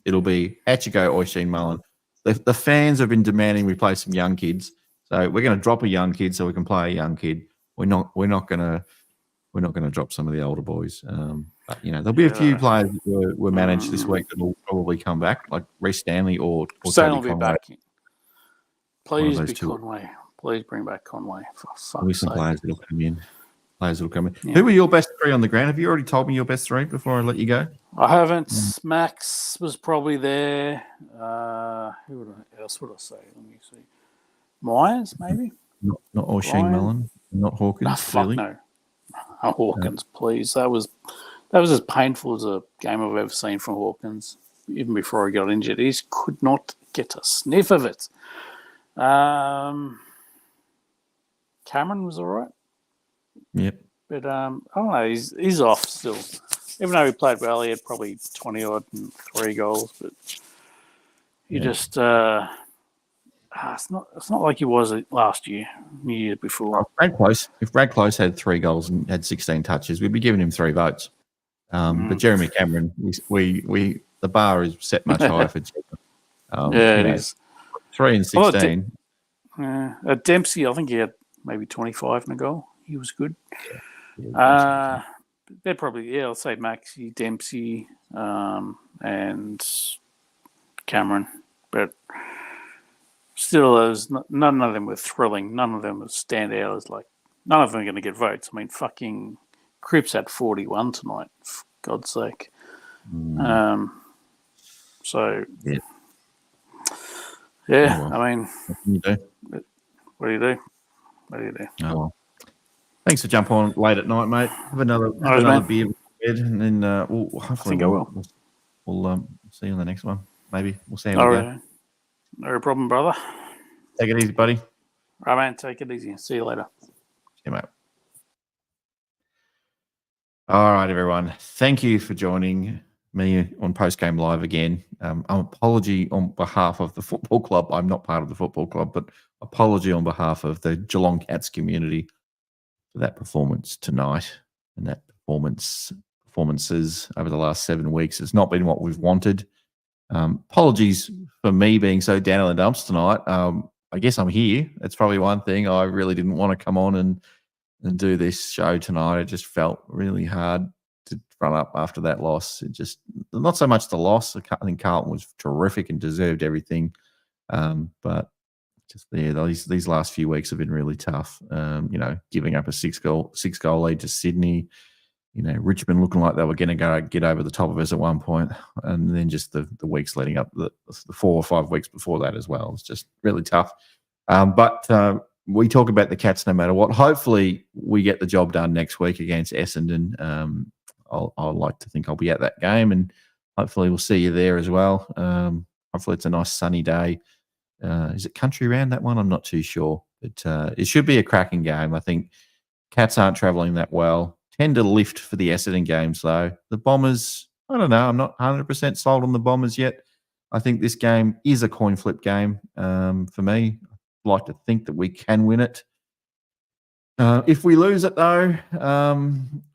It'll be out you go, Oisin Mullen. The fans have been demanding we play some young kids, so we're going to drop a young kid so we can play a young kid. We're not going to drop some of the older boys. But there'll be a few players that were managed this week that will probably come back, like Reece Stanley or Stanley Toby will be Conway. back. Please be Conway. Please bring back Conway. For fuck's There'll be some sake. players that'll come in. Yeah. Who were your best 3 on the ground? Have you already told me your best 3 before I let you go? I haven't. Max was probably there. Who else would I say? Let me see. Myers, maybe? Not Oisin Mullen. Not Hawkins. No, fuck really? no. Hawkins, please. That was as painful as a game I've ever seen from Hawkins. Even before he got injured, he could not get a sniff of it. Cameron was all right. Yep. But I don't know, he's off still. Even though he played well, he had probably 20-odd and 3 goals. But you just it's not like he was last year, the year before. Brad Close. If Brad Close had 3 goals and had 16 touches, we'd be giving him 3 votes. But Jeremy Cameron, we the bar is set much higher for Jeremy. It is. 3 and 16. Dempsey, I think he had maybe 25 in a goal. He was good. They're probably, I'll say Maxi, Dempsey, and Cameron. But still, none of them were thrilling. None of them were standouts. Like, none of them are going to get votes. I mean, fucking Cripps had 41 tonight, for God's sake. So, yeah, I mean, what do you do? Oh, well. Thanks for jumping on late at night, mate. Have another beer and then hopefully we'll see you on the next one. Maybe we'll see how we go. No problem, brother. Take it easy, buddy. Right, man. Take it easy. See you later. See you, mate. All right, everyone. Thank you for joining me on Postgame Live again. Apology on behalf of the football club. I'm not part of the football club, but apology on behalf of the Geelong Cats community for that performance tonight and that performances over the last 7 weeks. It's not been what we've wanted. Apologies for me being so down in the dumps tonight. I guess I'm here. That's probably one thing. I really didn't want to come on and do this show tonight. It just felt really hard to run up after that loss. It just, not so much the loss. I think Carlton was terrific and deserved everything. But just these last few weeks have been really tough. Giving up a six goal lead to Sydney. Richmond looking like they were going to get over the top of us at one point, and then just the weeks leading up, the 4 or 5 weeks before that as well. It's just really tough. But we talk about the Cats no matter what. Hopefully, we get the job done next week against Essendon. I'd like to think I'll be at that game, and hopefully we'll see you there as well. Hopefully it's a nice sunny day. Is it country round, that one? I'm not too sure. But it should be a cracking game. I think Cats aren't travelling that well. Tend to lift for the Essendon games, though. The Bombers, I don't know. I'm not 100% sold on the Bombers yet. I think this game is a coin flip game for me. I'd like to think that we can win it. If we lose it, though,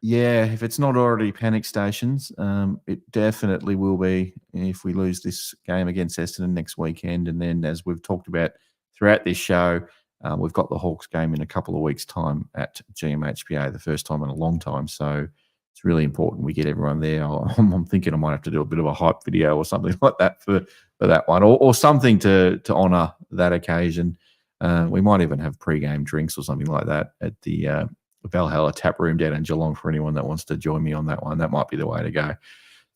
if it's not already panic stations, it definitely will be if we lose this game against Essendon next weekend. And then, as we've talked about throughout this show, we've got the Hawks game in a couple of weeks' time at GMHPA, the first time in a long time. So it's really important we get everyone there. I'm thinking I might have to do a bit of a hype video or something like that for that one, or something to honour that occasion. We might even have pre-game drinks or something like that at the Valhalla tap room down in Geelong for anyone that wants to join me on that one. That might be the way to go.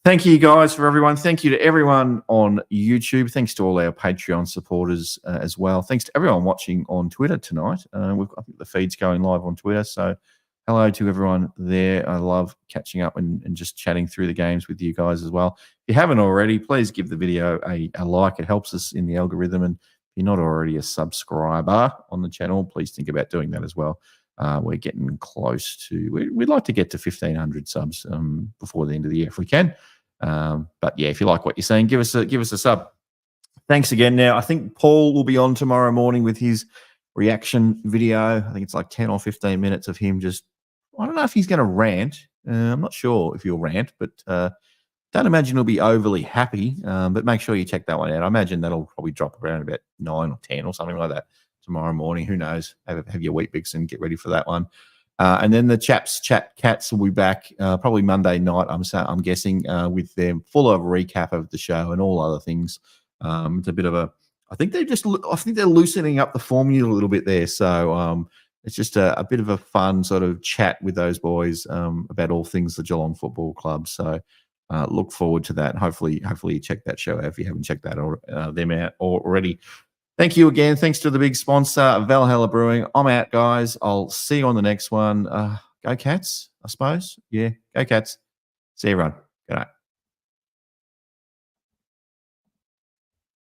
Thank you, guys, for everyone. Thank you to everyone on YouTube. Thanks to all our Patreon supporters as well. Thanks to everyone watching on Twitter tonight. I think the feed's going live on Twitter, so hello to everyone there. I love catching up and just chatting through the games with you guys as well. If you haven't already, please give the video a like. It helps us in the algorithm. And if you're not already a subscriber on the channel, please think about doing that as well. We're getting close to, we'd like to get to 1,500 subs before the end of the year if we can. But yeah, if you like what you're seeing, give us a sub. Thanks again. Now, I think Paul will be on tomorrow morning with his reaction video. I think it's like 10 or 15 minutes of him just, I don't know if he's going to rant. I'm not sure if he'll rant, but don't imagine he'll be overly happy. But make sure you check that one out. I imagine that'll probably drop around about 9 or 10 or something like that tomorrow morning. Who knows? Have your wheat bix and get ready for that one. And then the Cats will be back probably Monday night, I'm guessing, with them full of recap of the show and all other things. It's a bit of I think they're loosening up the formula a little bit there. So it's just a bit of a fun sort of chat with those boys about all things the Geelong Football Club. So look forward to that. Hopefully you check that show out if you haven't checked that them out already. Thank you again. Thanks to the big sponsor, Valhalla Brewing. I'm out, guys. I'll see you on the next one. Go Cats, I suppose. Yeah, go Cats. See you everyone. Good night.